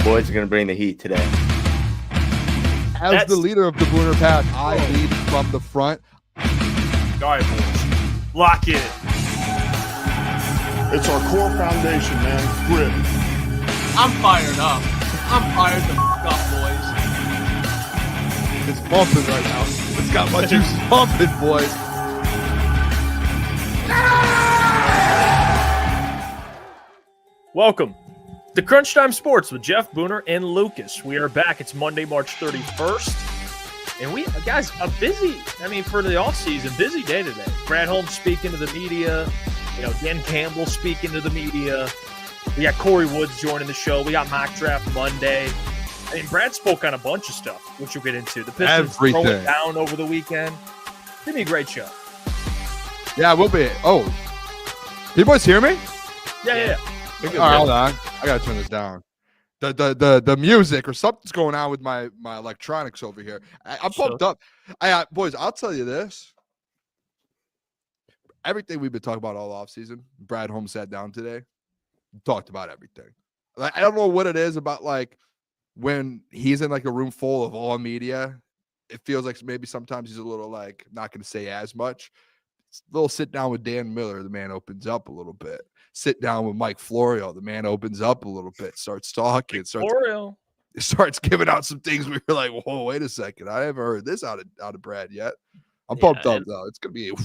boys are going to bring the heat today. As the leader of the Booner Pack, I lead from the front. All right, boys. Lock in. It's our core foundation, man. Grit. I'm fired up. I'm fired the f*** up, boys. It's bumping right now. It's got my juice pumping, boys. Welcome to Crunch Time Sports with Jeff, Booner, and Lukas. We are back. It's Monday, March 31st. And we, guys, a busy, for the offseason, busy day today. Brad Holmes speaking to the media. Dan Campbell speaking to the media. We got Kory Woods joining the show. We got mock draft Monday. Brad spoke on a bunch of stuff, which we'll get into. The Pistons throwing down over the weekend. It's going to be a great show. Yeah, we'll be. Oh, can you boys hear me? Yeah. All right, hold on. I got to turn this down. The music or something's going on with my electronics over here. I'm pumped up. Boys, I'll tell you this. Everything we've been talking about all offseason, Brad Holmes sat down today, talked about everything. I don't know what it is about, when he's in, a room full of all media, it feels like maybe sometimes he's a little, not going to say as much. A little sit down with Dan Miller, the man opens up a little bit. Sit down with Mike Florio, the man opens up a little bit, starts talking, starts giving out some things we were like, whoa, wait a second. I haven't heard this out of Brad yet. I'm pumped up, though. It's going to be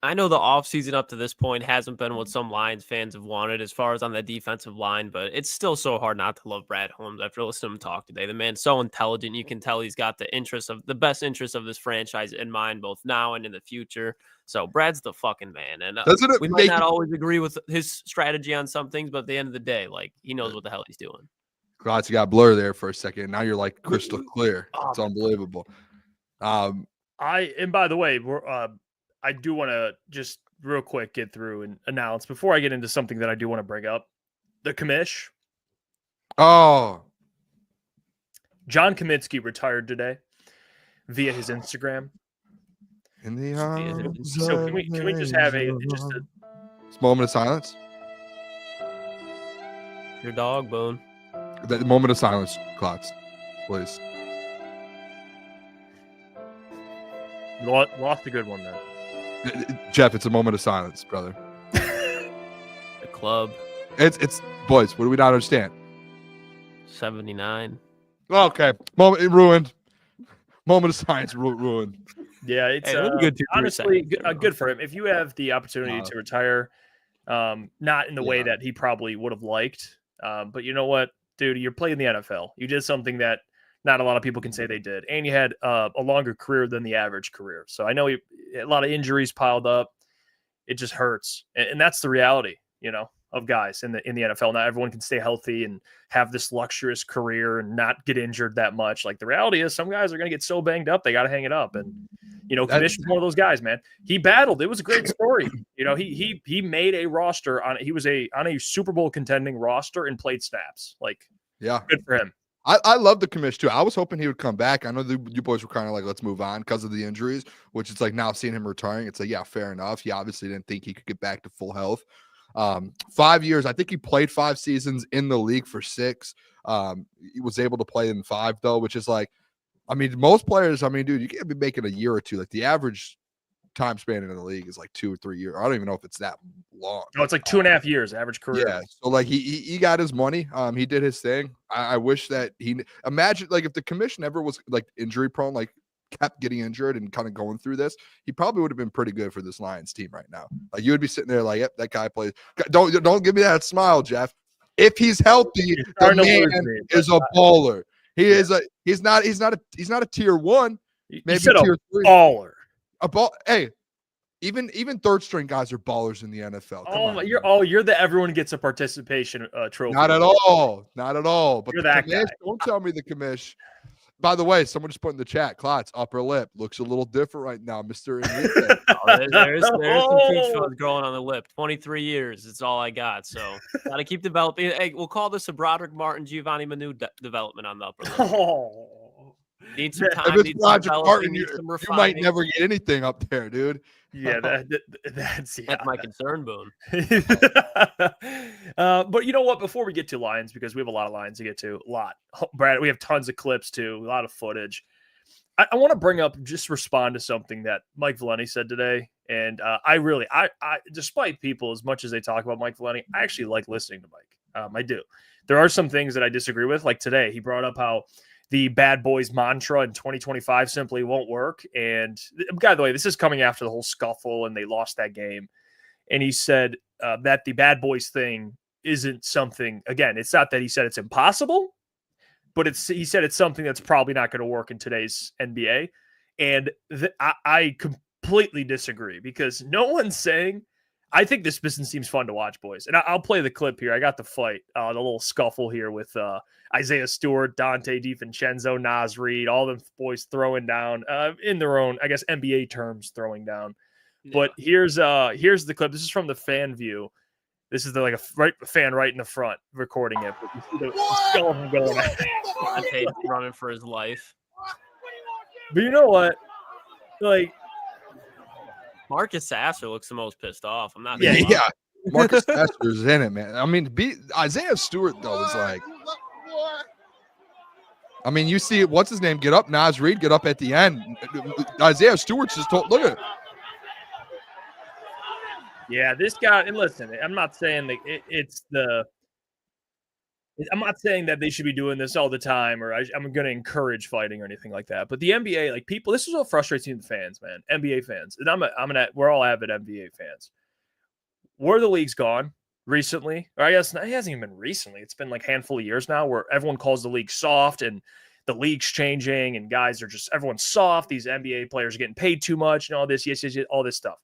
I know the offseason up to this point hasn't been what some Lions fans have wanted as far as on the defensive line, but it's still so hard not to love Brad Holmes after listening to him talk today. The man's so intelligent. You can tell he's got the best interest of this franchise in mind, both now and in the future. So Brad's the fucking man. And we might not always agree with his strategy on some things, but at the end of the day, he knows what the hell he's doing. Klotz, you got blur there for a second. Now you're crystal clear. It's unbelievable. And by the way, I do want to just real quick get through and announce before I get into something that I do want to bring up. The commish. Oh. John Kaminsky retired today via his Instagram. In the arms so can we just have a moment of silence? Your dog, Boone. That moment of silence, Klotz, please. Lost a good one there. Jeff, it's a moment of silence, brother. The club. It's boys. What do we not understand? 79. Okay, moment ruined. Moment of silence ruined. Yeah, it's good honestly good for him. If you have the opportunity to retire, not in the way that he probably would have liked, but you know what, dude, you're playing the NFL. You did something that not a lot of people can say they did. And you had a longer career than the average career. So I know a lot of injuries piled up. It just hurts. And that's the reality, of guys in the NFL. Not everyone can stay healthy and have this luxurious career and not get injured that much. The reality is some guys are going to get so banged up, they got to hang it up. And, Commission's one of those guys, man. He battled. It was a great story. He made a roster on a Super Bowl contending roster and played snaps. Good for him. I love the commish too. I was hoping he would come back. I know you boys were kind of let's move on because of the injuries, which it's now seeing him retiring. It's yeah, fair enough. He obviously didn't think he could get back to full health. 5 years. I think he played 5 seasons in the league for 6. He was able to play in 5 though, which is most players, dude, you can't be making a year or two. The average time span in the league is 2 or 3 years. I don't even know if it's that long. No, it's 2.5 years average career. Yeah, so he got his money. He did his thing. I wish that imagine if the commission ever was injury prone, kept getting injured and kind of going through this, he probably would have been pretty good for this Lions team right now. You would be sitting there yep, that guy plays. Don't give me that smile, Jeff. If he's healthy, the man is a baller. He's not a tier 1. Maybe tier 3. Baller. Hey, even third string guys are ballers in the NFL. You're the everyone gets a participation trophy. Not at all. But you're that guy. Don't tell me the commish. By the way, someone just put in the chat, Klotz, upper lip looks a little different right now, Mr. There's some peach fuzz growing on the lip. 23 years, it's all I got. So got to keep developing. Hey, we'll call this a Broderick Martin, Giovanni Manu development on the upper lip. Need some time. If it's Roger Martin, you might never get anything up there, dude. Yeah, that's my concern, Boone. But you know what? Before we get to lines, because we have a lot of lines to get to, Brad, we have tons of clips too, a lot of footage. I want to bring up, just respond to something that Mike Valenti said today. And I despite people, as much as they talk about Mike Valenti, I actually like listening to Mike. I do. There are some things that I disagree with. Like today, he brought up how the bad boys mantra in 2025 simply won't work. And by the way, this is coming after the whole scuffle and they lost that game. And he said that the bad boys thing isn't something, again, it's not that he said it's impossible, but he said it's something that's probably not going to work in today's NBA. And I completely disagree, because no one's saying, I think this Pistons team's fun to watch, boys. And I'll play the clip here. I got the fight, the little scuffle here with Isaiah Stewart, Dante DiVincenzo, Naz Reid, all the boys throwing down in their own, I guess, NBA terms, throwing down. Yeah. But here's the clip. This is from the fan view. This is a fan right in the front recording it. But you see the skeleton going at Dante running for his life. But you know what? Like, Marcus Sasser looks the most pissed off. I'm not. Yeah. Marcus Sasser's in it, man. I mean, Isaiah Stewart though is like. I mean, you see, what's his name? Get up, Naz Reid. Get up at the end. Isaiah Stewart's just told. Look at it. Yeah, this guy, and listen, I'm not saying that I'm not saying that they should be doing this all the time, or I'm going to encourage fighting or anything like that. But the NBA, like, people, this is what frustrates me, the fans, man, NBA fans. And we're all avid NBA fans. Where the league's gone recently, or I guess it hasn't even been recently. It's been like a handful of years now, where everyone calls the league soft and the league's changing and guys are just, everyone's soft. These NBA players are getting paid too much and all this, yes, all this stuff.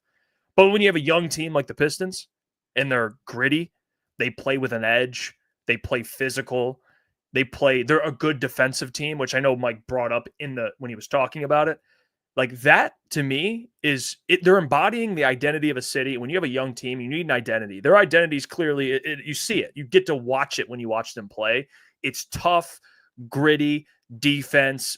But when you have a young team like the Pistons and they're gritty, they play with an edge, they play physical, they're a good defensive team, which I know Mike brought up when he was talking about it. Like, that to me is it. They're embodying the identity of a city. When you have a young team, you need an identity. Their identity is clearly, you see it. You get to watch it when you watch them play. It's tough, gritty defense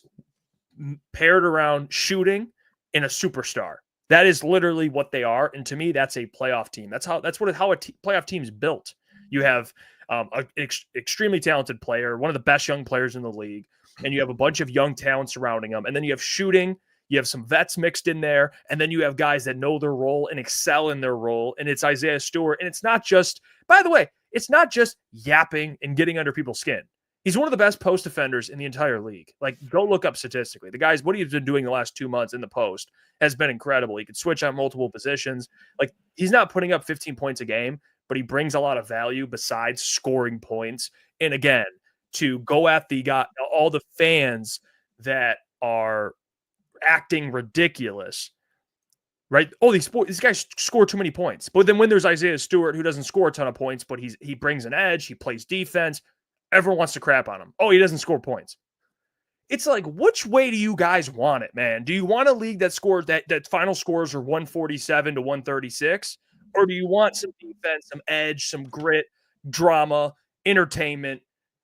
paired around shooting and a superstar. That is literally what they are, and to me, that's a playoff team. That's how playoff team is built. You have an extremely talented player, one of the best young players in the league, and you have a bunch of young talent surrounding them, and then you have shooting. You have some vets mixed in there, and then you have guys that know their role and excel in their role, and it's Isaiah Stewart. And it's not just, by the way, it's not just yapping and getting under people's skin. He's one of the best post defenders in the entire league. Like, go look up statistically. The guy's, what he's been doing the last 2 months in the post has been incredible. He can switch on multiple positions. Like, he's not putting up 15 points a game, but he brings a lot of value besides scoring points. And again, to go at all the fans that are acting ridiculous, right? Oh, these guys score too many points. But then when there's Isaiah Stewart, who doesn't score a ton of points, but he brings an edge, he plays defense, everyone wants to crap on him. Oh, he doesn't score points. It's like, which way do you guys want it, man? Do you want a league that scores that final scores are 147 to 136? Or do you want some defense, some edge, some grit, drama, entertainment?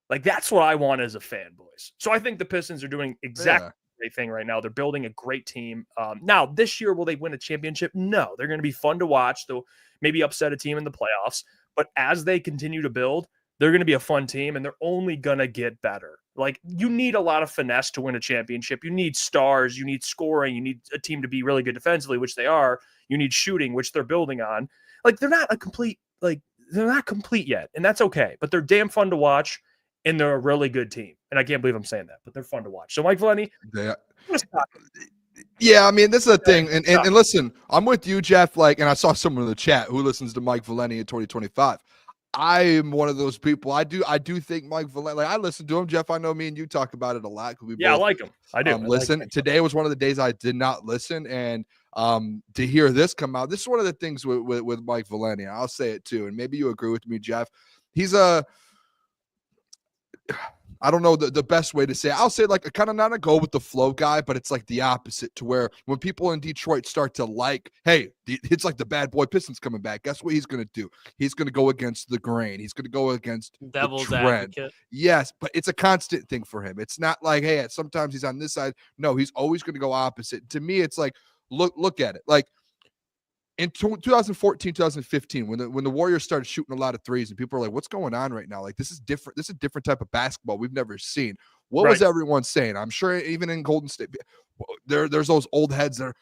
Like, that's what I want as a fan, boys. So I think the Pistons are doing exactly the thing right now. They're building a great team. Now, this year, will they win a championship? No. They're going to be fun to watch. They'll maybe upset a team in the playoffs. But as they continue to build, they're going to be a fun team, and they're only going to get better. Like, you need a lot of finesse to win a championship. You need stars. You need scoring. You need a team to be really good defensively, which they are. You need shooting, which they're building on. Like, they're not complete yet, and that's okay. But they're damn fun to watch, and they're a really good team. And I can't believe I'm saying that, but they're fun to watch. So, Mike Valenti. Yeah, I mean, this is the thing. And listen, I'm with you, Jeff. Like, and I saw someone in the chat who listens to Mike Valenti in 2025. I am one of those people. I do think Mike Valenti. Like, I listen to him, Jeff. I know me and you talk about it a lot. I like him. I do. Listen, today was one of the days I did not listen, and to hear this come out, this is one of the things with Mike Valenti. I'll say it too, and maybe you agree with me, Jeff. He's I don't know the best way to say it. I'll say like a kind of not a go with the flow guy, but it's like the opposite, to where when people in Detroit start to like, hey, it's like the bad boy Pistons coming back. Guess what he's going to do? He's going to go against the grain. He's going to go against devil's the trend. Advocate. Yes, but it's a constant thing for him. It's not like, hey, sometimes he's on this side. No, he's always going to go opposite. To me, it's like, look at it. Like, in 2014, 2015, when the Warriors started shooting a lot of threes and people were like, what's going on right now? Like, this is different. This is a different type of basketball we've never seen. What was everyone saying? I'm sure even in Golden State, there's those old heads that are,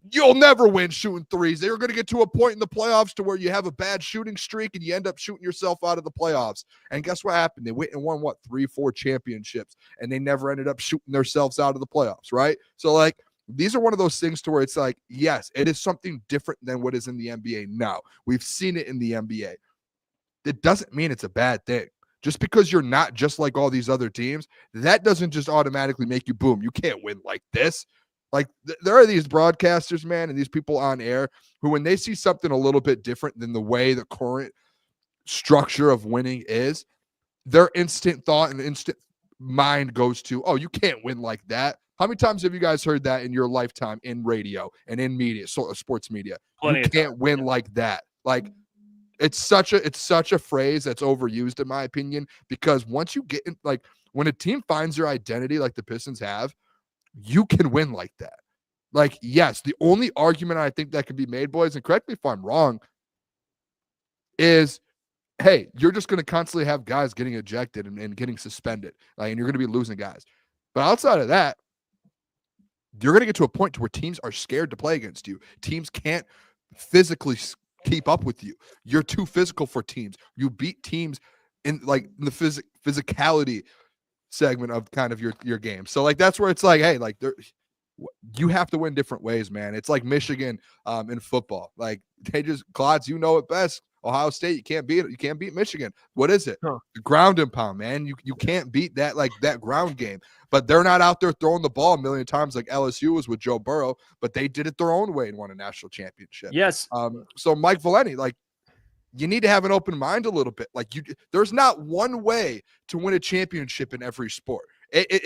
you'll never win shooting threes. They're going to get to a point in the playoffs to where you have a bad shooting streak and you end up shooting yourself out of the playoffs. And guess what happened? They went and won, 3-4 championships, and they never ended up shooting themselves out of the playoffs, right? So, like, these are one of those things to where it's like, yes, it is something different than what is in the NBA now. We've seen it in the NBA. It doesn't mean it's a bad thing. Just because you're not just like all these other teams, that doesn't just automatically make you boom. You can't win like this. Like, there are these broadcasters, man, and these people on air who, when they see something a little bit different than the way the current structure of winning is, their instant thought and instant mind goes to, oh, you can't win like that. How many times have you guys heard that in your lifetime in radio and in media, sports media? You can't win like that. Like, it's such a phrase that's overused, in my opinion, because once you get in, like, when a team finds their identity like the Pistons have, you can win like that. Like, yes, the only argument I think that can be made, boys, and correct me if I'm wrong, is, hey, you're just going to constantly have guys getting ejected and getting suspended, like, and you're going to be losing guys. But outside of that, you're going to get to a point to where teams are scared to play against you. Teams can't physically keep up with you. You're too physical for teams. You beat teams in the physicality segment of kind of your game. So, like, that's where it's like, hey, like, you have to win different ways, man. It's like Michigan in football. Like, they just, Klotz, you know it best. Ohio State, you can't beat it. You can't beat Michigan. What is it? The ground and pound, man. You can't beat that, like, that ground game. But they're not out there throwing the ball a million times like LSU was with Joe Burrow, but they did it their own way and won a national championship. Yes. So Mike Valenti, like, you need to have an open mind a little bit. Like, there's not one way to win a championship in every sport.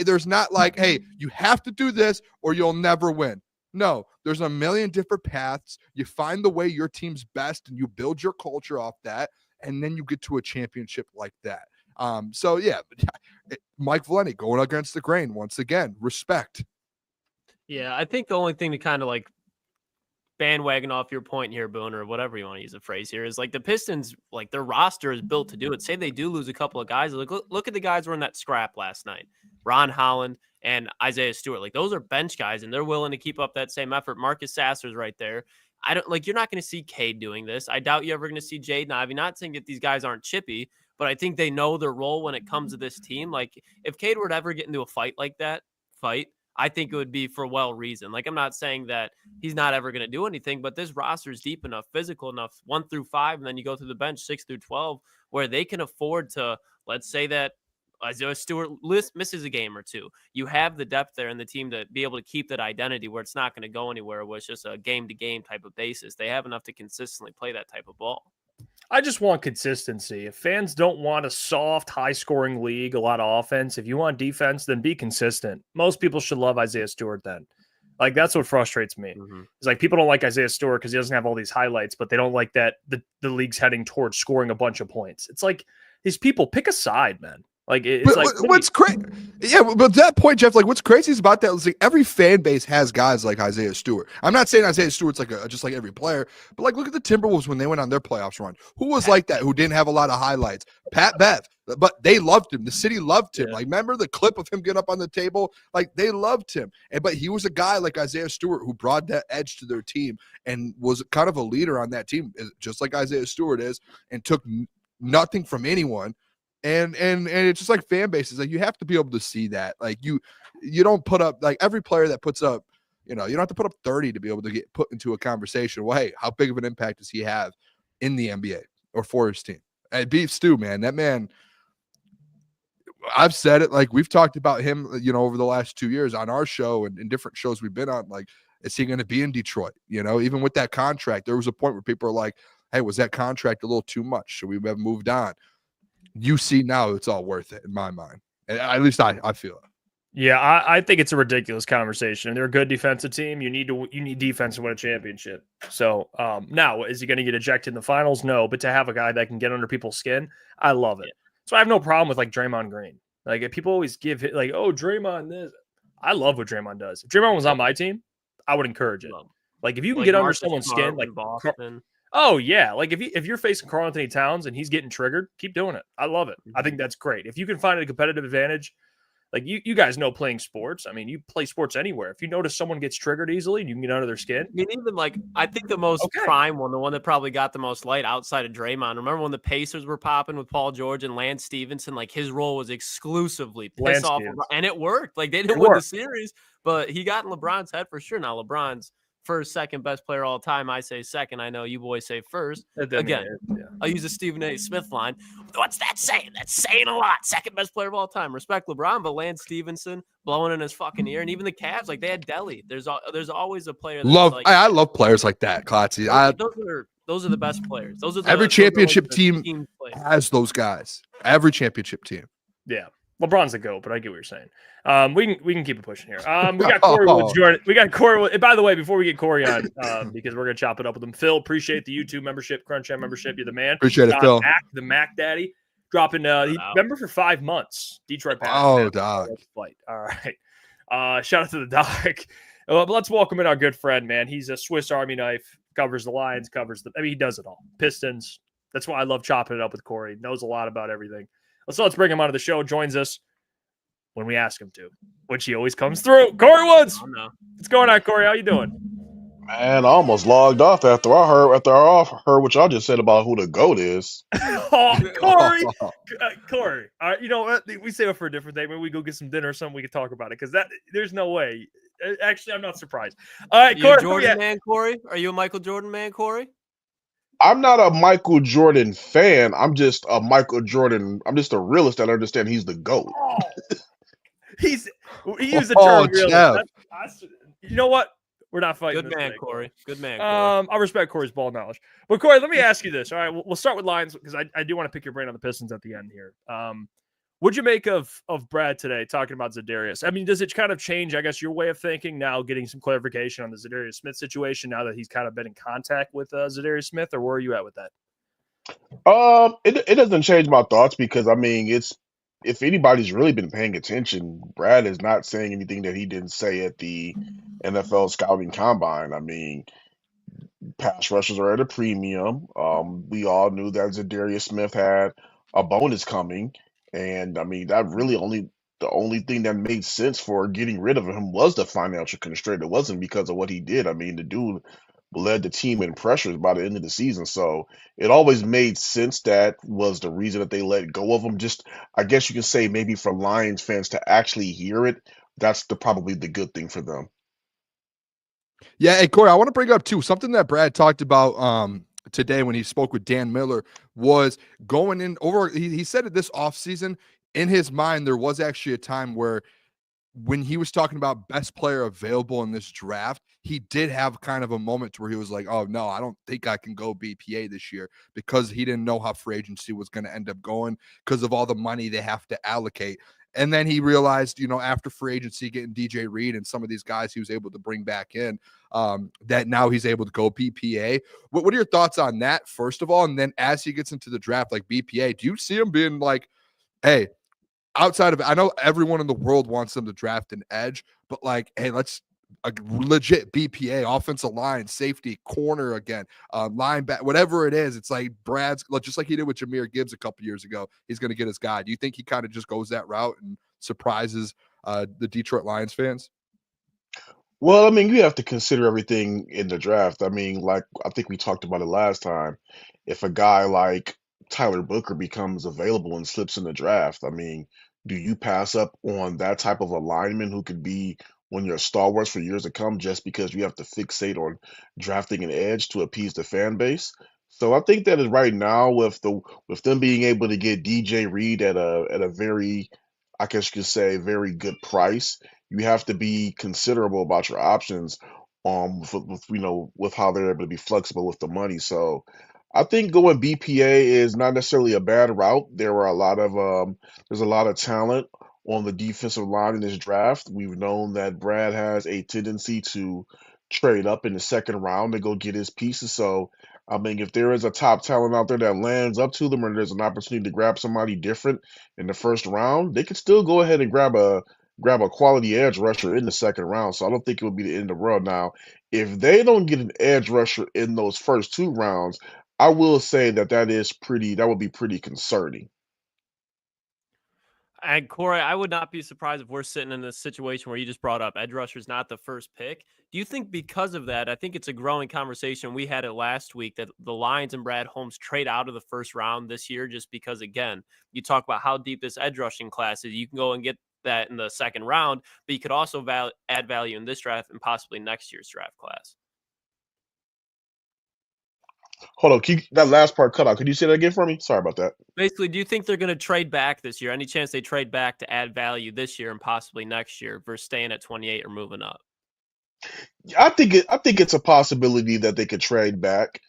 There's not like, hey, you have to do this or you'll never win. No, there's a million different paths. You find the way your team's best and you build your culture off that, and then you get to a championship like that. So, yeah, Mike Valenti going against the grain once again. Respect. Yeah, I think the only thing to kind of, like, bandwagon off your point here, Booner, or whatever you want to use a phrase here, is like the Pistons, like, their roster is built to do it. Say they do lose a couple of guys. Look at the guys who were in that scrap last night. Ron Holland and Isaiah Stewart. Like, those are bench guys, and they're willing to keep up that same effort. Marcus Sasser's right there. You're not going to see Cade doing this. I doubt you're ever going to see Jaden Ivey. Not saying that these guys aren't chippy, but I think they know their role when it comes to this team. Like, if Cade were to ever get into a fight like that, I think it would be for well reason. Like, I'm not saying that he's not ever going to do anything, but this roster is deep enough, physical enough, 1 through 5, and then you go through the bench 6 through 12, where they can afford to, let's say that Isaiah Stewart misses a game or two. You have the depth there in the team to be able to keep that identity where it's not going to go anywhere, where it's just a game-to-game type of basis. They have enough to consistently play that type of ball. I just want consistency. If fans don't want a soft, high-scoring league, a lot of offense, if you want defense, then be consistent. Most people should love Isaiah Stewart then. Like, that's what frustrates me. Mm-hmm. It's like people don't like Isaiah Stewart because he doesn't have all these highlights, but they don't like that the league's heading towards scoring a bunch of points. It's like, these people, pick a side, man. Like, it's what's crazy? Yeah, but that point, Jeff, like, what's crazy is about that is, like, every fan base has guys like Isaiah Stewart. I'm not saying Isaiah Stewart's like just like every player, but, like, look at the Timberwolves when they went on their playoffs run. Who was like that? Who didn't have a lot of highlights? Pat Bev, but they loved him. The city loved him. Yeah. Like, remember the clip of him getting up on the table? Like, they loved him. But he was a guy like Isaiah Stewart who brought that edge to their team and was kind of a leader on that team, just like Isaiah Stewart is, and took nothing from anyone. And it's just like fan bases. Like, you have to be able to see that. Like, you don't put up, like, every player that puts up, you don't have to put up 30 to be able to get put into a conversation. Well, hey, how big of an impact does he have in the NBA or for his team? And Beef Stew, man, that man, I've said it, like, we've talked about him, over the last 2 years on our show and in different shows we've been on. Like, is he going to be in Detroit? Even with that contract, there was a point where people are like, hey, was that contract a little too much? Should we have moved on? You see now it's all worth it in my mind. At least I feel it. Yeah, I think it's a ridiculous conversation. They're a good defensive team. You need defense to win a championship. So now, is he going to get ejected in the finals? No, but to have a guy that can get under people's skin, I love it. So I have no problem with, like, Draymond Green. Like, if people always give it, like, oh, Draymond this. I love what Draymond does. If Draymond was on my team, I would encourage it. Like if you can Like get under Marcus someone's Smart skin, like in Boston. oh yeah, like if you're facing Karl Anthony Towns and he's getting triggered, keep doing it. I love it. I think that's great. If you can find a competitive advantage, like you guys know playing sports. I mean, you play sports anywhere. If you notice someone gets triggered easily and you can get under their skin. I mean, even like I think the most prime one, the one that probably got the most light outside of Draymond. Remember when the Pacers were popping with Paul George and Lance Stevenson? Like his role was exclusively piss off, and it worked. Like they didn't win the series, but he got in LeBron's head for sure. Now LeBron's first, second best player all time. I say second. I know you boys say first. Again, I'll use a Stephen A. Smith line. What's that saying? That's saying a lot. Second best player of all time. Respect LeBron, but Lance Stevenson blowing in his fucking ear, and even the Cavs, like they had Delly. There's always a player. That's I love players like that, Klotzy. Those are the best players. Those are every championship team has those guys. Every championship team. Yeah. LeBron's the GOAT, but I get what you're saying. We can keep it pushing here. We got Kory Woods joining. We got Kory Woods. By the way, before we get Kory on, because we're gonna chop it up with him, Phil, appreciate the YouTube membership, Crunch Time membership. You're the man. Appreciate it, Phil. The Mac Daddy, dropping. Member for 5 months. Detroit Pistons. Oh, dog. All right. Shout out to the doc. But let's welcome in our good friend, man. He's a Swiss Army knife. Covers the Lions. He does it all. Pistons. That's why I love chopping it up with Kory. Knows a lot about everything. Let's bring him onto the show. Joins us when we ask him to, which he always comes through. Kory Woods. Oh, no. What's going on, Kory? How you doing? Man, I almost logged off after I heard what y'all just said about who the GOAT is. Kory. Kory. You know what? We save it for a different day. Maybe we go get some dinner or something. We can talk about it because there's no way. Actually, I'm not surprised. All right, Kory. Jordan man, Kory? Are you a Michael Jordan man, Kory? I'm not a Michael Jordan fan. I'm just a realist that understand he's the GOAT. Oh. He used the term realist. You know what? We're not fighting. Good man, Kory. Good man, Kory. I respect Kory's ball knowledge. But Kory, let me ask you this. All right, we'll start with Lions because I do want to pick your brain on the Pistons at the end here. What'd you make of Brad today talking about Za'Darius? I mean, does it kind of change, I guess, your way of thinking now, getting some clarification on the Za'Darius Smith situation now that he's kind of been in contact with Za'Darius Smith, or where are you at with that? It doesn't change my thoughts because I mean, if anybody's really been paying attention, Brad is not saying anything that he didn't say at the NFL scouting combine. I mean, pass rushers are at a premium. We all knew that Za'Darius Smith had a bonus coming. And I mean, the only thing that made sense for getting rid of him was the financial constraint. It wasn't because of what he did. I mean, the dude led the team in pressures by the end of the season. So it always made sense. That was the reason that they let go of him. Just, I guess you can say maybe for Lions fans to actually hear it, that's probably the good thing for them. Yeah, hey, Kory, I want to bring up too something that Brad talked about today when he spoke with Dan Miller was going in over. He said it this offseason. In his mind, there was actually a time where when he was talking about best player available in this draft, he did have kind of a moment where he was like, oh, no, I don't think I can go BPA this year because he didn't know how free agency was going to end up going because of all the money they have to allocate. And then he realized, after free agency, getting DJ Reed and some of these guys he was able to bring back in, that now he's able to go BPA. What are your thoughts on that, first of all? And then as he gets into the draft, like BPA, do you see him being like, hey, outside of, I know everyone in the world wants them to draft an edge, but like, hey, let's a legit BPA, offensive line, safety, corner again, linebacker, whatever it is. It's like Brad's, just like he did with Jahmyr Gibbs a couple years ago. He's going to get his guy. Do you think he kind of just goes that route and surprises the Detroit Lions fans? Well, I mean, you have to consider everything in the draft. I mean, like I think we talked about it last time. If a guy like Tyler Booker becomes available and slips in the draft, I mean, do you pass up on that type of a lineman who could be one of your stalwarts for years to come just because you have to fixate on drafting an edge to appease the fan base? So I think that is right now with them being able to get DJ Reed at a very, I guess you could say, very good price, you have to be considerable about your options with how they're able to be flexible with the money. So I think going BPA is not necessarily a bad route. There's a lot of talent on the defensive line in this draft. We've known that Brad has a tendency to trade up in the second round to go get his pieces. So, I mean, if there is a top talent out there that lands up to them and there's an opportunity to grab somebody different in the first round, they could still go ahead and grab a quality edge rusher in the second round. So I don't think it would be the end of the world. Now, if they don't get an edge rusher in those first 2 rounds, I will say that would be pretty concerning. And Kory, I would not be surprised if we're sitting in this situation where you just brought up edge rusher's not the first pick. Do you think because of that, I think it's a growing conversation. We had it last week that the Lions and Brad Holmes trade out of the first round this year just because, again, you talk about how deep this edge rushing class is. You can go and get that in the second round, but you could also add value in this draft and possibly next year's draft class. Hold on, that last part cut out. Could you say that again for me? Sorry about that. Basically, do you think they're going to trade back this year? Any chance they trade back to add value this year and possibly next year versus staying at 28 or moving up? I think it's a possibility that they could trade back.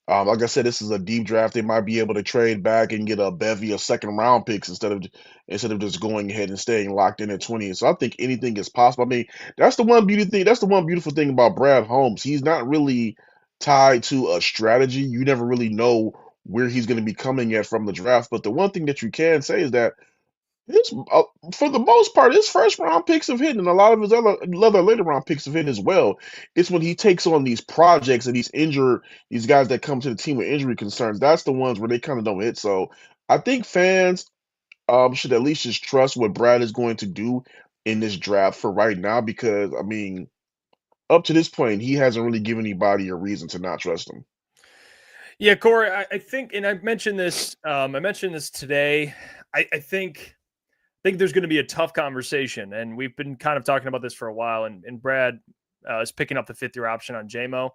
Like I said, this is a deep draft. They might be able to trade back and get a bevy of second-round picks instead of just going ahead and staying locked in at 20. So I think anything is possible. I mean, that's the one beautiful thing about Brad Holmes. He's not really tied to a strategy. You never really know where he's going to be coming at from the draft. But the one thing that you can say is that for the most part, his first round picks have hit, and a lot of his other later round picks have hit as well. It's when he takes on these projects and these guys that come to the team with injury concerns. That's the ones where they kind of don't hit. So I think fans should at least just trust what Brad is going to do in this draft for right now, because I mean, up to this point, he hasn't really given anybody a reason to not trust him. Yeah, Kory, I think, and I mentioned this today. I think there's going to be a tough conversation, and we've been kind of talking about this for a while. And Brad is picking up the 5th-year option on JMO.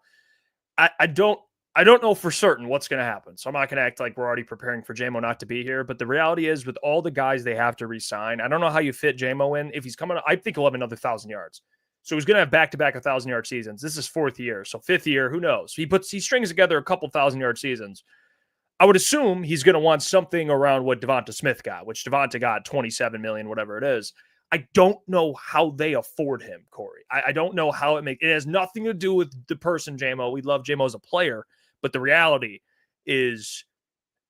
I don't know for certain what's going to happen, so I'm not going to act like we're already preparing for JMO not to be here. But the reality is, with all the guys they have to re-sign, I don't know how you fit JMO in. If he's coming, I think he'll have another 1,000 yards. So he's going to have back-to-back 1,000-yard seasons. This is 4th year, so 5th year, who knows? He strings together a couple 1,000-yard seasons. I would assume he's going to want something around what Devonta Smith got, which Devonta got $27 million, whatever it is. I don't know how they afford him, Kory. I don't know how it has nothing to do with the person JMO. We love JMO as a player, but the reality is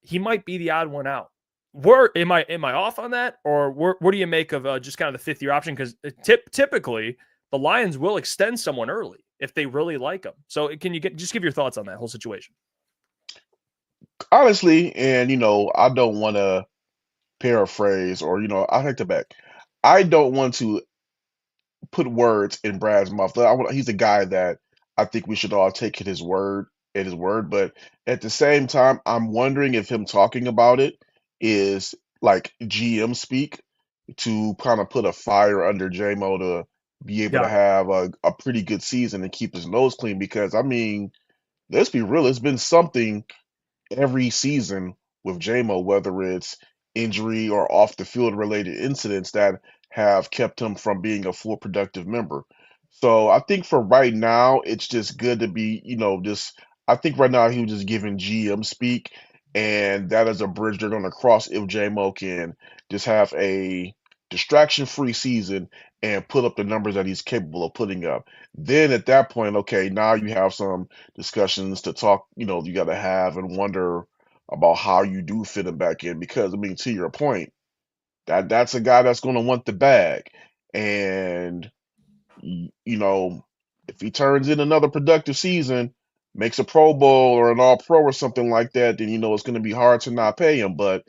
he might be the odd one out. Am I off on that, or what do you make of just kind of the 5th-year option? Because typically the Lions will extend someone early if they really like him. So can you just give your thoughts on that whole situation? Honestly, and I don't want to paraphrase, or I take that back. I don't want to put words in Brad's mouth. He's a guy that I think we should all take at his word. But at the same time, I'm wondering if him talking about it is like GM speak to kind of put a fire under JMO to be able to have a pretty good season and keep his nose clean. Because I mean, let's be real, it's been something every season with JMO, whether it's injury or off the field related incidents that have kept him from being a full productive member. So I think for right now, it's just good to be, I think right now he was just giving GM speak, and that is a bridge they're going to cross if JMO can just have a distraction-free season and put up the numbers that he's capable of putting up. Then at that point, okay, now you have some discussions to talk, you got to have and wonder about how you do fit him back in. Because, I mean, to your point, that's a guy that's going to want the bag. And, if he turns in another productive season, makes a Pro Bowl or an All-Pro or something like that, then, it's going to be hard to not pay him. But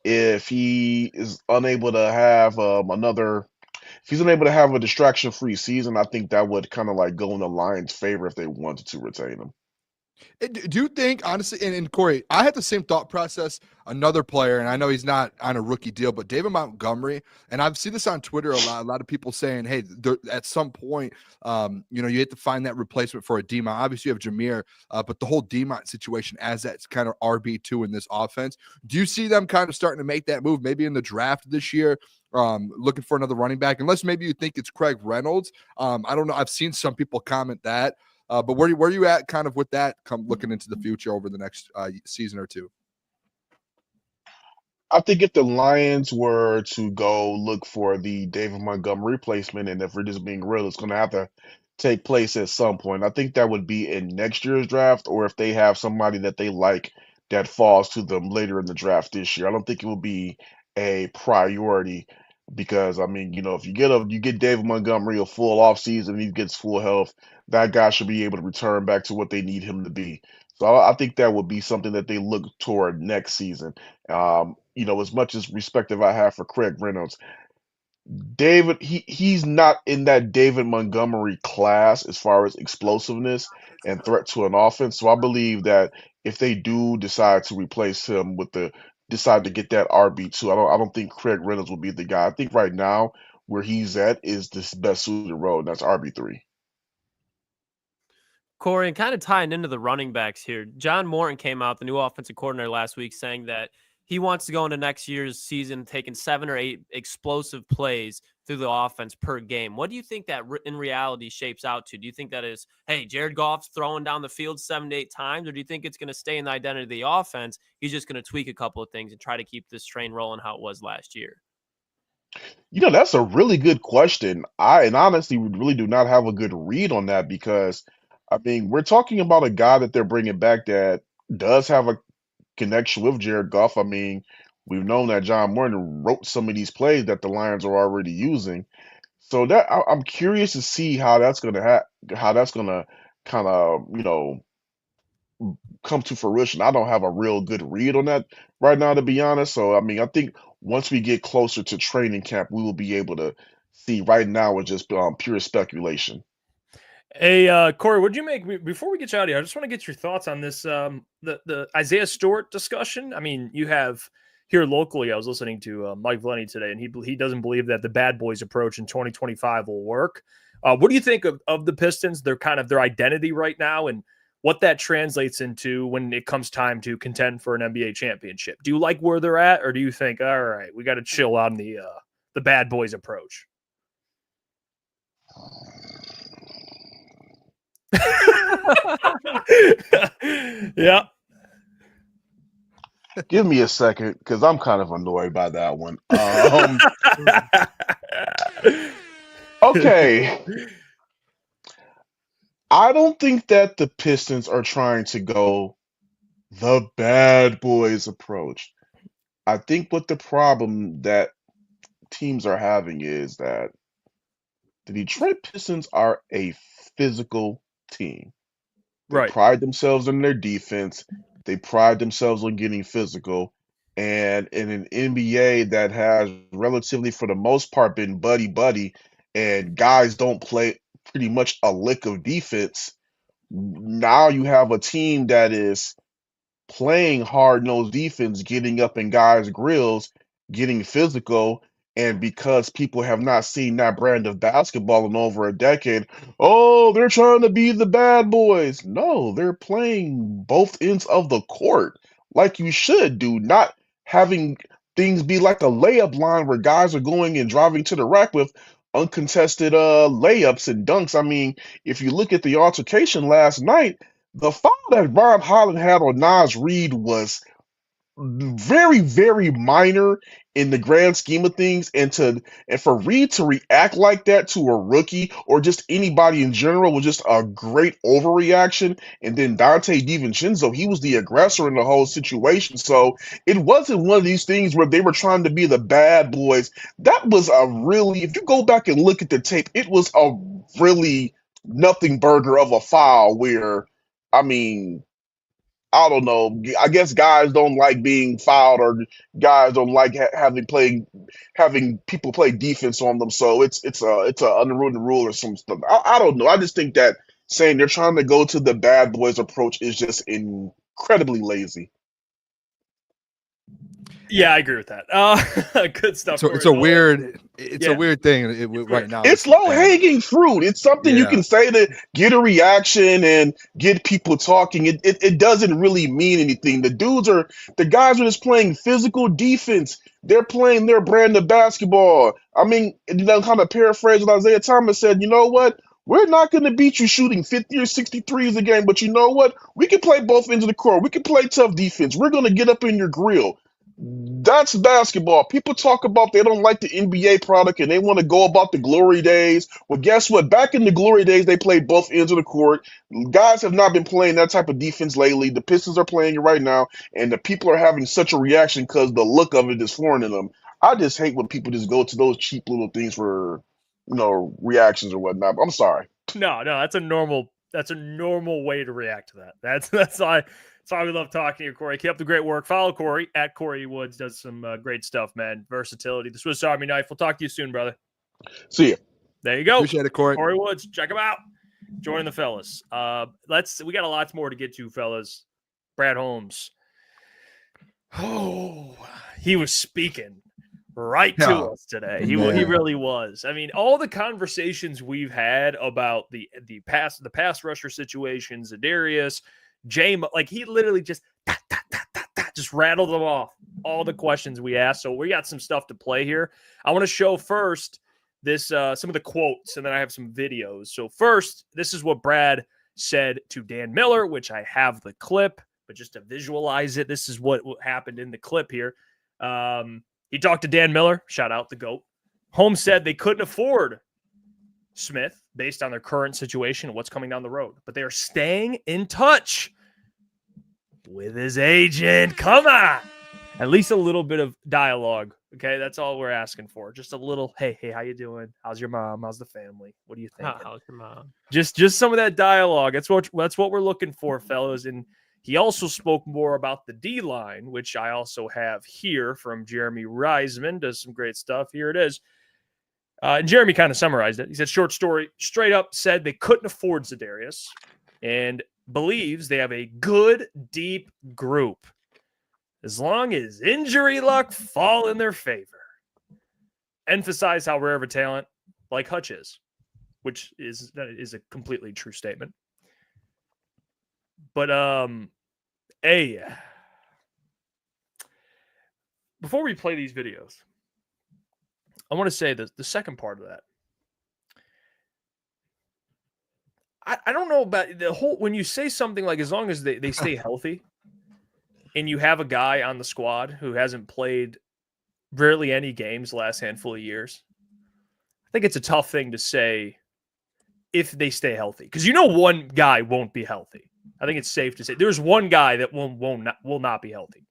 if he is unable to have if he's unable to have a distraction-free season, I think that would kind of like go in the Lions' favor if they wanted to retain him. Do you think, honestly, and Kory, I had the same thought process, another player, and I know he's not on a rookie deal, but David Montgomery, and I've seen this on Twitter a lot of people saying, hey, at some point, you have to find that replacement for a D-Mont. Obviously, you have Jameer, but the whole D-Mont situation as that's kind of RB2 in this offense. Do you see them kind of starting to make that move, maybe in the draft this year, looking for another running back, unless maybe you think it's Craig Reynolds? I don't know. I've seen some people comment that. But where are you at kind of with that looking into the future over the next season or two? I think if the Lions were to go look for the David Montgomery replacement, and if we're just being real, it's going to have to take place at some point. I think that would be in next year's draft, or if they have somebody that they like that falls to them later in the draft this year. I don't think it will be a priority because I mean, if you get David Montgomery a full offseason and he gets full health, that guy should be able to return back to what they need him to be. So I think that would be something that they look toward next season. As much as respect that I have for Craig Reynolds, David, he's not in that David Montgomery class as far as explosiveness and threat to an offense. So I believe that if they do decide to replace him decide to get that RB2, I don't think Craig Reynolds will be the guy. I think right now where he's at is this best suited role, and that's RB3. Kory, and kind of tying into the running backs here, John Morton came out, the new offensive coordinator last week, saying that he wants to go into next year's season taking 7 or 8 explosive plays through the offense per game. What do you think that in reality shapes out to? Do you think that is, hey, Jared Goff's throwing down the field 7 to 8 times, or do you think it's going to stay in the identity of the offense? He's just going to tweak a couple of things and try to keep this train rolling how it was last year. That's a really good question. I honestly really do not have a good read on that because, I mean, we're talking about a guy that they're bringing back that does have a connection with Jared Goff. I mean, we've known that John Morton wrote some of these plays that the Lions are already using. So that I'm curious to see how that's going to kind of come to fruition. I don't have a real good read on that right now, to be honest. So I mean, I think once we get closer to training camp, we will be able to see. Right now, it's just pure speculation. Hey, Kory, what'd you make before we get you out of here? I just want to get your thoughts on this, the Isaiah Stewart discussion. I mean, you have here locally, I was listening to Mike Valenti today, and he doesn't believe that the bad boys approach in 2025 will work. What do you think of the Pistons, their identity right now, and what that translates into when it comes time to contend for an NBA championship? Do you like where they're at, or do you think, all right, we got to chill on the bad boys approach? Yeah. Give me a second because I'm kind of annoyed by that one. Okay. I don't think that the Pistons are trying to go the bad boys approach. I think what the problem that teams are having is that the Detroit Pistons are a physical team. They Right. pride themselves on their defense. They pride themselves on getting physical. And in an NBA that has relatively, for the most part, been buddy-buddy, and guys don't play pretty much a lick of defense, now you have a team that is playing hard-nosed defense, getting up in guys' grills, getting physical, and because people have not seen that brand of basketball in over a decade, oh, they're trying to be the bad boys. No, they're playing both ends of the court like you should do, not having things be like a layup line where guys are going and driving to the rack with uncontested layups and dunks. I mean, if you look at the altercation last night, the foul that Ron Holland had on Naz Reid was very, very minor in the grand scheme of things, and for Reid to react like that to a rookie or just anybody in general was just a great overreaction. And then Dante DiVincenzo, he was the aggressor in the whole situation. So it wasn't one of these things where they were trying to be the bad boys. That was if you go back and look at the tape, it was a really nothing burger of a foul where, I mean, I don't know. I guess guys don't like being fouled, or guys don't like having people play defense on them. So it's a unwritten rule or some stuff. I don't know. I just think that saying they're trying to go to the bad boys approach is just incredibly lazy. Yeah, I agree with that. Good stuff. So it's a weird thing right now. It's low hanging fruit. It's something you can say to get a reaction and get people talking. It doesn't really mean anything. The guys are just playing physical defense. They're playing their brand of basketball. I mean, kind of paraphrase what Isaiah Thomas said. You know what? We're not going to beat you shooting 50 or 63s a game, but you know what? We can play both ends of the court. We can play tough defense. We're going to get up in your grill. That's basketball. People talk about they don't like the NBA product and they want to go about the glory days. Well, guess what? Back in the glory days, they played both ends of the court. Guys have not been playing that type of defense lately. The Pistons are playing it right now, and the people are having such a reaction because the look of it is foreign to them. I just hate when people just go to those cheap little things for, reactions or whatnot. I'm sorry. No, that's a normal way to react to that. That's why we love talking to you, Kory. Keep up the great work. Follow Kory at Kory Woods. Does some great stuff, man. Versatility. The Swiss Army knife. We'll talk to you soon, brother. See ya. There you go. Appreciate it, Kory. Kory Woods. Check him out. Join the fellas. We got a lot more to get to, fellas. Brad Holmes. Oh, he was speaking right to us today. He really was. I mean, all the conversations we've had about the pass rusher situations, Za'Darius, Jameson, like he literally just rattled them off. All the questions we asked. So we got some stuff to play here. I want to show first this some of the quotes, and then I have some videos. So first, this is what Brad said to Dan Miller, which I have the clip, but just to visualize it, this is what happened in the clip here. He talked to Dan Miller, shout out the GOAT. Holmes said they couldn't afford Smith based on their current situation and what's coming down the road, but they are staying in touch with his agent. Come on. At least a little bit of dialogue. Okay, that's all we're asking for. Just a little, hey, how you doing? How's your mom? How's the family? What do you think? How's your mom? Just some of that dialogue. That's what we're looking for, fellas. And he also spoke more about the D-line, which I also have here from Jeremy Reisman. Does some great stuff. Here it is. And Jeremy kind of summarized it. He said, short story, straight up said they couldn't afford Za'Darius and believes they have a good, deep group as long as injury luck fall in their favor. Emphasize how rare of a talent like Hutch is, which is a completely true statement. But before we play these videos, I want to say the second part of that. I don't know about the whole, when you say something like as long as they stay healthy and you have a guy on the squad who hasn't played rarely any games the last handful of years, I think it's a tough thing to say if they stay healthy. Because one guy won't be healthy. I think it's safe to say there's one guy that will not be healthy.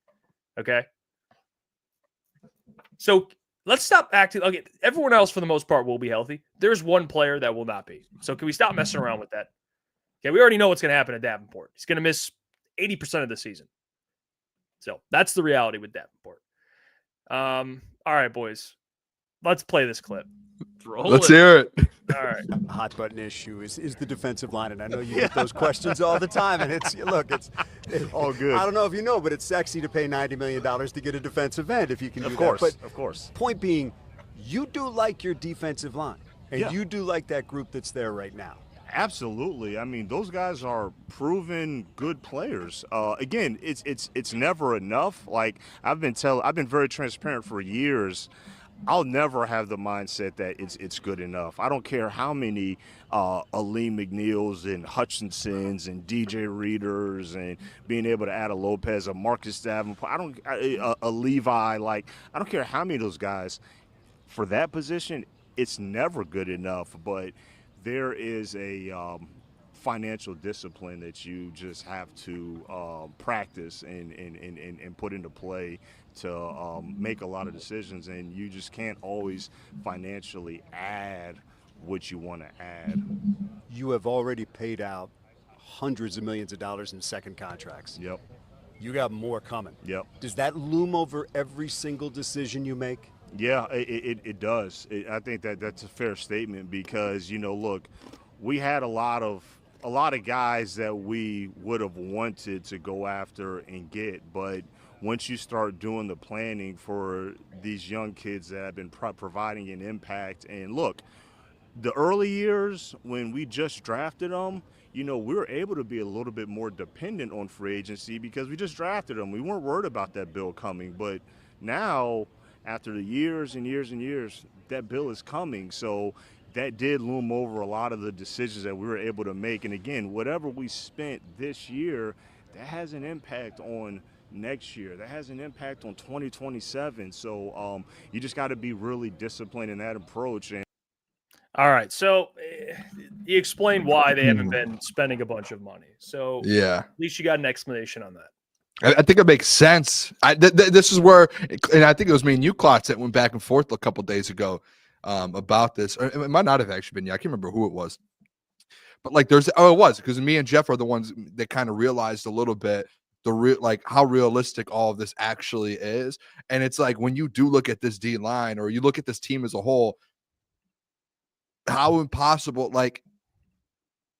Okay? So let's stop acting. Okay, everyone else for the most part will be healthy. There's one player that will not be. So can we stop messing around with that? Okay, we already know what's going to happen at Davenport. He's going to miss 80% of the season. So that's the reality with Davenport. All right, boys. Let's play this clip. Let's hear it. All right. A hot button issue is the defensive line. And I know you get those questions all the time. And it's all good. I don't know if you know, but it's sexy to pay $90 million to get a defensive end if you can do that. But of course. Point being, you do like your defensive line. And you do like that group that's there right now. Absolutely. I mean, those guys are proven good players. Again, it's never enough. Like I've been very transparent for years. I'll never have the mindset that it's good enough. I don't care how many Aleem McNeils and Hutchinsons and DJ Readers and being able to add a Lopez, a Marcus Davenport, a Levi. Like I don't care how many of those guys for that position. It's never good enough. But there is a financial discipline that you just have to practice and put into play to make a lot of decisions, and you just can't always financially add what you want to add. You have already paid out hundreds of millions of dollars in second contracts. Yep. You got more coming. Yep. Does that loom over every single decision you make? Yeah, it does. I think that's a fair statement because, look, we had a lot of guys that we would have wanted to go after and get, but once you start doing the planning for these young kids that have been providing an impact, and look, the early years when we just drafted them, we were able to be a little bit more dependent on free agency because we just drafted them. We weren't worried about that bill coming, but now after the years and years and years, that bill is coming. So that did loom over a lot of the decisions that we were able to make. And again, whatever we spent this year, that has an impact on next year. That has an impact on 2027. So you just got to be really disciplined in that approach. And all right. So you explained why they haven't been spending a bunch of money. So yeah, at least you got an explanation on that. I think it makes sense. This is where, and I think it was me and you, Klotz, that went back and forth a couple days ago about this. Or it might not have actually been you. I can't remember who it was. But like it was, because me and Jeff are the ones that kind of realized a little bit like how realistic all of this actually is. And it's like when you do look at this D line or you look at this team as a whole, how impossible, like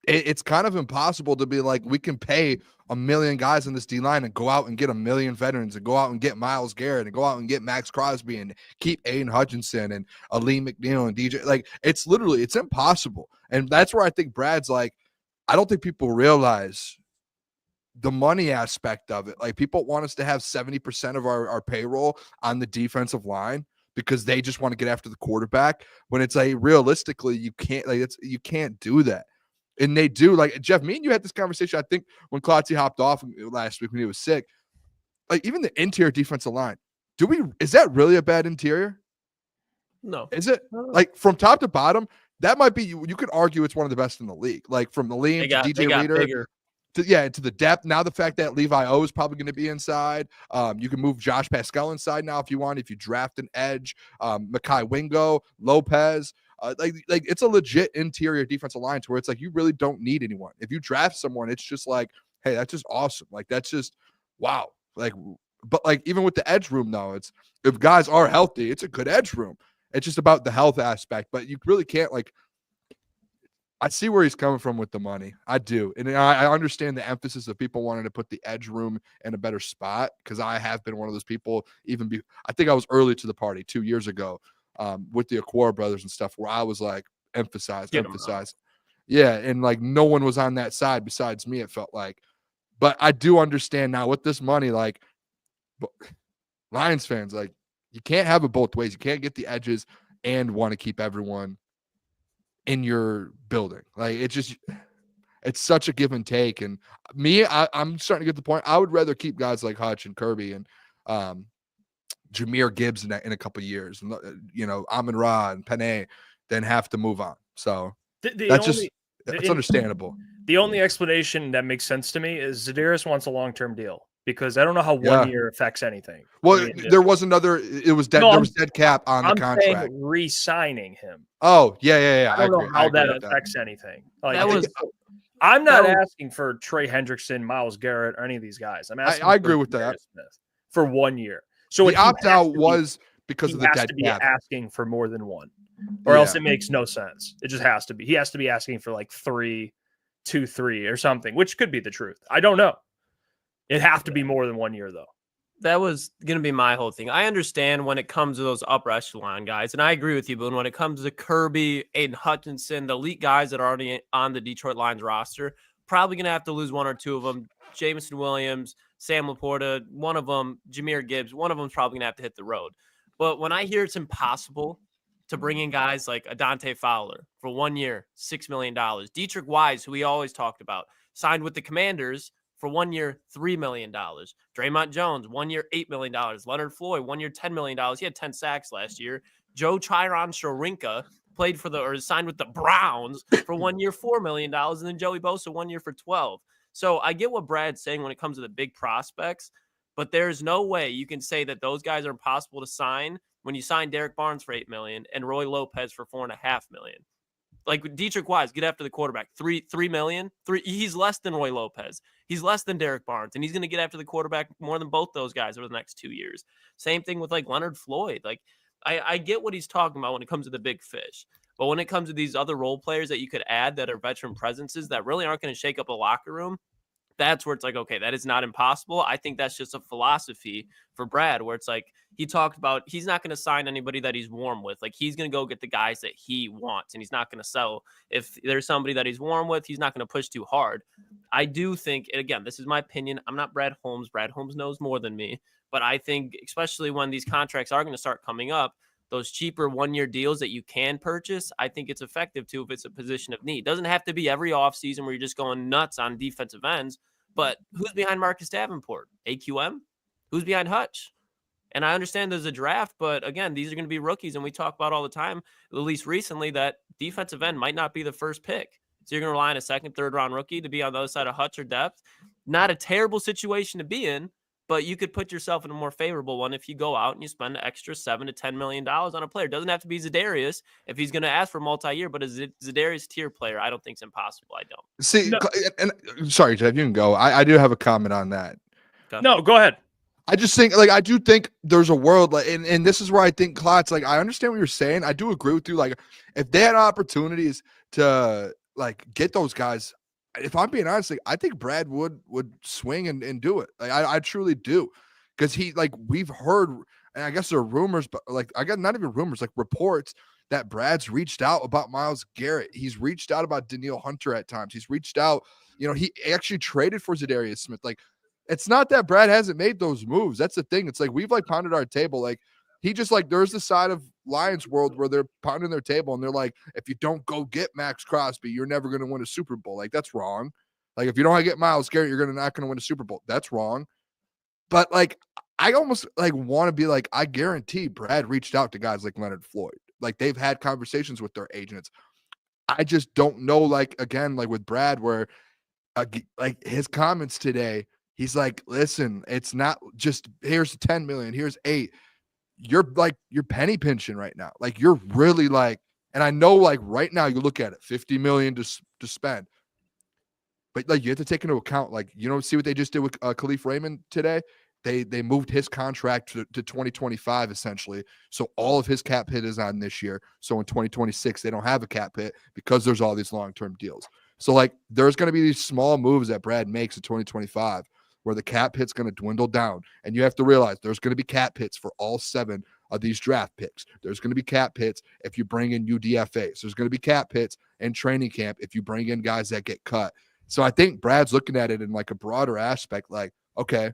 it's kind of impossible to be like, we can pay 1 million guys in this D line and go out and get 1 million veterans and go out and get Myles Garrett and go out and get Max Crosby and keep Aiden Hutchinson and Ali McNeil and DJ. Like it's impossible. And that's where I think Brad's like, I don't think people realize the money aspect of it. Like people want us to have 70% of our payroll on the defensive line because they just want to get after the quarterback. When it's like, realistically, you can't, like, you can't do that. And they do. Like, Jeff, me and you had this conversation, I think, when Klotz hopped off last week when he was sick. Like, even the interior defensive line, is that really a bad interior? No. Is it? Like, from top to bottom, that might be, you could argue it's one of the best in the league. Like, from the lean to DJ Reader. To the depth. Now the fact that Levi O is probably going to be inside. You can move Josh Pascal inside now if you want, if you draft an edge. Mekhi Wingo, Lopez. Like it's a legit interior defensive line to where it's like you really don't need anyone. If you draft someone, it's just like, hey, that's just awesome. Like that's just wow. Like, but like even with the edge room though, it's if guys are healthy, it's a good edge room. It's just about the health aspect, but you really can't like. I see where he's coming from with the money. I do. And I understand the emphasis of people wanting to put the edge room in a better spot because I have been one of those people I think I was early to the party 2 years ago with the Aquara brothers and stuff where I was like, emphasize. Yeah, and like no one was on that side besides me, it felt like. But I do understand now with this money, like Lions fans, like you can't have it both ways. You can't get the edges and want to keep everyone in your building. Like it's such a give and take. And me, I'm starting to get to the point. I would rather keep guys like Hutch and Kirby and Jahmyr Gibbs in a couple of years, and Amon-Ra and Penei, than have to move on. So that's understandable. The only explanation that makes sense to me is Za'Darius wants a long-term deal because I don't know how 1 year affects anything. Well, there was another. It was dead. There was dead cap on the contract. I'm saying re-signing him. Oh yeah. I don't know how that affects anything. Like I'm not asking for Trey Hendrickson, Myles Garrett, or any of these guys. I'm asking. I agree with that for 1 year. So the opt-out was because of the dead cap. He has to be asking for more than one, or else it makes no sense. It just has to be. He has to be asking for like 3, 2, 3, or something, which could be the truth. I don't know. It'd have to be more than 1 year, though. That was going to be my whole thing. I understand when it comes to those upper echelon guys, and I agree with you, Boone. When it comes to Kirby, Aiden Hutchinson, the elite guys that are already on the Detroit Lions roster, probably going to have to lose 1 or 2 of them. Jameson Williams, Sam Laporta, one of them, Jahmyr Gibbs, one of them's probably going to have to hit the road. But when I hear it's impossible to bring in guys like Adante Fowler for 1 year, $6 million, Dietrich Wise, who we always talked about, signed with the Commanders for 1 year, $3 million. Draymond Jones, 1 year, $8 million. Leonard Floyd, 1 year, $10 million. He had 10 sacks last year. Joe Chiron-Shorinka signed with the Browns for 1 year, $4 million. And then Joey Bosa, 1 year for 12. So I get what Brad's saying when it comes to the big prospects, but there's no way you can say that those guys are impossible to sign when you sign Derek Barnes for $8 million and Roy Lopez for $4.5 million. Like Dietrich Wise, get after the quarterback. $3 million. He's less than Roy Lopez. He's less than Derek Barnes, and he's going to get after the quarterback more than both those guys over the next 2 years. Same thing with like Leonard Floyd. Like I get what he's talking about when it comes to the big fish, but when it comes to these other role players that you could add that are veteran presences that really aren't going to shake up a locker room, that's where it's like, okay, that is not impossible. I think that's just a philosophy for Brad where it's like he talked about he's not going to sign anybody that he's warm with. Like he's going to go get the guys that he wants and he's not going to settle. If there's somebody that he's warm with, he's not going to push too hard. I do think, and again, this is my opinion. I'm not Brad Holmes. Brad Holmes knows more than me. But I think especially when these contracts are going to start coming up, those cheaper 1 year deals that you can purchase, I think it's effective too if it's a position of need. It doesn't have to be every offseason where you're just going nuts on defensive ends. But who's behind Marcus Davenport? AQM? Who's behind Hutch? And I understand there's a draft, but again, these are going to be rookies. And we talk about all the time, at least recently, that defensive end might not be the first pick. So you're going to rely on a second, third round rookie to be on the other side of Hutch or depth. Not a terrible situation to be in, but you could put yourself in a more favorable one if you go out and you spend an extra $7 to $10 million on a player. It doesn't have to be Za'Darius if he's going to ask for multi-year, but a Za'Darius tier player, I don't think it's impossible. I don't. See, and sorry, Jeff, you can go. I do have a comment on that. Okay. No, go ahead. I just think, like, I do think there's a world, like, and this is where I think Klotz, like, I understand what you're saying. I do agree with you. Like, if they had opportunities to, like, get those guys, if I'm being honest, like, I think Brad would swing and do it. Like, I truly do. Because he, like, we've heard, and I guess there are rumors, but, like, I got not even rumors, like, reports that Brad's reached out about Myles Garrett. He's reached out about Danielle Hunter at times. He's reached out, you know, he actually traded for Za'Darius Smith. Like, it's not that Brad hasn't made those moves. That's the thing. It's like we've like pounded our table. Like he just like there's the side of Lions world where they're pounding their table and they're like, if you don't go get Max Crosby, you're never going to win a Super Bowl. Like that's wrong. Like if you don't get Myles Garrett, you're not going to win a Super Bowl. That's wrong. But like I almost like want to be like, I guarantee Brad reached out to guys like Leonard Floyd. Like they've had conversations with their agents. I just don't know. Like again, like with Brad, where like his comments today. He's like, listen, it's not just here's 10 million, here's 8. You're penny pinching right now. Like you're really like, and I know like right now you look at it, 50 million to spend. But like you have to take into account, like, you know, see what they just did with Khalif Raymond today. They moved his contract to 2025 essentially. So all of his cap hit is on this year. So in 2026, they don't have a cap hit because there's all these long-term deals. So like there's going to be these small moves that Brad makes in 2025. Where the cap hit's going to dwindle down. And you have to realize there's going to be cap hits for all 7 of these draft picks. There's going to be cap hits if you bring in UDFAs. There's going to be cap hits in training camp if you bring in guys that get cut. So I think Brad's looking at it in like a broader aspect, like, okay,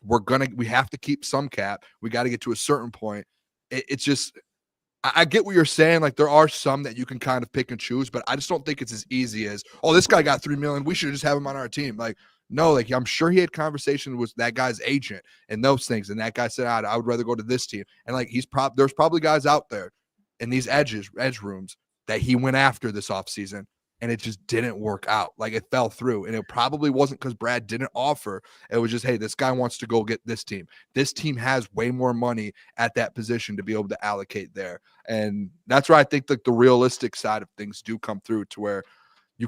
we have to keep some cap. We got to get to a certain point. It's just, I get what you're saying. Like there are some that you can kind of pick and choose, but I just don't think it's as easy as, oh, this guy got $3 million. We should just have him on our team. Like, no, like I'm sure he had conversations with that guy's agent and those things. And that guy said, I would rather go to this team. And like there's probably guys out there in these edge rooms that he went after this offseason and it just didn't work out. Like it fell through. And it probably wasn't because Brad didn't offer. It was just, hey, this guy wants to go get this team. This team has way more money at that position to be able to allocate there. And that's where I think like the realistic side of things do come through to where you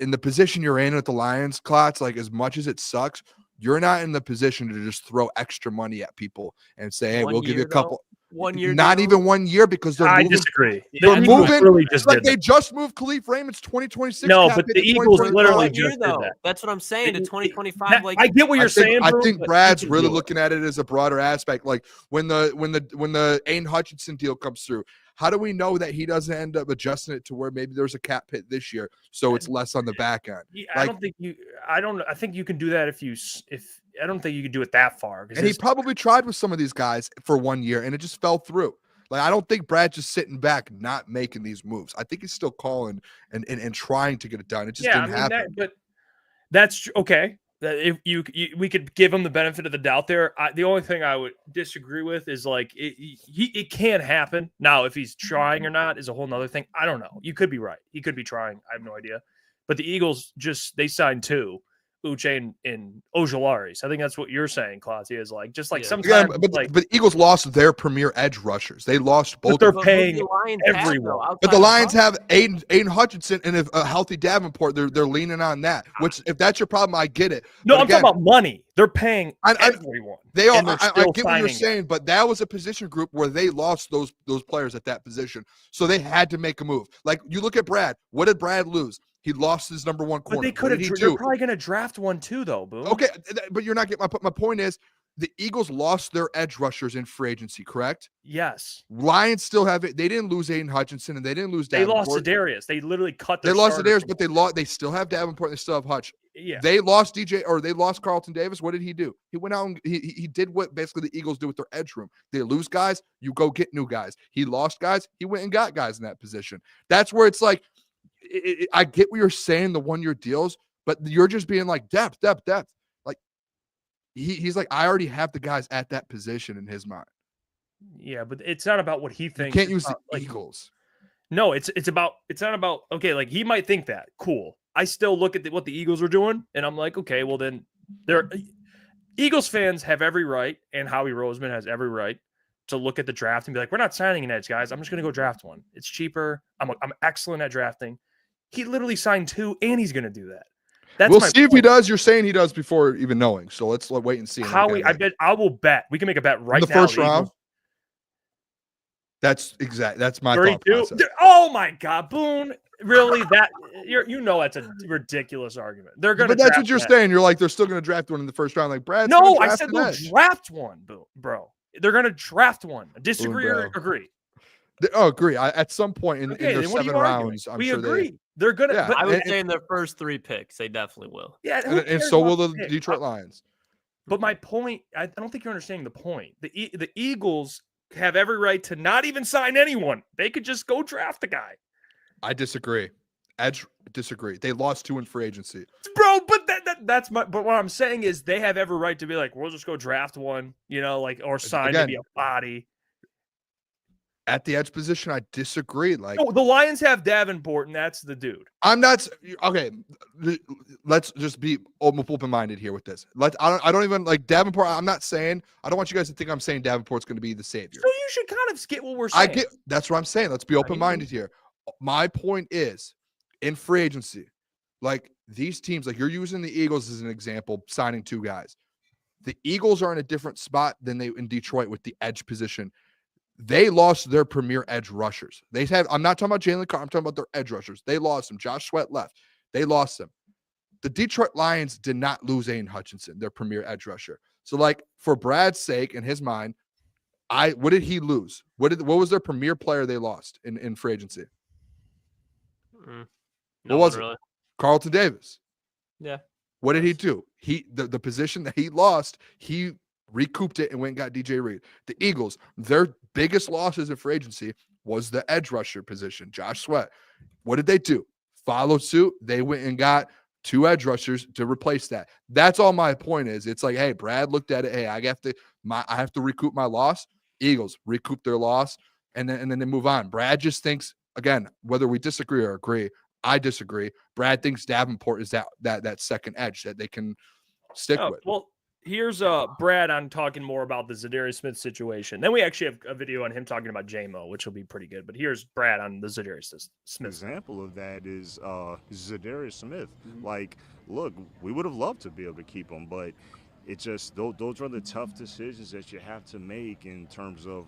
in the position you're in with the Lions, Klotz, like as much as it sucks, you're not in the position to just throw extra money at people and say, hey, we'll give you a couple. 1 year. Not even 1 year because they're moving. Disagree. They're moving. Really just like they just moved Khalif Raymond's 2026. No, but the Eagles literally just did that. That's what I'm saying. To 2025. Like I get what you're saying. I think Brad's really looking at it as a broader aspect. Like when the Aiden Hutchinson deal comes through, how do we know that he doesn't end up adjusting it to where maybe there's a cap hit this year, so it's less on the back end? I think you can do that if I don't think you can do it that far. And he probably tried with some of these guys for 1 year, and it just fell through. Like I don't think Brad's just sitting back, not making these moves. I think he's still calling and trying to get it done. It just didn't happen. But that's okay. That if we could give him the benefit of the doubt there. The only thing I would disagree with is like it can happen. Now, if he's trying or not is a whole nother thing. I don't know. You could be right. He could be trying. I have no idea. But the Eagles they signed 2, Uche and Ojulari. I think that's what you're saying, Klotz, is like just like sometimes. Yeah, but the Eagles lost their premier edge rushers. They lost both. But they're paying everyone. But the Lions have Aiden Hutchinson, and if a healthy Davenport, they're leaning on that. Which, if that's your problem, I get it. No, I'm talking about money. They're paying everyone. They are. I get what you're saying, but that was a position group where they lost those players at that position, so they had to make a move. Like you look at Brad. What did Brad lose? He lost his number 1 corner. But they could have. They're probably going to draft one too, though. Boom. Okay, but you're not getting my point. Is the Eagles lost their edge rushers in free agency, correct? Yes. Lions still have it. They didn't lose Aiden Hutchinson, and they didn't lose Davenport. They lost Za'Darius. They literally cut. They lost Za'Darius, but they still have Davenport. And they still have Hutch. Yeah. They lost they lost Carlton Davis. What did he do? He went out and he did what basically the Eagles do with their edge room. They lose guys, you go get new guys. He lost guys, he went and got guys in that position. That's where it's like. I get what you're saying, the 1 year deals, but you're just being like depth. Like he's like, I already have the guys at that position in his mind. Yeah, but it's not about what he thinks. You can't use the Eagles. No, it's not about okay. Like he might think that cool. I still look at what the Eagles are doing, and I'm like, okay, well then Eagles fans have every right, and Howie Roseman has every right to look at the draft and be like, we're not signing an edge, guys. I'm just going to go draft one. It's cheaper. I'm excellent at drafting. He literally signed 2, and he's going to do that. We'll see if he does. You're saying he does before even knowing. So let's wait and see. Howie, I will bet. We can make a bet right now. The first round? That's my 32. Oh, my God, Boone. Really? That's a ridiculous argument. They're going to. But that's what you're saying. You're like, they're still going to draft one in the first round. Like, Brad. No, I said they'll draft one, bro. They're going to draft one. Disagree or agree? Agree. At some point in their 7 rounds, I'm sure agree. They're going to. Yeah, I would say in their first 3 picks, they definitely will. Yeah, and so will the Detroit Lions. But my point, I don't think you're understanding the point. The Eagles have every right to not even sign anyone. They could just go draft a guy. I disagree. Disagree. They lost 2 in free agency, bro. But that's my. But what I'm saying is they have every right to be like, we'll just go draft one, or sign maybe a body. At the edge position, I disagree. Like, no, the Lions have Davenport, and that's the dude. I'm not okay. Let's just be open-minded here with this. I don't even like Davenport. I'm not saying. I don't want you guys to think I'm saying Davenport's going to be the savior. So you should kind of get what we're saying. That's what I'm saying. Let's be open-minded here. My point is, in free agency, like these teams, like you're using the Eagles as an example, signing 2 guys. The Eagles are in a different spot than they in Detroit with the edge position. They lost their premier edge rushers. I'm not talking about Jalen Carter. I'm talking about their edge rushers. They lost them. Josh Sweat left. They lost them. The Detroit Lions did not lose Aiden Hutchinson, their premier edge rusher. So, like, for Brad's sake, in his mind, what did he lose? What was their premier player they lost in free agency? What was it? Carlton Davis. Yeah. What did he do? The position that he lost, he recouped it and went and got DJ Reed. The Eagles, their biggest losses in free agency was the edge rusher position, Josh Sweat. What did they do? Follow suit. They went and got 2 edge rushers to replace that. That's all my point is. It's like, hey, Brad looked at it. Hey, I have to recoup my loss. Eagles recoup their loss, and then they move on. Brad just thinks, again, whether we disagree or agree, I disagree. Brad thinks Davenport is that second edge that they can stick with. Well, here's Brad on talking more about the Za'Darius Smith situation. Then we actually have a video on him talking about J-Mo, which will be pretty good. But here's Brad on the Za'Darius Smith. Example of that is Za'Darius Smith. Like, look, we would have loved to be able to keep him, but it's just those are the tough decisions that you have to make in terms of,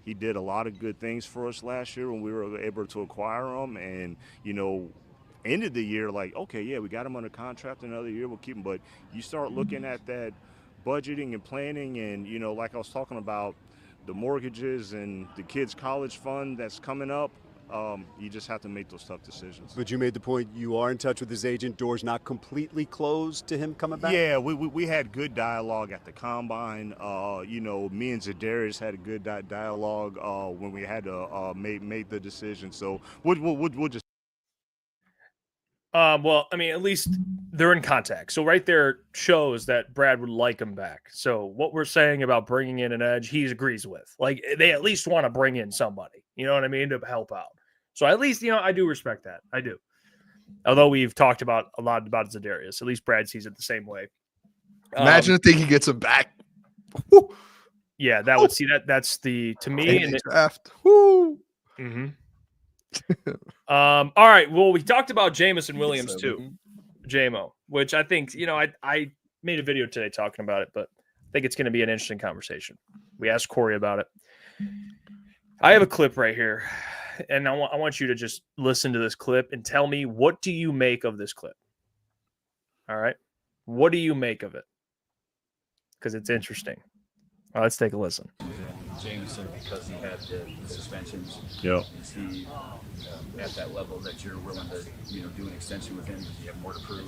he did a lot of good things for us last year when we were able to acquire him, and ended the year like, okay, we got him under contract another year, we'll keep him. But you start looking at that budgeting and planning, and like I was talking about, the mortgages and the kids' college fund that's coming up. You just have to make those tough decisions. But you made the point you are in touch with his agent. Door's not completely closed to him coming back? Yeah, we had good dialogue at the Combine. Me and Za'Darius had a good dialogue when we had to make the decision. So we'll just. Well, I mean, at least they're in contact. So right there shows that Brad would like him back. So what we're saying about bringing in an edge, he agrees with. Like, they at least want to bring in somebody, you know what I mean, to help out. So at least, I do respect that. I do. Although we've talked a lot about Za'Darius. At least Brad sees it the same way. Imagine if he gets him back. Yeah, that would see that. That's to me. And draft. Woo. Mm-hmm. All right. Well, we talked about Jameson Williams too, J-Mo, which I think, I made a video today talking about it, but I think it's going to be an interesting conversation. We asked Kory about it. I have a clip right here, and I want you to just listen to this clip and tell me, what do you make of this clip? All right. What do you make of it? Because it's interesting. Let's take a listen. Jameson, because he had the suspensions. Yeah. Is he at that level that you're willing to, do an extension with him? Does he have more to prove?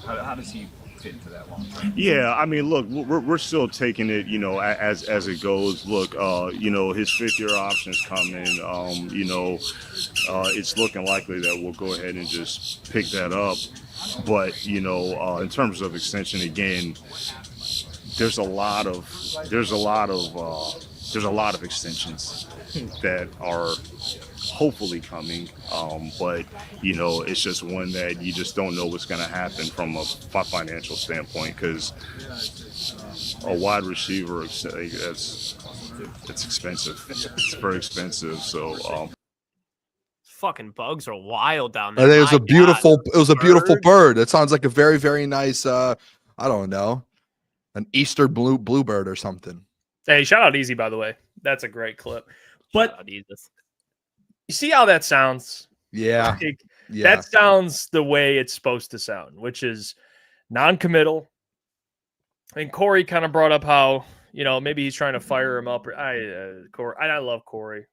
How does he fit into that long term? Yeah, I mean, look, we're still taking it, as it goes. Look, his 5th-year option's coming. It's looking likely that we'll go ahead and just pick that up. But in terms of extension, again, there's a lot of extensions. that are hopefully coming. But, you know, it's just one that you just don't know what's going to happen from a financial standpoint, because a wide receiver, it's expensive. It's very expensive. So, fucking bugs are wild down I there. think it was a beautiful Bird. bird. It sounds like a very, very nice, I don't know, an Easter bluebird or something. Hey, shout out Easy, by the way. That's a great clip. But you see how that sounds? Yeah. Like, Yeah. that sounds the way it's supposed to sound, which is non-committal. And Kory kind of brought up how, you know, maybe he's trying to fire him up. Kory, I love Kory.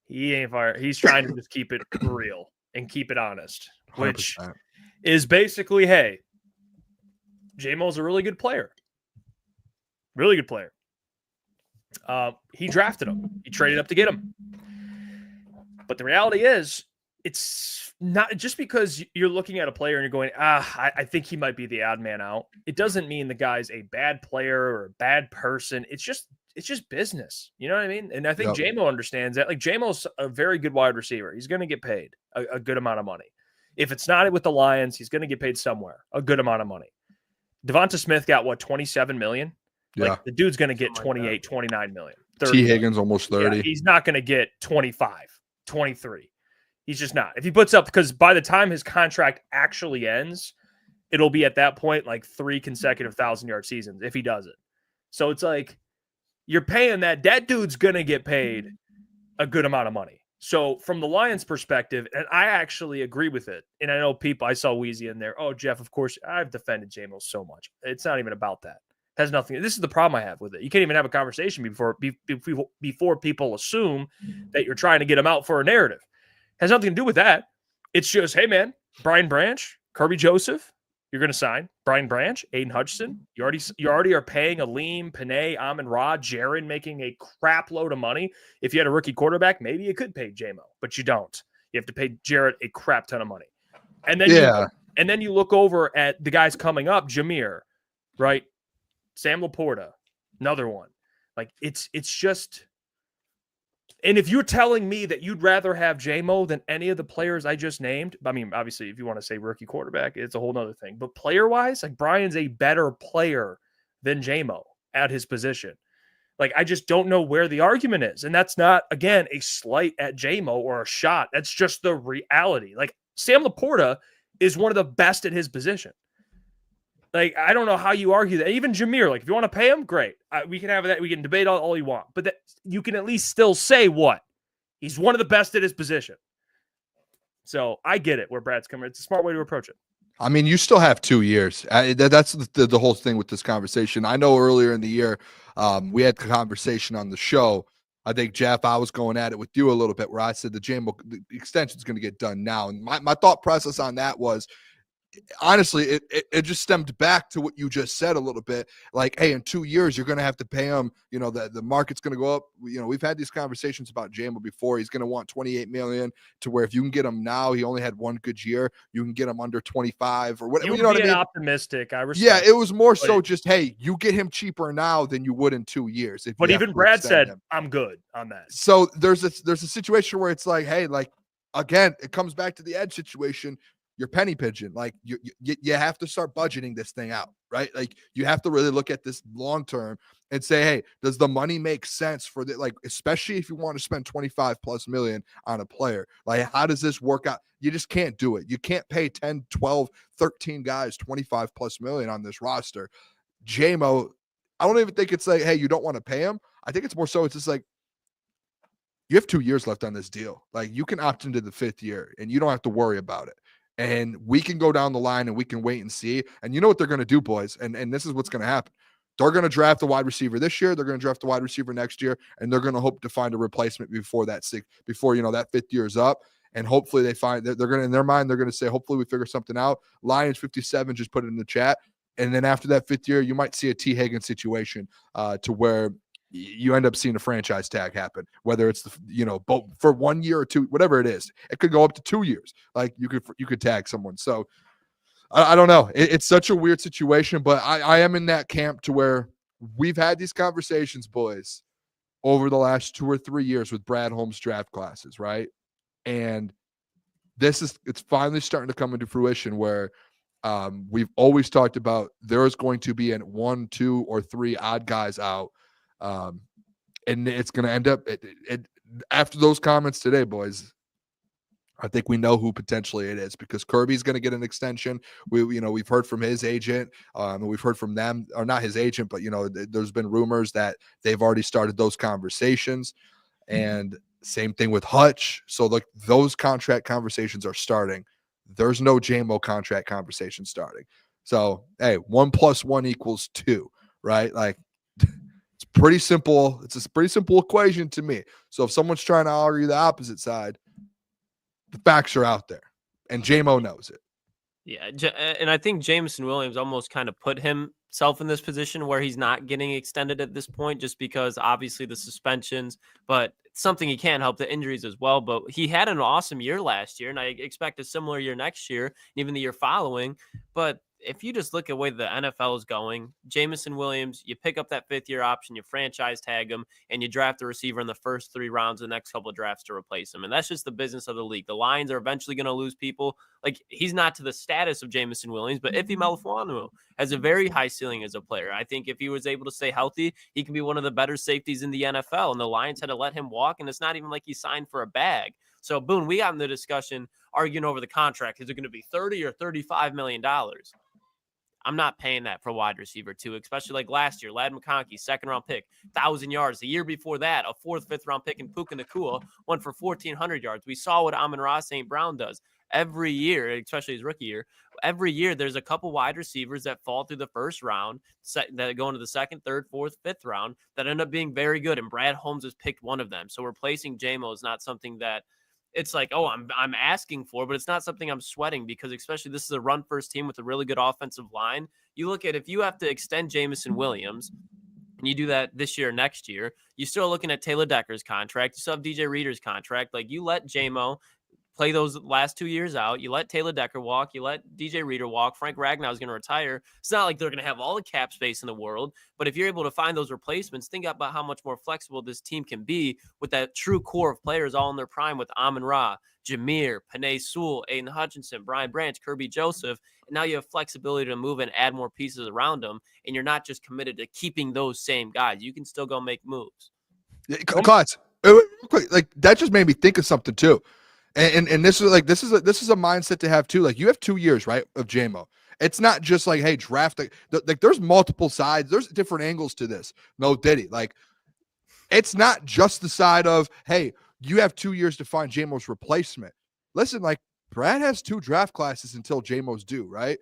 He ain't fired. He's trying to just keep it real and keep it honest, which 100%. is basically, hey, J-Mo's a really good player. Really good player. He drafted him. He traded up to get him. But the reality is, it's not just because you're looking at a player and you're going, I think he might be the odd man out. It doesn't mean the guy's a bad player or a bad person. It's just business. You know what I mean? And I think J-Mo understands that. Like, J-Mo's a very good wide receiver. He's going to get paid a good amount of money. If it's not with the Lions, he's going to get paid somewhere, a good amount of money. Devonta Smith got what, $27 million? Like, the dude's going to get 28, 29 million. T. Higgins almost 30. Yeah, he's not going to get 25, 23. He's just not. If he puts up, because by the time his contract actually ends, it'll be at that point like 3 consecutive 1,000-yard seasons if he does it. So it's like, you're paying that dude's going to get paid a good amount of money. So from the Lions' perspective, and I actually agree with it, and I know people, I saw Weezy in there. Oh, Jeff, of course, I've defended J-Mo so much. It's not even about that. It has nothing. This is the problem I have with it. You can't even have a conversation before people assume that you're trying to get them out for a narrative. It has nothing to do with that. It's just, hey, man, Brian Branch, Kirby Joseph, you're going to sign. Brian Branch, Aiden Hutchinson. You already are paying Aleem, Panay, Amon-Ra, Jaron making a crap load of money. If you had a rookie quarterback, maybe you could pay J-Mo, but you don't. You have to pay Jarrett a crap ton of money. And then you look over at the guys coming up, Jameer, right? Sam Laporta, another one. Like, it's just. And if you're telling me that you'd rather have J-Mo than any of the players I just named, I mean, obviously, if you want to say rookie quarterback, it's a whole nother thing. But player-wise, like, Brian's a better player than J-Mo at his position. Like, I just don't know where the argument is. And that's not, again, a slight at J-Mo or a shot. That's just the reality. Like, Sam Laporta is one of the best at his position. Like, I don't know how you argue that. Even Jameer, like, if you want to pay him, great. We can have that. We can debate all you want. But that, you can at least still say what? He's one of the best at his position. So I get it where Brad's coming. It's a smart way to approach it. I mean, you still have 2 years. That's the whole thing with this conversation. I know earlier in the year, we had a conversation on the show. I think, Jeff, I was going at it with you a little bit where I said the extension is going to get done now. And my thought process on that was, honestly, it just stemmed back to what you just said a little bit. Like, hey, in 2 years, you're going to have to pay him. You know, the market's going to go up. You know, we've had these conversations about J-Mo before. He's going to want $28 million, to where if you can get him now, he only had one good year. You can get him under 25 or whatever. You know what I mean? Optimistic. I respect. Yeah, it was more so just, hey, you get him cheaper now than you would in 2 years. But even Brad said, I'm good on that. So there's a situation where it's like, hey, like, again, it comes back to the edge situation. You're penny pigeon. Like, you have to start budgeting this thing out, right? Like, you have to really look at this long term and say, hey, does the money make sense for the, like, especially if you want to spend 25 plus million on a player? Like, how does this work out? You just can't do it. You can't pay 10, 12, 13 guys 25 plus million on this roster. J-Mo, I don't even think it's like, hey, you don't want to pay him. I think it's more so it's just like, you have 2 years left on this deal. Like, you can opt into the 5th year and you don't have to worry about it. And we can go down the line and we can wait and see. And you know what they're going to do, boys. And this is what's going to happen. They're going to draft a wide receiver this year. They're going to draft a wide receiver next year. And they're going to hope to find a replacement before that 5th year is up. And hopefully they find that they're going to, in their mind, they're going to say, hopefully we figure something out. Lions 57, just put it in the chat. And then after that 5th year, you might see a T. Higgins situation to where you end up seeing a franchise tag happen, whether it's both for 1 year or 2, whatever it is. It could go up to 2 years. Like, you could tag someone. So I don't know. It's such a weird situation, but I am in that camp to where we've had these conversations, boys. over the last 2 or 3 years with Brad Holmes draft classes, right? And it's finally starting to come into fruition where we've always talked about there is going to be 1, 2, or 3 odd guys out. And it's going to end up after those comments today, boys. I think we know who potentially it is because Kirby's going to get an extension. We've heard from his agent, and we've heard from them, or not his agent, but there's been rumors that they've already started those conversations, and same thing with Hutch. So like those contract conversations are starting. There's no JMO contract conversation starting. So hey, 1 + 1 = 2, right? Like it's pretty simple. It's a pretty simple equation to me. So if someone's trying to argue the opposite side, the facts are out there, and JMO knows it. Yeah, and I think Jameson Williams almost kind of put himself in this position where he's not getting extended at this point just because obviously the suspensions, but it's something he can't help, the injuries as well. But he had an awesome year last year, and I expect a similar year next year, and even the year following. But if you just look at the way the NFL is going, Jameson Williams, you pick up that 5th-year option, you franchise tag him, and you draft a receiver in the first 3 rounds of the next couple of drafts to replace him. And that's just the business of the league. The Lions are eventually going to lose people. Like, he's not to the status of Jameson Williams, but Ife Melifonwu has a very high ceiling as a player. I think if he was able to stay healthy, he can be one of the better safeties in the NFL. And the Lions had to let him walk, and it's not even like he signed for a bag. So, Boone, we got in the discussion arguing over the contract. Is it going to be $30 or $35 million? I'm not paying that for a wide receiver too, especially like last year. Ladd McConkey, 2nd-round pick, 1,000 yards. The year before that, a 4th, 5th-round pick in Puka Nacua went for 1,400 yards. We saw what Amon-Ra St. Brown does every year, especially his rookie year. Every year, there's a couple wide receivers that fall through the first round, that go into the 2nd, 3rd, 4th, 5th round that end up being very good. And Brad Holmes has picked one of them. So replacing JMO is not something that it's like, oh, I'm asking for, but it's not something I'm sweating because especially this is a run-first team with a really good offensive line. You look at if you have to extend Jameson Williams, and you do that this year or next year, you're still looking at Taylor Decker's contract. You still have DJ Reader's contract. Like, you let JMO play those last 2 years out. You let Taylor Decker walk. You let DJ Reader walk. Frank Ragnow is going to retire. It's not like they're going to have all the cap space in the world, but if you're able to find those replacements, think about how much more flexible this team can be with that true core of players all in their prime with Amon-Ra, Jameer, Penei Sewell, Aiden Hutchinson, Brian Branch, Kirby Joseph. And now you have flexibility to move and add more pieces around them, and you're not just committed to keeping those same guys. You can still go make moves. Yeah, Klotz, real quick, like that just made me think of something too. And this is a mindset to have too. Like, you have 2 years, right, of JMO. It's not just like, hey, draft. Like there's multiple sides. There's different angles to this. No Diddy. Like, it's not just the side of, hey, you have 2 years to find JMO's replacement. Listen, like, Brad has 2 draft classes until JMO's due, right?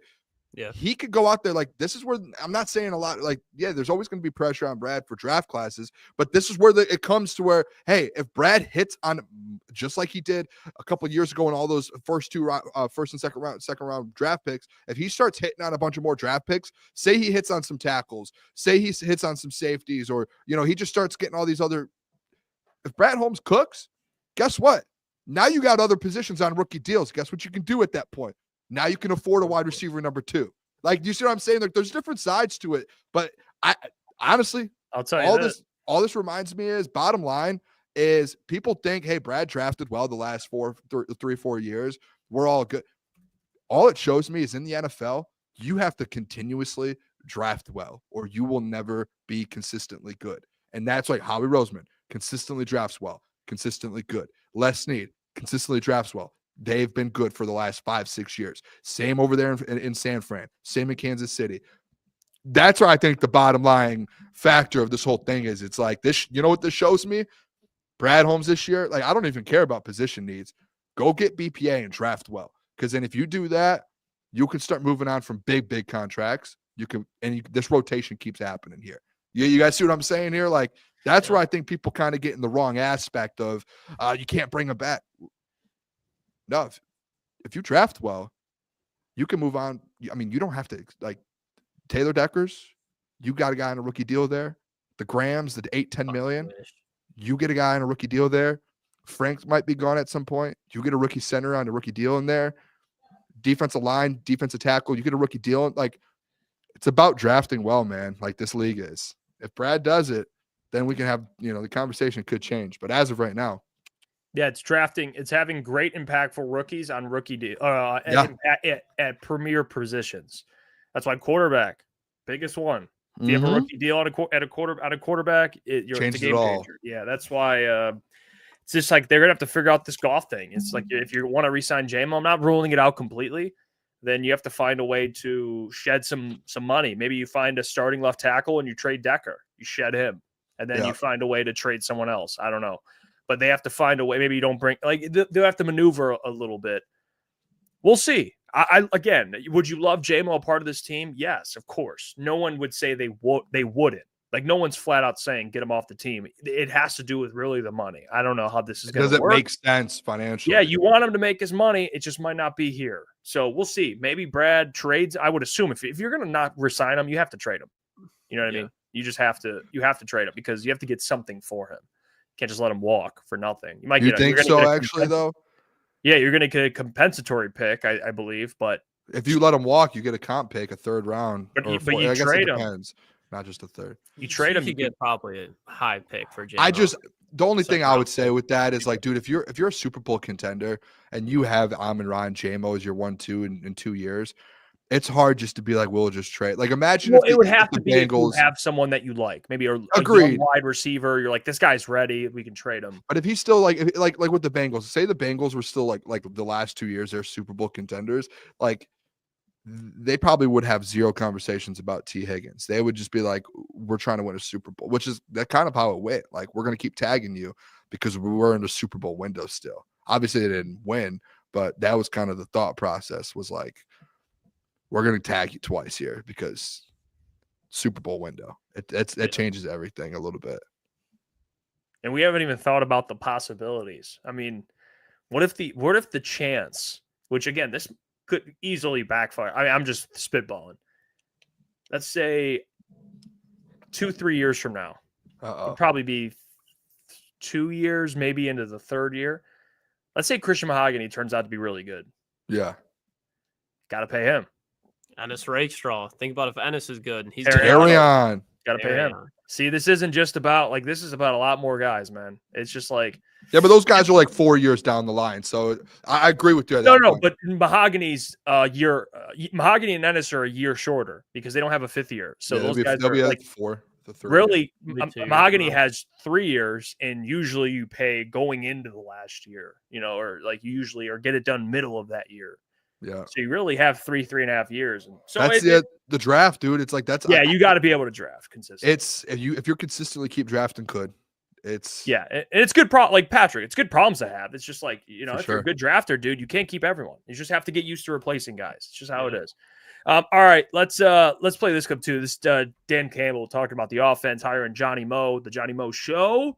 Yeah. He could go out there. Like, this is where I'm not saying a lot. Like, yeah, there's always going to be pressure on Brad for draft classes, but this is where it comes to where, hey, if Brad hits on just like he did a couple of years ago in all those first and second round draft picks, if he starts hitting on a bunch of more draft picks, say he hits on some tackles, say he hits on some safeties, or, he just starts getting all these other, if Brad Holmes cooks, guess what? Now you got other positions on rookie deals. Guess what you can do at that point? Now you can afford a wide receiver number 2. Like, do you see what I'm saying? Like, there's different sides to it. But I honestly, I'll tell you all this reminds me is, bottom line is, people think, hey, Brad drafted well the last 3-4 years. We're all good. All it shows me is in the NFL, you have to continuously draft well, or you will never be consistently good. And that's like Howie Roseman consistently drafts well, consistently good. Les Snead consistently drafts well. They've been good for the last 5-6 years. Same over there in San Fran. Same in Kansas City. That's where I think the bottom line factor of this whole thing is. It's like this. You know what this shows me? Brad Holmes this year. Like, I don't even care about position needs. Go get BPA and draft well. Because then if you do that, you can start moving on from big contracts. This rotation keeps happening here. You guys see what I'm saying here? Like, that's where I think people kind of get in the wrong aspect of you can't bring him back. No, if you draft well, you can move on. I mean, you don't have to, like, Taylor Deckers, you got a guy on a rookie deal there. The Grahams, the 8-10 million, you get a guy on a rookie deal there. Frank might be gone at some point. You get a rookie center on a rookie deal in there. Defensive line, defensive tackle, you get a rookie deal. Like, it's about drafting well, man, like this league is. If Brad does it, then we can have, the conversation could change. But as of right now, yeah, it's drafting. It's having great impactful rookies on rookie deal at premier positions. That's why quarterback, biggest one. If you have a rookie deal at a quarterback, it's a game changer. Yeah, that's why it's just like they're gonna have to figure out this golf thing. It's like if you want to re-sign J-Mo, I'm not ruling it out completely. Then you have to find a way to shed some money. Maybe you find a starting left tackle and you trade Decker. You shed him, and then you find a way to trade someone else. I don't know, but they have to find a way. Maybe you don't bring they'll have to maneuver a little bit. We'll see. Again, would you love J-Mo a part of this team? Yes, of course. No one would say they wouldn't. Like, no one's flat out saying get him off the team. It has to do with really the money. I don't know how this is going to work. Does it make sense financially? Yeah, you want him to make his money. It just might not be here. So we'll see. Maybe Brad trades. I would assume if you're going to not resign him, you have to trade him. You know what I mean? You just have to trade him because you have to get something for him. You can't just let him walk for nothing. You might get actually, though? Yeah, you're going to get a compensatory pick, I believe. But if you let him walk, you get a comp pick, a third round. But you trade him. Not just a third. You trade him, you get probably a high pick for J-Mo. The only thing I would say with that is, like, dude, if you're a Super Bowl contender and you have Amon-Ra, J-Mo as your 1-2 in 2 years, it's hard just to be like, we'll just trade. Like, imagine it would have to be Bengals, if you have someone that you like, maybe a young wide receiver. You're like, this guy's ready. We can trade him. But if he's still like with the Bengals, say the Bengals were still like the last 2 years, they're Super Bowl contenders. Like, they probably would have zero conversations about T. Higgins. They would just be like, we're trying to win a Super Bowl, which is that kind of how it went. Like, we're going to keep tagging you because we were in the Super Bowl window still. Obviously, they didn't win, but that was kind of the thought process was like, we're going to tag you twice here because Super Bowl window. It changes everything a little bit. And we haven't even thought about the possibilities. I mean, what if the chance, which again, this could easily backfire. I mean, I'm just spitballing. Let's say 2-3 years from now, it'll probably be 2 years, maybe into the third year. Let's say Christian Mahogany turns out to be really good. Yeah. Got to pay him. Ennis Rakestraw. Think about if Ennis is good. He's carry on. Got to pay him. See, this isn't just about this is about a lot more guys, man. It's just like. Yeah, but those guys are like 4 years down the line. So I agree with you. No, but Mahogany's year. Mahogany and Ennis are a year shorter because they don't have a fifth year. So those guys are like 4. Really, Mahogany has 3 years, and usually you pay going into the last year, or like usually or get it done middle of that year. Yeah. So you really have 3.5 years. And so that's the draft, dude. It's like that's you got to be able to draft consistently. It's if you're consistently keep drafting, and it's good like Patrick. It's good problems to have. It's just like if sure. you're a good drafter, dude, you can't keep everyone. You just have to get used to replacing guys. It's just how it is. All right, let's play this clip too. This Dan Campbell talking about the offense hiring Johnny Moe, the Johnny Moe Show.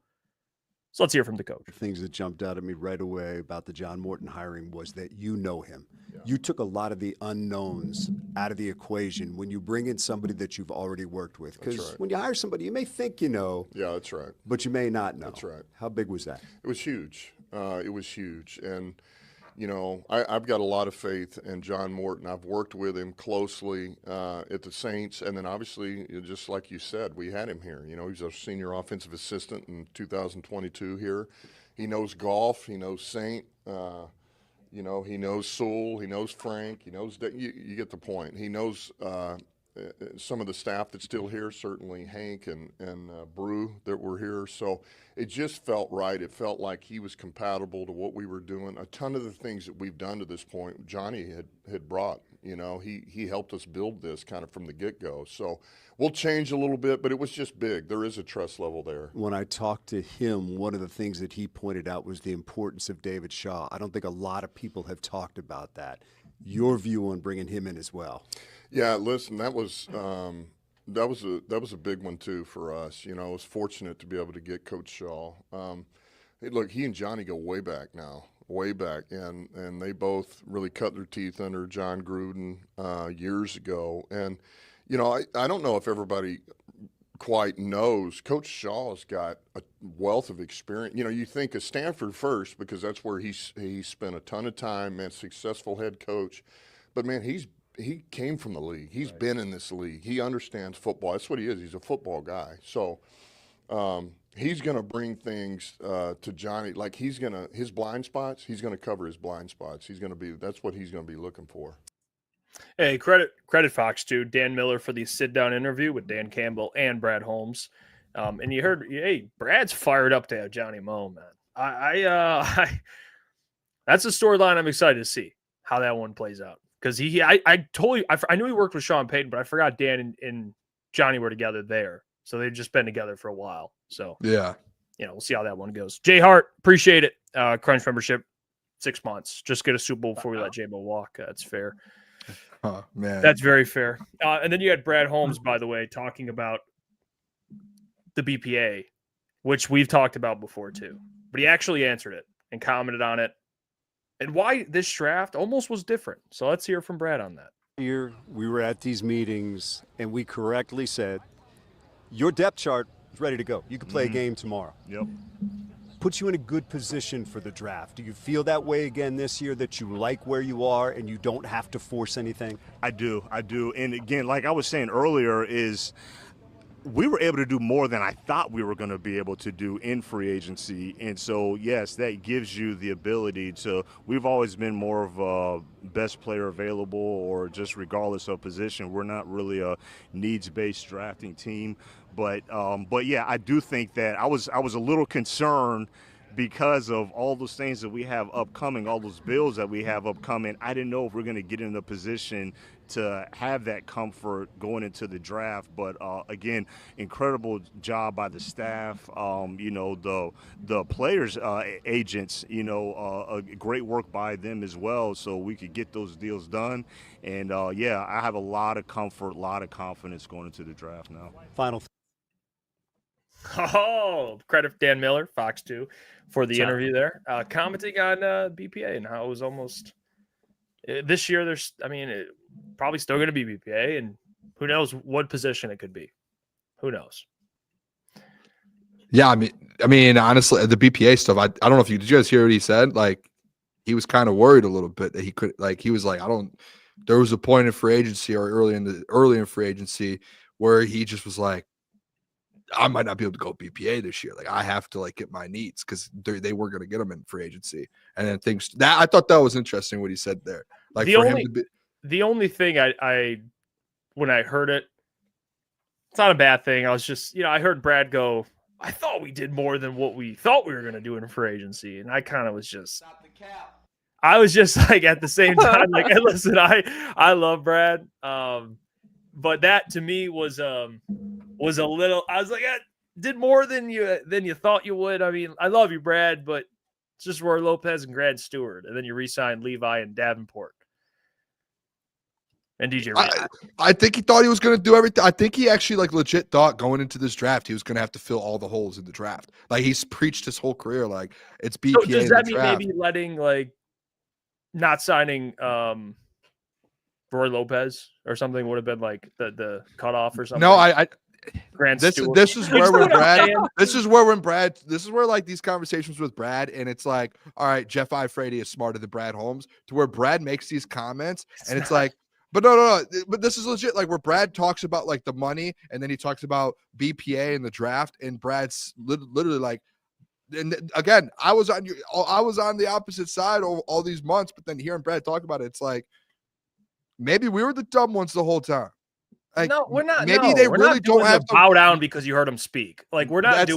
So let's hear from the coach. The things that jumped out at me right away about the John Morton hiring was that him. Yeah. You took a lot of the unknowns out of the equation when you bring in somebody that you've already worked with. Because when you hire somebody, you may think you know. Yeah, that's right. But you may not know. That's right. How big was that? It was huge. And, I've got a lot of faith in John Morton. I've worked with him closely at the Saints. And then obviously, just like you said, we had him here. He's our senior offensive assistant in 2022 here. He knows golf. He knows Saint. He knows Sewell. He knows Frank. He knows – you get the point. He knows some of the staff that's still here, certainly Hank and Brew that were here. So it just felt right. It felt like he was compatible to what we were doing. A ton of the things that we've done to this point, Johnny had brought. He helped us build this kind of from the get-go. So we'll change a little bit, but it was just big. There is a trust level there. When I talked to him, one of the things that he pointed out was the importance of David Shaw. I don't think a lot of people have talked about that. Your view on bringing him in as well. Yeah, listen, that was a big one too for us. I was fortunate to be able to get Coach Shaw. Look, he and Johnny go way back now, and they both really cut their teeth under John Gruden years ago. And I don't know if everybody quite knows, Coach Shaw's got a wealth of experience. You think of Stanford first because that's where he spent a ton of time, man, successful head coach. But, man, he came from the league. He's been in this league. He understands football. That's what he is. He's a football guy. So He's going to bring things to Johnny. Like his blind spots, he's going to cover his blind spots. That's what he's going to be looking for. Hey, credit Fox too. Dan Miller for the sit-down interview with Dan Campbell and Brad Holmes. And you heard, hey, Brad's fired up to have Johnny Moe, man. That's a storyline I'm excited to see how that one plays out. Because I knew he worked with Sean Payton, but I forgot Dan and Johnny were together there. So they've just been together for a while. So yeah, we'll see how that one goes. Jay Hart, appreciate it. Crunch membership, 6 months. Just get a Super Bowl before we let J-Mo walk. That's fair. Oh man, that's very fair. And then you had Brad Holmes, by the way, talking about the BPA, which we've talked about before too. But he actually answered it and commented on it and why this draft almost was different. So let's hear from Brad on that. Here we were at these meetings and we correctly said, your depth chart is ready to go. You can play a game tomorrow. Yep. Puts you in a good position for the draft. Do you feel that way again this year, that you like where you are and you don't have to force anything? I do. And again, like I was saying earlier, is we were able to do more than I thought we were going to be able to do in free agency. And so, yes, that gives you the ability to – we've always been more of a best player available or just regardless of position. We're not really a needs-based drafting team. But yeah, I do think that I was a little concerned because of all those things that we have upcoming, all those bills that we have upcoming. I didn't know if we're going to get in a position to have that comfort going into the draft. But again, incredible job by the staff. The players, agents, a great work by them as well, so we could get those deals done. And yeah, I have a lot of comfort, a lot of confidence going into the draft now. Final. Oh, credit Dan Miller, Fox 2, for the interview there, commenting on BPA and how it was almost this year. It probably still going to be BPA, and who knows what position it could be. Who knows? Yeah, I mean, honestly, the BPA stuff. I don't know if did you guys hear what he said? Like, he was kind of worried a little bit that he could. Like, he was like, There was a point in free agency or early in free agency where he just was like, I might not be able to go BPA this year. Like, I have to get my needs because they were going to get him in free agency. And then I thought that was interesting what he said there. Like, the only thing I when I heard it, it's not a bad thing. I was just, I heard Brad go, I thought we did more than what we thought we were going to do in free agency. And I kind of was just, I was just like, at the same time, like, hey, listen, I love Brad. But that to me was a little, I was like, I did more than you thought you would. I mean, I love you, Brad, but it's just Roy Lopez and Grant Stewart. And then you re-signed Levi and Davenport. And DJ. I think he thought he was going to do everything. I think he actually legit thought going into this draft, he was going to have to fill all the holes in the draft. Like, he's preached his whole career. Like, it's BPA. So does that mean maybe letting not signing, Roy Lopez or something would have been the cutoff or something? No, this is where when Brad this is where these conversations with Brad, and it's like, all right, Jeff Iafrate is smarter than Brad Holmes, to where Brad makes these comments and it's like, but no, but this is legit, like, where Brad talks about the money and then he talks about BPA in the draft, and Brad's literally like, and again, I was on the opposite side all these months, but then hearing Brad talk about it, it's like, maybe we were the dumb ones the whole time. Like, no, we're not. Maybe they really don't have to bow down because you heard him speak. Like, we're not.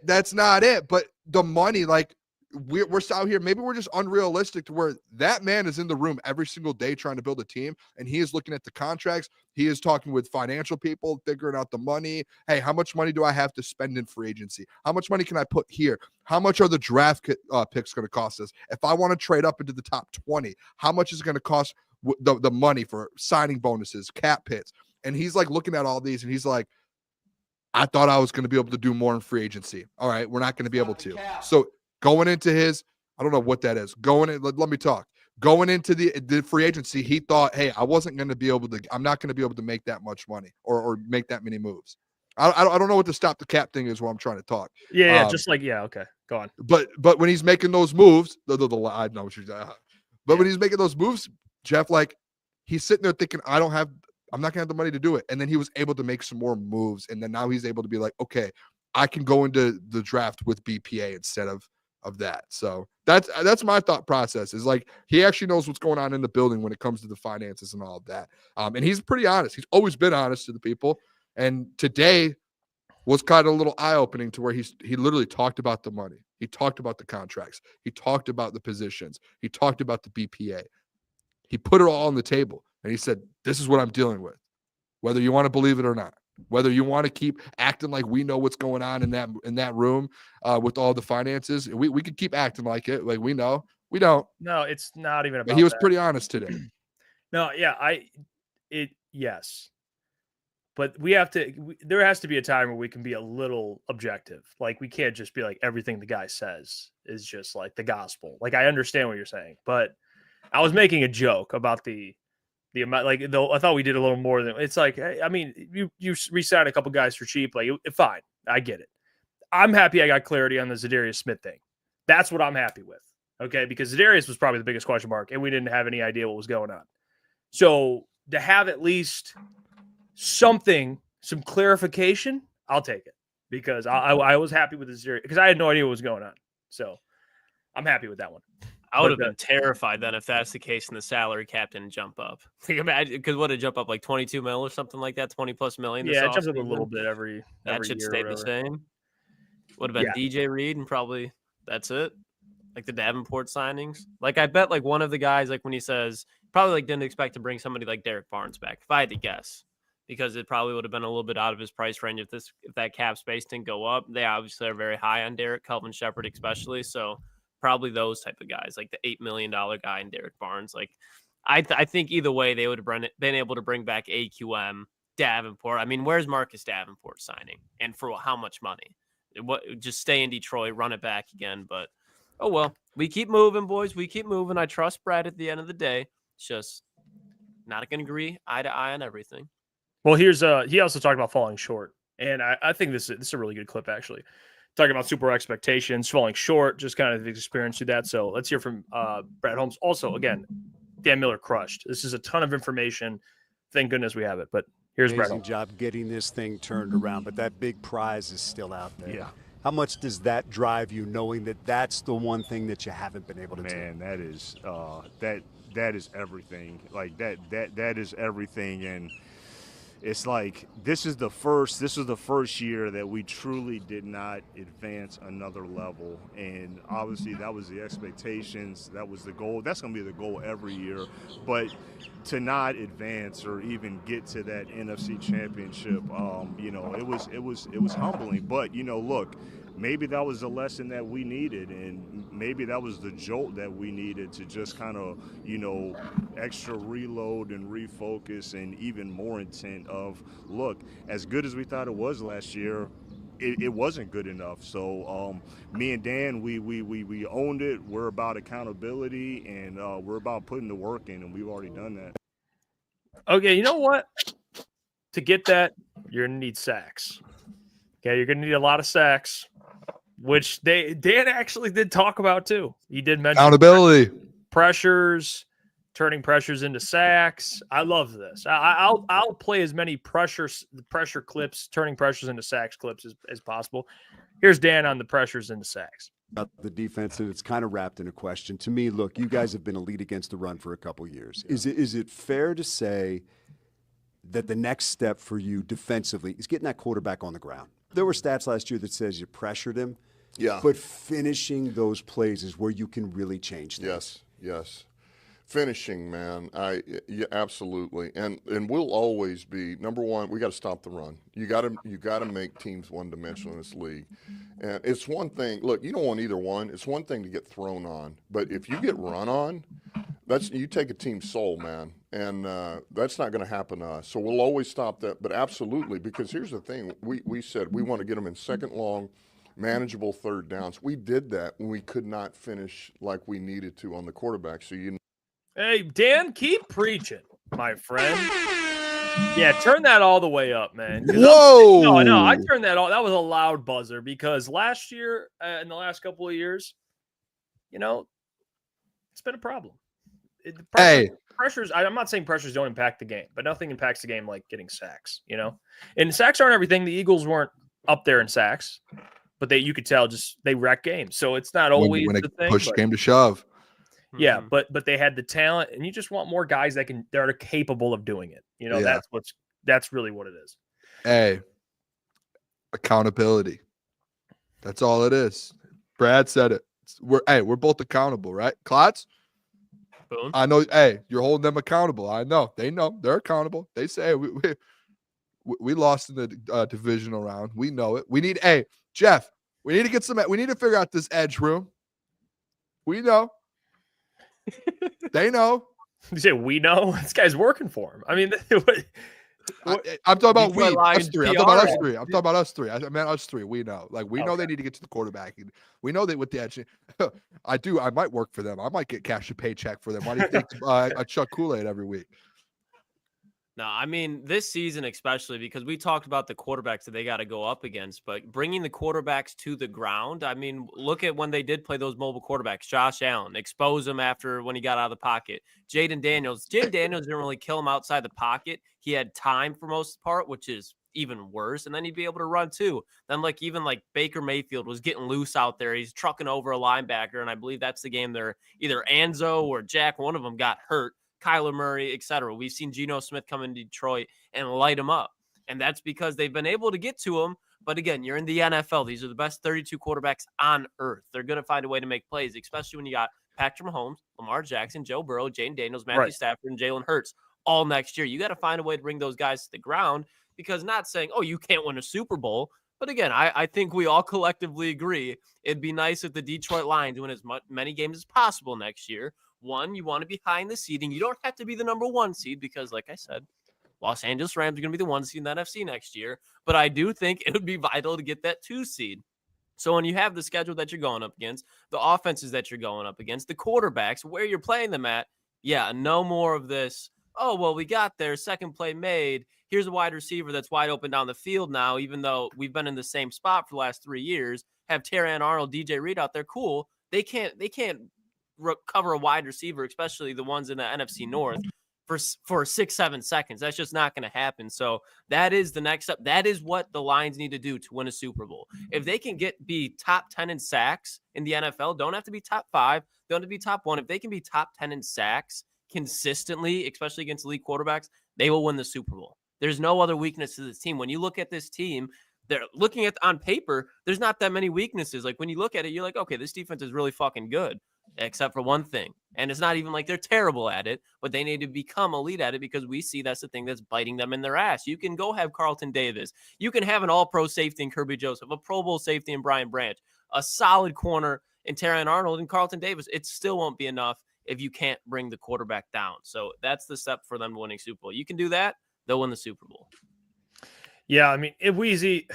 That's not it. But the money, we're out here. Maybe we're just unrealistic to where that man is in the room every single day trying to build a team, and he is looking at the contracts. He is talking with financial people, figuring out the money. Hey, how much money do I have to spend in free agency? How much money can I put here? How much are the draft picks going to cost us? If I want to trade up into the top 20, how much is it going to cost the money for signing bonuses, cap hits? And he's looking at all these, and he's like, I thought I was going to be able to do more in free agency. All right, we're not going to be able to. So going into I don't know what that is. Let me talk. Going into the free agency, he thought, hey, I'm not going to be able to make that much money or make that many moves. I don't know what the stop the cap thing is while I'm trying to talk. Yeah, okay, go on. But when he's making those moves, I know what you're saying. But when he's making those moves, Jeff, he's sitting there thinking, I'm not gonna have the money to do it. And then he was able to make some more moves. And then now he's able to be like, okay, I can go into the draft with BPA instead of that. So that's my thought process, is like, he actually knows what's going on in the building when it comes to the finances and all of that. And he's pretty honest. He's always been honest to the people. And today was kind of a little eye-opening to where he literally talked about the money. He talked about the contracts. He talked about the positions. He talked about the BPA. He put it all on the table. And he said, this is what I'm dealing with, whether you want to believe it or not. Whether you want to keep acting like we know what's going on in that room with all the finances, we could keep acting like it, like we know. We don't. No, it's not even about But he was that. pretty honest today. No, yeah, yes. But there has to be a time where we can be a little objective. Like, we can't just be like, everything the guy says is just like the gospel. Like, I understand what you're saying, but I was making a joke about the amount, like, though I thought we did a little more than it's like, I mean, you re-signed a couple guys for cheap. Like, fine. I get it. I'm happy I got clarity on the Za'Darius Smith thing. That's what I'm happy with. Okay. Because Za'Darius was probably the biggest question mark, and we didn't have any idea what was going on. So to have at least some clarification, I'll take it, because I was happy with the Za'Darius, because I had no idea what was going on. So I'm happy with that one. I would have been terrified then if that's the case and the salary cap didn't jump up. Imagine, because what, it jump up like 22 mil or something like that, 20 plus million. Yeah, it jumps up a little bit every that should year stay the same. Would have been DJ Reed, and probably that's it. Like the Davenport signings. Like, I bet like one of the guys, like when he says, probably like didn't expect to bring somebody like Derek Barnes back, if I had to guess, because it probably would have been a little bit out of his price range if that cap space didn't go up. They obviously are very high on Derek, Kelvin Sheppard especially. So probably those type of guys, like the $8 million guy in Derek Barnes. Like, I think either way, they would have been able to bring back AQM, Davenport. I mean, where's Marcus Davenport signing? And for how much money? Just stay in Detroit, run it back again. But, oh, well, we keep moving, boys. We keep moving. I trust Brad at the end of the day. It's just not going to agree eye to eye on everything. Well, he also talked about falling short. And I think this is a really good clip, actually. Talking about super expectations, falling short, just kind of experience through that. So let's hear from Brad Holmes. Also, again, Dan Miller crushed. This is a ton of information. Thank goodness we have it. But here's Brad Holmes. Amazing job getting this thing turned around, but that big prize is still out there. Yeah. How much does that drive you, knowing that that's the one thing that you haven't been able to do? Man, that is that is everything. Like that is everything. And it's like this was the first year that we truly did not advance another level, and obviously that was the expectations, that was the goal. That's going to be the goal every year, but to not advance or even get to that NFC Championship, it was humbling. But look, maybe that was the lesson that we needed, and maybe that was the jolt that we needed to just kind of, extra reload and refocus, and even more intent of, look, as good as we thought it was last year, it wasn't good enough. So me and Dan, we owned it. We're about accountability, and we're about putting the work in, and we've already done that. Okay, you know what? To get that, you're going to need sacks. Okay, you're going to need a lot of sacks, which Dan actually did talk about too. He did mention Accountability, pressures, turning pressures into sacks. I love this. I'll play as many pressure clips, turning pressures into sacks clips as possible. Here's Dan on the pressures into sacks. About the defense, and it's kind of wrapped in a question. To me, look, you guys have been elite against the run for a couple years. Is it fair to say that the next step for you defensively is getting that quarterback on the ground? There were stats last year that says you pressured him. Yeah. But finishing those plays is where you can really change things. Yes. Finishing, man. Yeah, absolutely. And we'll always be number one. We got to stop the run. You got to make teams one-dimensional in this league. And it's one thing. Look, you don't want either one. It's one thing to get thrown on, but if you get run on, you take a team's soul, man. And that's not going to happen to us. So we'll always stop that. But absolutely, because here's the thing. We said we want to get them in second long, manageable third downs. We did that when we could not finish like we needed to on the quarterback. So Hey, Dan, keep preaching, my friend. Yeah, turn that all the way up, man. Whoa! No, I turned that all. That was a loud buzzer, because last year and the last couple of years, it's been a problem. Pressures. I'm not saying pressures don't impact the game, but nothing impacts the game like getting sacks. And sacks aren't everything. The Eagles weren't up there in sacks, but you could tell just they wreck games. So it's not always when the it thing. push game to shove. Yeah, but they had the talent, and you just want more guys that are capable of doing it. You know, that's really what it is. Hey, accountability. That's all it is. Brad said it. We're both accountable, right? Klotz? Boom. I know. Hey, you're holding them accountable. I know. They know. They're accountable. They say we lost in the divisional round. We know it. We need. Hey, Jeff. We need to get some. We need to figure out this edge room. We know. They know. You say we know? This guy's working for him. I mean, I'm talking about us three. I'm talking about us PR. three. I'm talking about us three. I meant us three. We know. Like, we know they need to get to the quarterback. We know that with the edge. I might work for them. I might get cash a paycheck for them. Why do you think I chuck Kool-Aid every week? No, I mean, this season especially, because we talked about the quarterbacks that they got to go up against, but bringing the quarterbacks to the ground, I mean, look at when they did play those mobile quarterbacks. Josh Allen, expose him after when he got out of the pocket. Jaden Daniels didn't really kill him outside the pocket. He had time for most of the part, which is even worse, and then he'd be able to run too. Then even Baker Mayfield was getting loose out there. He's trucking over a linebacker, and I believe that's the game there. Either Anzo or Jack, one of them got hurt. Kyler Murray, etc. We've seen Geno Smith come into Detroit and light him up. And that's because they've been able to get to him. But again, you're in the NFL. These are the best 32 quarterbacks on earth. They're going to find a way to make plays, especially when you got Patrick Mahomes, Lamar Jackson, Joe Burrow, Jaden Daniels, Matthew Stafford, and Jalen Hurts all next year. You got to find a way to bring those guys to the ground, because not saying, oh, you can't win a Super Bowl. But again, I think we all collectively agree it'd be nice if the Detroit Lions win as many games as possible next year. One, you want to be high in the seeding. You don't have to be the number one seed because, like I said, Los Angeles Rams are going to be the one seed in the NFC next year. But I do think it would be vital to get that 2 seed. So when you have the schedule that you're going up against, the offenses that you're going up against, the quarterbacks, where you're playing them at, yeah, no more of this, oh, well, we got there, second play made. Here's a wide receiver that's wide open down the field now, even though we've been in the same spot for the last 3 years. Have Terrion Arnold, DJ Reed out there, cool. They can't cover a wide receiver, especially the ones in the NFC North, for 6-7 seconds. That's just not going to happen. So that is the next step. That is what the Lions need to do to win a Super Bowl. If they can be top 10 in sacks in the NFL, don't have to be top 5, don't have to be top 1. If they can be top 10 in sacks consistently, especially against elite quarterbacks, they will win the Super Bowl. There's no other weakness to this team. When you look at this team, they're looking at on paper, there's not that many weaknesses. Like when you look at it, you're like, okay, this defense is really fucking good, except for one thing. And it's not even like they're terrible at it, but they need to become elite at it, because we see that's the thing that's biting them in their ass. You can go have Carlton Davis. You can have an all-pro safety in Kirby Joseph, a Pro Bowl safety in Brian Branch, a solid corner in Terrion Arnold and Carlton Davis. It still won't be enough if you can't bring the quarterback down. So that's the step for them winning Super Bowl. You can do that, they'll win the Super Bowl. Yeah, I mean, if Weezy,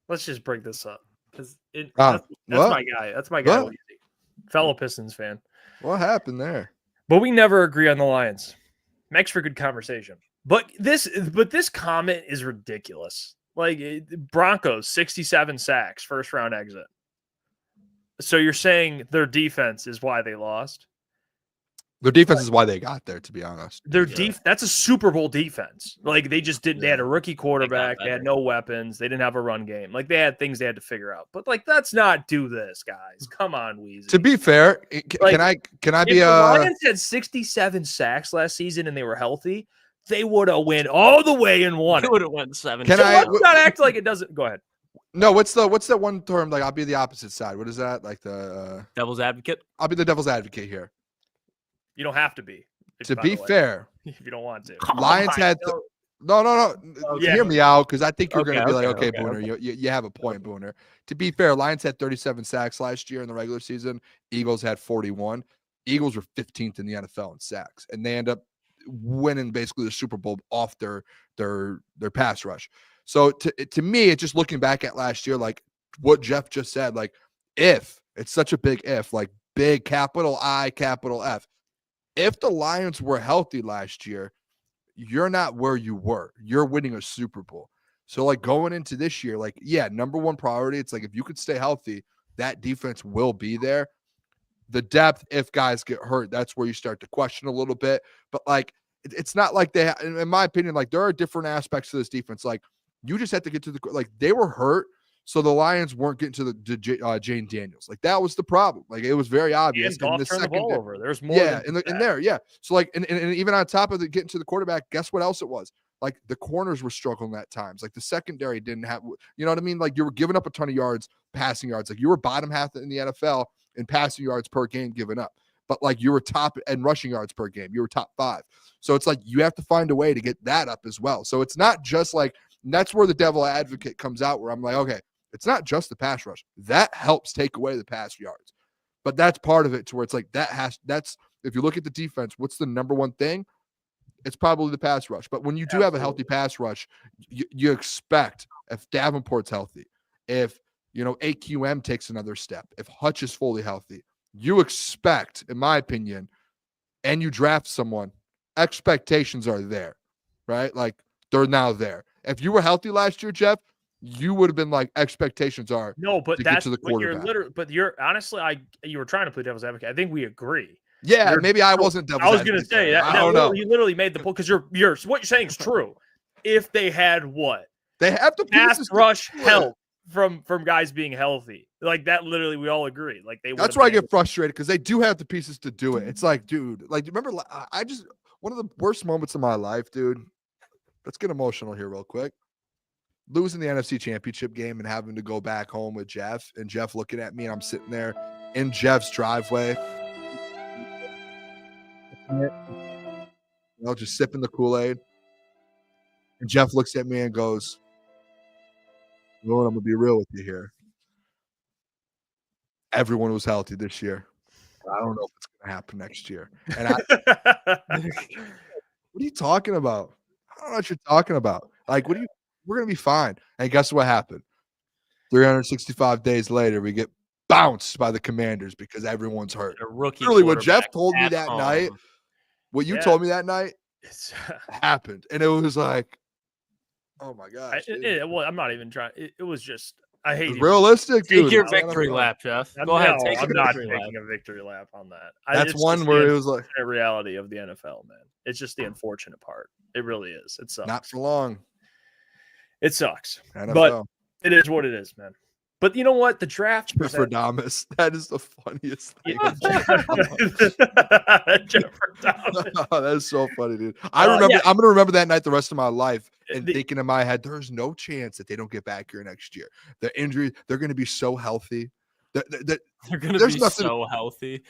let's just break this up, because that's my guy. That's my guy, Weezy. Fellow Pistons fan. What happened there? But we never agree on the Lions. Makes for good conversation. But this comment is ridiculous. Like, Broncos, 67 sacks, first round exit. So you're saying their defense is why they lost? Their defense is why they got there, to be honest. That's a Super Bowl defense. Like, they just didn't. They had a rookie quarterback. They had no weapons. They didn't have a run game. Like, they had things they had to figure out. But like, let's not do this, guys. Come on, Weezy. To be fair, can I be the Lions had 67 sacks last season and they were healthy, they would have went all the way and won. They would have won 7. Let's not act like it doesn't. Go ahead. No, what's that one term? Like, I'll be the opposite side. What is that? Like the devil's advocate? I'll be the devil's advocate here. You don't have to be. To be fair, if you don't want to. Lions had no. Okay. Hear me out, because I think you're going to be okay, Booner. You have a point, Booner. To be fair, Lions had 37 sacks last year in the regular season. Eagles had 41. Eagles were 15th in the NFL in sacks, and they end up winning basically the Super Bowl off their pass rush. So to me, it's just looking back at last year, like what Jeff just said, like if it's such a big if, like big capital I, capital F. If the Lions were healthy last year, you're not where you were. You're winning a Super Bowl. So, like, going into this year, like, yeah, number one priority, it's like if you could stay healthy, that defense will be there. The depth, if guys get hurt, that's where you start to question a little bit. But, like, it's not like in my opinion, like, there are different aspects to this defense. Like, You just had to get to the like they were hurt, so the Lions weren't getting to the Jane Daniels. Like that was the problem. Like it was very obvious. And Goff turned the ball over. There's more. Yeah, in there, yeah. So like, and even on top of getting to the quarterback, guess what else it was? Like the corners were struggling at times. Like the secondary didn't have, you know what I mean? Like you were giving up a ton of yards, passing yards. Like you were bottom half in the NFL in passing yards per game given up. But like you were top and rushing yards per game. You were top 5. So it's like you have to find a way to get that up as well. So it's not just like, and that's where the devil advocate comes out where I'm like, okay, it's not just the pass rush. That helps take away the pass yards. But that's part of it to where it's like that's if you look at the defense, what's the number one thing? It's probably the pass rush. But when you do have a healthy pass rush, you expect if Davenport's healthy, if AQM takes another step, if Hutch is fully healthy, you expect, in my opinion, and you draft someone, expectations are there, right? Like they're now there. If you were healthy last year, Jeff, you would have been like expectations are no, but to that's get to the quarterback. you're honestly, you were trying to play devil's advocate. I think we agree. Yeah, maybe I wasn't devil's advocate. I was going to say that. I don't know. You literally made the point because what you're saying is true. If they had what they have the pass rush help from guys being healthy, like that, literally we all agree. Like that's where I get frustrated because they do have the pieces to do it. It's like, dude, like remember, one of the worst moments of my life, dude. Let's get emotional here real quick. Losing the NFC Championship game and having to go back home with Jeff, and Jeff looking at me, and I'm sitting there in Jeff's driveway, just sipping the Kool-Aid. And Jeff looks at me and goes, Lord, I'm going to be real with you here. Everyone was healthy this year. I don't know if it's going to happen next year. And what are you talking about? I don't know what you're talking about. Like, we're going to be fine. And guess what happened? 365 days later, we get bounced by the Commanders because everyone's hurt. A rookie Really, what Jeff told me that night, what you Yeah. told me that night, happened. And it was like, oh my gosh. Well, I'm not even trying. It was just, I hate it. Realistic, dude. Take your victory lap, Jeff. Go ahead. Take I'm your not victory taking lap. a victory lap on that. That's one where it was like the reality of the NFL, man. It's just the unfortunate part. It really is. It sucks. not for long. It sucks, NFL. but it is what it is, man. But you know what? The draft Jeffrey that is the funniest thing. Oh, that is so funny, dude. I remember. Yeah. I'm gonna remember that night the rest of my life, and thinking in my head, there's no chance that they don't get back here next year. The injury, they're gonna be so healthy. They're gonna be so healthy.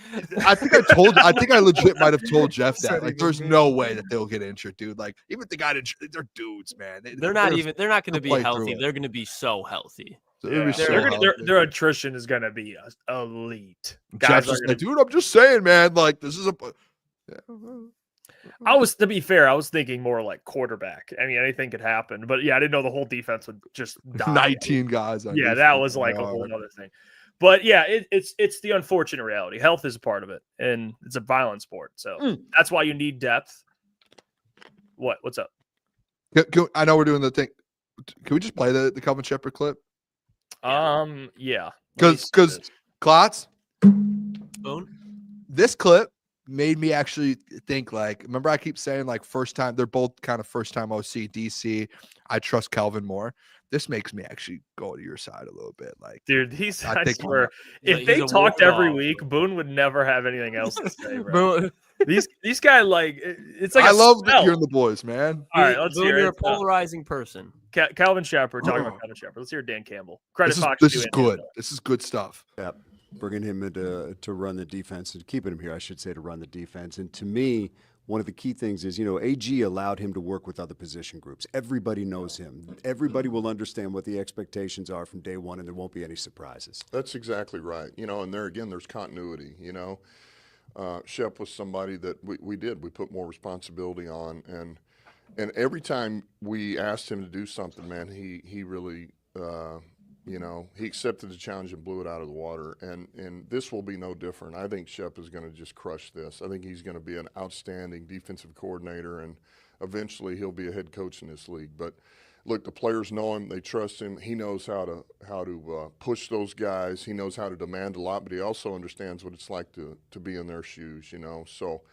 I think I legit might have told Jeff that. Like, there's no way that they'll get injured, dude. Like, even if they got injured, they're dudes, man. They're not gonna be healthy. They're gonna be so healthy. Their attrition is gonna be elite. Guys just like, dude, I'm just saying, man. Like, this is to be fair, I was thinking more like quarterback. I mean, anything could happen, but yeah, I didn't know the whole defense would just die. 19 guys. Yeah, that was like a whole other thing. But yeah, it's the unfortunate reality. Health is a part of it, and it's a violent sport, so that's why you need depth. What's up? I know we're doing the thing. Can we just play the Kelvin Sheppard clip? Yeah. Because Klotz, Boone, this clip made me actually think, like, remember I keep saying, like, first time, they're both kind of first time OC, DC. I trust Kelvin more. This makes me actually go to your side a little bit. Like, dude, I swear, if they talked every week, Boone would never have anything else to say, bro. These guys, like, it's like I love hearing the boys, man. All right, let's hear it. You're a polarizing person. Calvin Sheppard, talking about Calvin Sheppard. Let's hear Dan Campbell. This is good. This is good stuff. Yeah, bringing him in to run the defense and keeping him here, I should say, to run the defense. And to me, one of the key things is, AG allowed him to work with other position groups. Everybody knows him. Everybody will understand what the expectations are from day one, and there won't be any surprises. That's exactly right. And there again, there's continuity. Shep was somebody that we put more responsibility on, and every time we asked him to do something, man, he really he accepted the challenge and blew it out of the water. And this will be no different. I think Shep is going to just crush this. I think he's going to be an outstanding defensive coordinator, and eventually he'll be a head coach in this league. But look, the players know him. They trust him. He knows how to push those guys. He knows how to demand a lot, but he also understands what it's like to be in their shoes, So,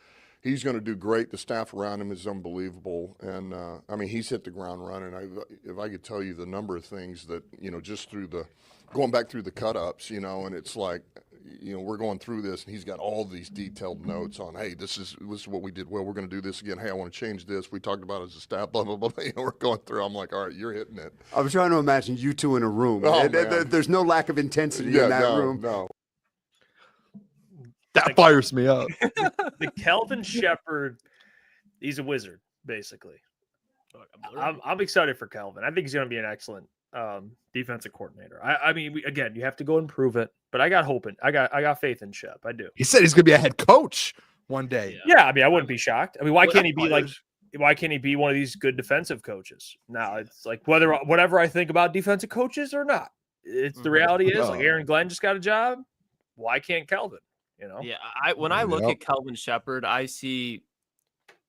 he's going to do great. The staff around him is unbelievable. And, I mean, he's hit the ground running. If I could tell you the number of things that, just going back through the cut-ups, and it's like, we're going through this, and he's got all these detailed notes on, hey, this is what we did well. We're going to do this again. Hey, I want to change this. We talked about it as a staff, blah, blah, blah. We're going through. I'm like, all right, you're hitting it. I was trying to imagine you two in a room. Oh, There's no lack of intensity in that room. No. That fires me up. The Kelvin Sheppard, he's a wizard, basically. I'm excited for Kelvin. I think he's going to be an excellent defensive coordinator. I mean, again, you have to go and prove it, but I got hope I got faith in Shep. I do. He said he's going to be a head coach one day. Yeah, I mean, I wouldn't be shocked. I mean, why can't he be one of these good defensive coaches? Now, it's like whatever I think about defensive coaches or not. It's the reality is like Aaron Glenn just got a job. Why can't Kelvin? Yeah, when I look at Kelvin Sheppard, I see,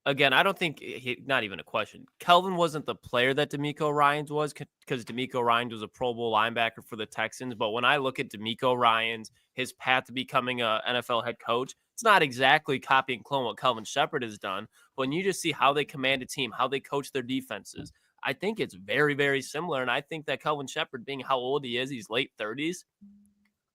again, I don't think, not even a question. Kelvin wasn't the player that DeMeco Ryans was, because DeMeco Ryans was a Pro Bowl linebacker for the Texans. But when I look at DeMeco Ryans, his path to becoming an NFL head coach, it's not exactly copy and clone what Kelvin Sheppard has done. When you just see how they command a team, how they coach their defenses, I think it's very, very similar. And I think that Kelvin Sheppard, being how old he is, he's late 30s.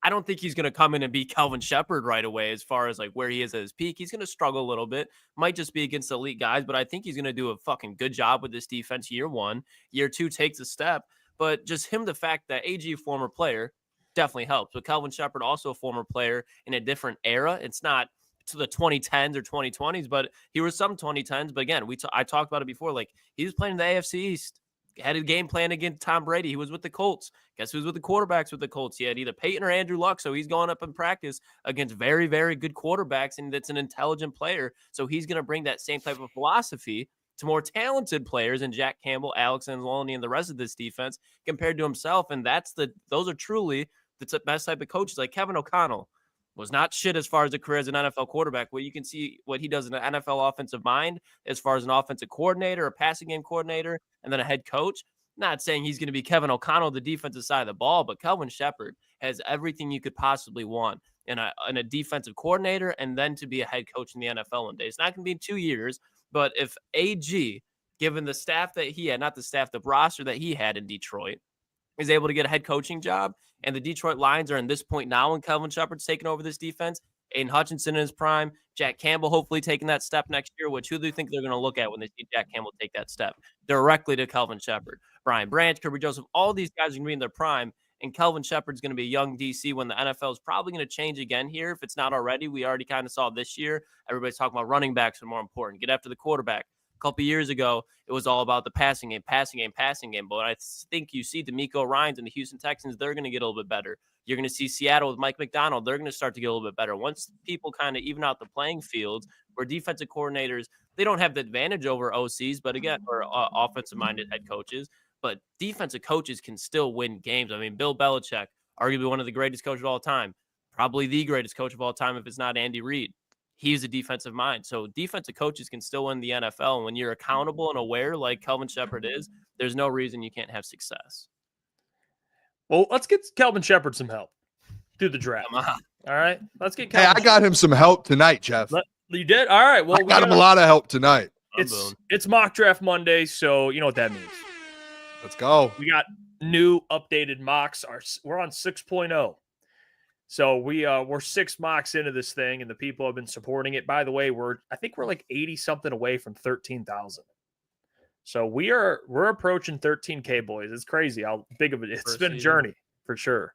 I don't think he's going to come in and be Kelvin Sheppard right away as far as like where he is at his peak. He's going to struggle a little bit. Might just be against elite guys, but I think he's going to do a fucking good job with this defense year one. Year two takes a step. But just the fact that AG, former player, definitely helps. But Kelvin Sheppard, also a former player in a different era. It's not to the 2010s or 2020s, but he was some 2010s. But again, I talked about it before. Like, he was playing in the AFC East. Had a game plan against Tom Brady. He was with the Colts. Guess who's with the quarterbacks with the Colts? He had either Peyton or Andrew Luck. So he's going up in practice against very, very good quarterbacks, and that's an intelligent player. So he's going to bring that same type of philosophy to more talented players in Jack Campbell, Alex Anzalone, and the rest of this defense compared to himself. And those are truly the best type of coaches. Like Kevin O'Connell was not shit as far as a career as an NFL quarterback, where you can see what he does in an NFL offensive mind as far as an offensive coordinator, a passing game coordinator, and then a head coach. Not saying he's going to be Kevin O'Connell, the defensive side of the ball, but Kelvin Sheppard has everything you could possibly want in a defensive coordinator, and then to be a head coach in the NFL one day. It's not going to be in 2 years, but if AG, given the staff that he had, not the staff, the roster that he had in Detroit, is able to get a head coaching job, and the Detroit Lions are in this point now when Kelvin Sheppard's taking over this defense, Aiden Hutchinson in his prime, Jack Campbell hopefully taking that step next year, which who do you think they're going to look at when they see Jack Campbell take that step? Directly to Kelvin Sheppard. Brian Branch, Kirby Joseph, all these guys are going to be in their prime, and Kelvin Sheppard's going to be a young DC when the NFL is probably going to change again here. If it's not already, we already kind of saw this year. Everybody's talking about running backs are more important. Get after the quarterback. A couple years ago, it was all about the passing game. But I think you see DeMeco Ryans and the Houston Texans, they're going to get a little bit better. You're going to see Seattle with Mike McDonald. They're going to start to get a little bit better. Once people kind of even out the playing fields, where defensive coordinators, they don't have the advantage over OCs, but again, or offensive-minded head coaches. But defensive coaches can still win games. I mean, Bill Belichick, arguably one of the greatest coaches of all time, probably the greatest coach of all time if it's not Andy Reid. He's a defensive mind. So defensive coaches can still win the NFL. And when you're accountable and aware like Kelvin Sheppard is, there's no reason you can't have success. Well, let's get Kelvin Sheppard some help through the draft. All right. Let's get Kelvin. Hey, I got him some help tonight, Jeff. You did? All right. Well, I got him a lot of help tonight. It's mock draft Monday, so you know what that means. Let's go. We got new updated mocks. We're on 6.0. So we're 6 mocks into this thing, and the people have been supporting it. By the way, I think we're like 80 something away from 13,000. So we're approaching 13K, boys. It's crazy how big of it. It's been a journey for sure.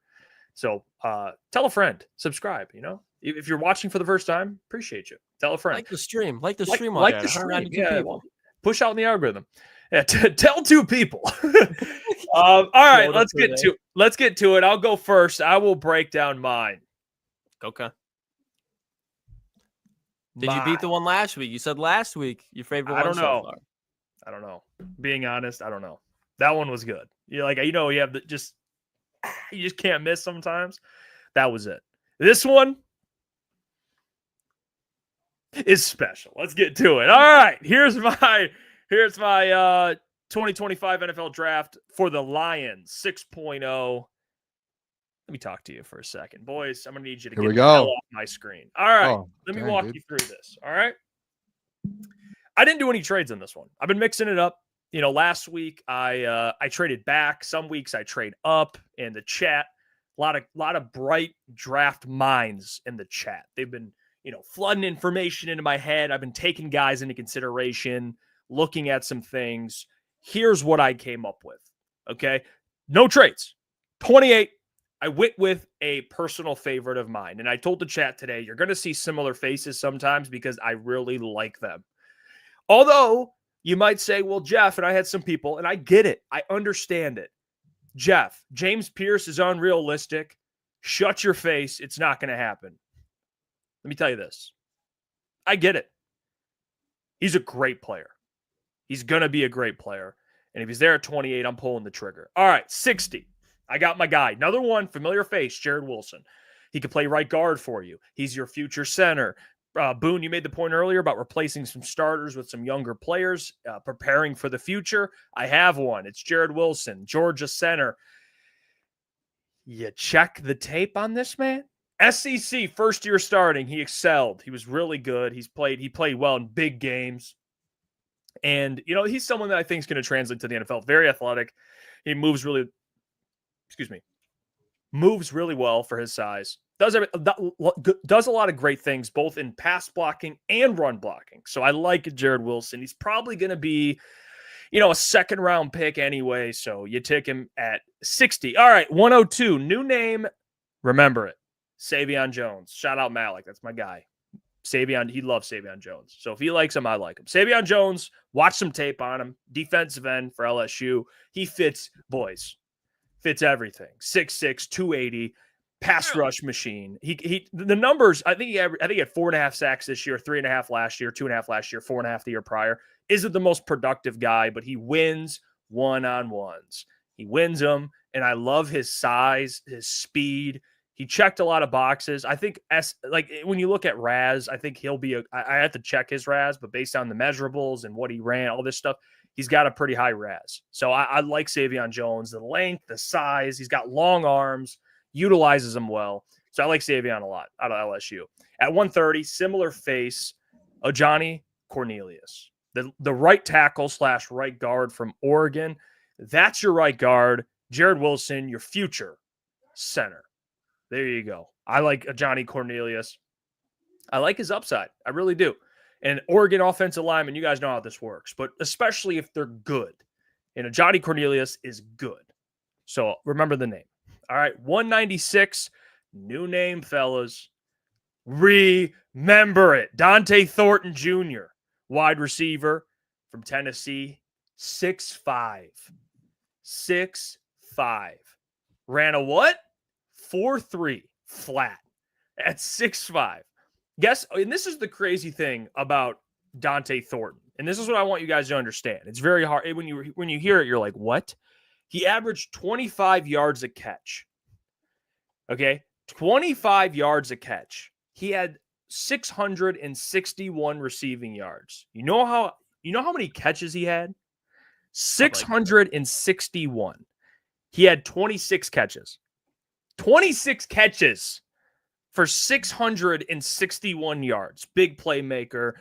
So tell a friend, subscribe. You know, if you're watching for the first time, appreciate you. Tell a friend. Like the stream. Like the stream. Yeah, push out in the algorithm. Yeah, tell 2 people. All right, let's get to it. I'll go first. I will break down mine. Okay. Did you beat the one last week? You said last week your favorite one. I don't know. So far. I don't know. Being honest, I don't know. That one was good. You have you just can't miss sometimes. That was it. This one is special. Let's get to it. All right, here's my 2025 NFL draft for the Lions 6.0. Let me talk to you for a second. Boys, I'm going to need you to get the hell off my screen. All right. Let me walk you through this. All right. I didn't do any trades in this one. I've been mixing it up. Last week I traded back. Some weeks I trade up in the chat. A lot of bright draft minds in the chat. They've been, flooding information into my head. I've been taking guys into consideration, looking at some things. Here's what I came up with. Okay. No trades. 28. I went with a personal favorite of mine. And I told the chat today, you're going to see similar faces sometimes because I really like them. Although you might say, well, Jeff, and I had some people, and I get it. I understand it. Jeff, James Pierce is unrealistic. Shut your face. It's not going to happen. Let me tell you this. I get it. He's a great player. He's going to be a great player. And if he's there at 28, I'm pulling the trigger. All right, 60. I got my guy. Another one, familiar face, Jared Wilson. He could play right guard for you. He's your future center. Boone, you made the point earlier about replacing some starters with some younger players, preparing for the future. I have one. It's Jared Wilson, Georgia center. You check the tape on this man? SEC, first year starting. He excelled. He was really good. He played well in big games. And, he's someone that I think is going to translate to the NFL. Very athletic. He moves really well for his size. Does a lot of great things, both in pass blocking and run blocking. So I like Jared Wilson. He's probably going to be, a second round pick anyway. So you take him at 60. All right, 102. New name. Remember it. Savion Jones. Shout out Malik. That's my guy. Savion. He loves Savion Jones. So if he likes him, I like him. Savion Jones. Watch some tape on him. Defensive end for LSU. He fits everything. 6'6", 280. Pass rush machine. The numbers, I think he had 4.5 sacks this year, 3.5 last year, 2.5 last year, 4.5 the year prior. Isn't the most productive guy, but he wins one-on-ones. He wins them, and I love his size, his speed. He checked a lot of boxes. I think when you look at Raz, I think he'll be I have to check his Raz, but based on the measurables and what he ran, all this stuff, he's got a pretty high Raz. So I like Savion Jones, the length, the size. He's got long arms. Utilizes them well. So I like Savion a lot out of LSU. At 130, similar face, Johnny Cornelius. The right tackle / right guard from Oregon. That's your right guard. Jared Wilson, your future center. There you go. I like Johnny Cornelius. I like his upside. I really do. And Oregon offensive lineman, you guys know how this works, but especially if they're good. And Johnny Cornelius is good. So remember the name. All right, 196, new name, fellas. Remember it. Dante Thornton Jr., wide receiver from Tennessee, 6'5". 6'5". Ran a what? 4.3 flat at 6'5". Guess, and this is the crazy thing about Dante Thornton, and this is what I want you guys to understand. It's very hard. When you hear it, you're like, what? He averaged 25 yards a catch. Okay, 25 yards a catch. He had 661 receiving yards. You know how many catches he had? 661. He had 26 catches. 26 catches for 661 yards. Big playmaker,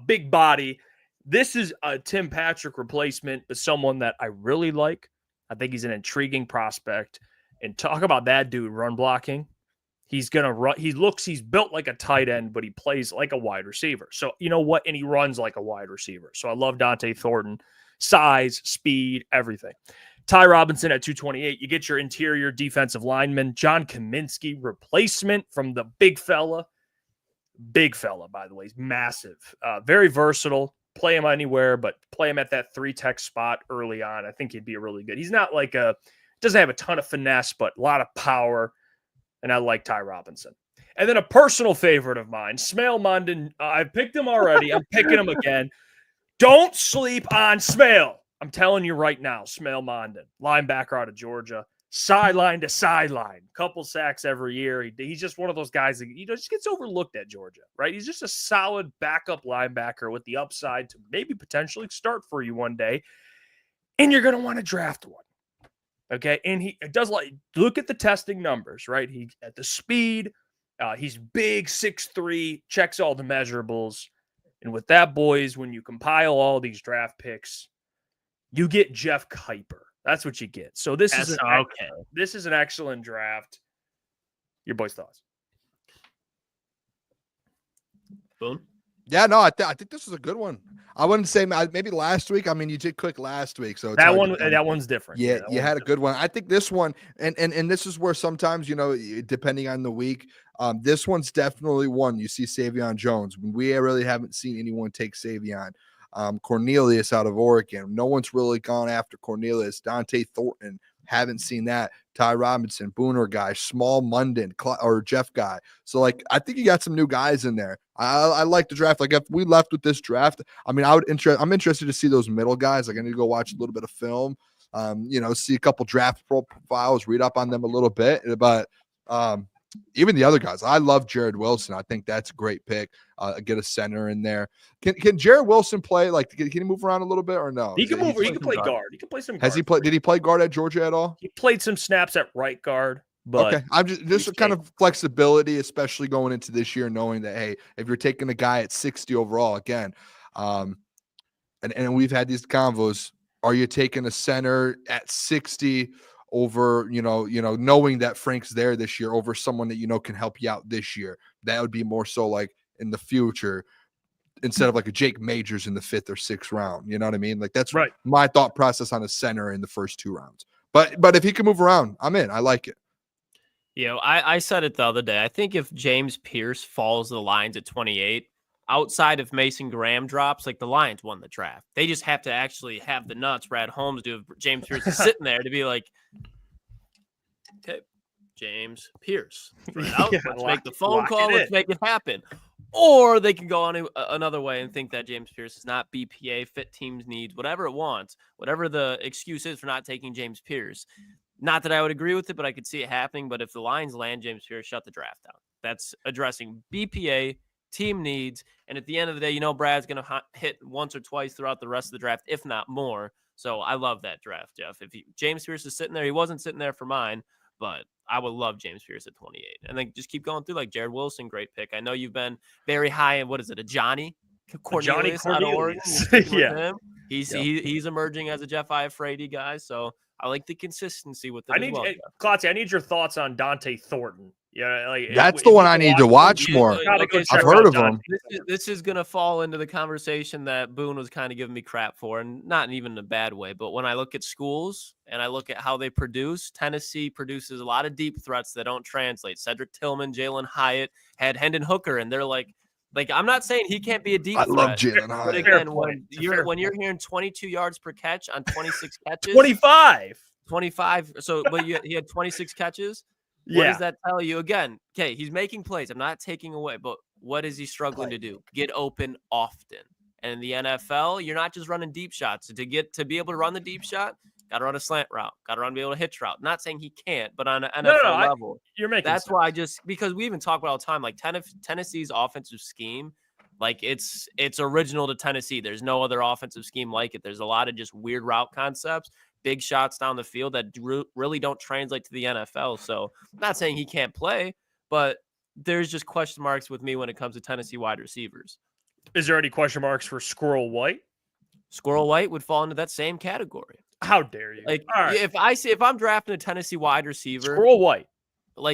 big body. This is a Tim Patrick replacement, but someone that I really like. I think he's an intriguing prospect. And talk about that dude run blocking. He's going to run. He's built like a tight end, but he plays like a wide receiver. So you know what? And he runs like a wide receiver. So I love Dante Thornton. Size, speed, everything. Ty Robinson at 228. You get your interior defensive lineman. John Kaminsky replacement from the big fella. Big fella, by the way. He's massive. Very versatile. Play him anywhere, but play him at that 3-tech spot early on. I think he'd be really good. He's not like doesn't have a ton of finesse, but a lot of power. And I like Ty Robinson. And then a personal favorite of mine, Smail Mondon. I've picked him already. I'm picking him again. Don't sleep on Smail. I'm telling you right now, Smail Mondon, linebacker out of Georgia, sideline to sideline, couple sacks every year. He's just one of those guys that just gets overlooked at Georgia, right? He's just a solid backup linebacker with the upside to maybe potentially start for you one day, and you're going to want to draft one. Okay, and he does look at the testing numbers, right? He at the speed, he's big, 6'3", checks all the measurables. And with that, boys, when you compile all these draft picks, you get Jeff Kuiper. That's what you get. So this is an excellent draft. Your boys' thoughts? Boom. Yeah, no, I think this is a good one. I wouldn't say maybe last week. I mean, you did quick last week, so that one's different. Yeah, you had a good one. I think this one, and this is where sometimes, depending on the week, this one's definitely one. You see Savion Jones. We really haven't seen anyone take Savion. Cornelius out of Oregon. No one's really gone after Cornelius. Dante Thornton. Haven't seen that. Ty Robinson, Booner guy, Small Munden, or Jeff guy. So, I think you got some new guys in there. I like the draft. If we left with this draft, I mean, I'm interested to see those middle guys. I need to go watch a little bit of film, see a couple draft profiles, read up on them a little bit. But even the other guys, I love Jared Wilson. I think that's a great pick. Get a center in there. Can Jared Wilson play? Can he move around a little bit or no? He can move. He can play guard. He can play some. Has he played? Did he play guard at Georgia at all? He played some snaps at right guard. But okay, I'm just kind of flexibility, especially going into this year, knowing that, hey, if you're taking a guy at 60 overall again, and we've had these convos, are you taking a center at 60 over, knowing that Frank's there this year over someone that can help you out this year? That would be more so in the future instead of a Jake Majors in the 5th or 6th round. You know what I mean? That's right. My thought process on a center in the first 2 rounds. But if he can move around, I'm in. I like it. I said it the other day. I think if James Pierce falls to the Lions at 28, outside of Mason Graham drops, the Lions won the draft. They just have to actually have the nuts Brad Holmes do. If James Pierce is sitting there to be like, okay, James Pierce, let's make the phone call. Let's make it happen. Or they can go on another way and think that James Pierce is not BPA, fit teams needs, whatever it wants, whatever the excuse is for not taking James Pierce. Not that I would agree with it, but I could see it happening. But if the Lions land James Pierce, shut the draft down. That's addressing BPA, team needs. And at the end of the day, Brad's going to hit once or twice throughout the rest of the draft, if not more. So I love that draft, Jeff. If James Pierce is sitting there, he wasn't sitting there for mine, but I would love James Pierce at 28. And then just keep going through Jared Wilson, great pick. I know you've been very high in, a Johnny Cornelius out of Oregon. Yeah. He's emerging as a Jeff Iafrate guy. So I like the consistency with it. Klotz, I need your thoughts on Dante Thornton. Yeah, that's the one I need to watch more. I've heard of him. This is going to fall into the conversation that Boone was kind of giving me crap for, and not even in a bad way. But when I look at schools and I look at how they produce, Tennessee produces a lot of deep threats that don't translate. Cedric Tillman, Jalen Hyatt had Hendon Hooker, and they're like I'm not saying he can't be a deep threat. I love Jalen Hyatt. But again, when you're hearing 22 yards per catch on 26 catches, 25. So, but he had 26 catches. What does that tell you? Again, okay, he's making plays. I'm not taking away, but what is he struggling to do? Get open often. And in the NFL, you're not just running deep shots. To be able to run the deep shot, got to run a slant route, got to be able to hitch route. Not saying he can't, but on an NFL level, you're making. That's sense. why because we even talk about all the time, Tennessee's offensive scheme, it's original to Tennessee. There's no other offensive scheme like it. There's a lot of just weird route concepts, big shots down the field that really don't translate to the NFL. So I'm not saying he can't play, but there's just question marks with me when it comes to Tennessee wide receivers. Is there any question marks for Squirrel White? Squirrel White would fall into that same category. How dare you? All right. If I'm drafting a Tennessee wide receiver, Squirrel White,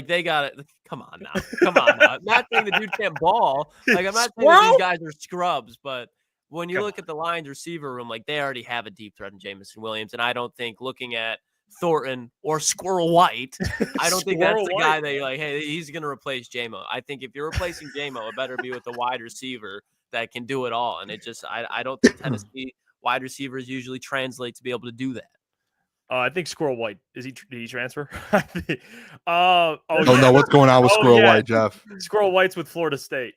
they got it. Come on now. I'm not saying the dude can't ball. I'm not saying these guys are scrubs, but when you look at the Lions receiver room, they already have a deep threat in Jameson Williams, and I don't think looking at Thornton or Squirrel White, I don't think that's the guy that you're like, hey, he's going to replace J-Mo. I think if you're replacing J-Mo, it better be with a wide receiver that can do it all. And it just, I don't think Tennessee wide receivers usually translate to be able to do that. I think Squirrel White, did he transfer? No, what's going on with Squirrel White, Jeff? Squirrel White's with Florida State.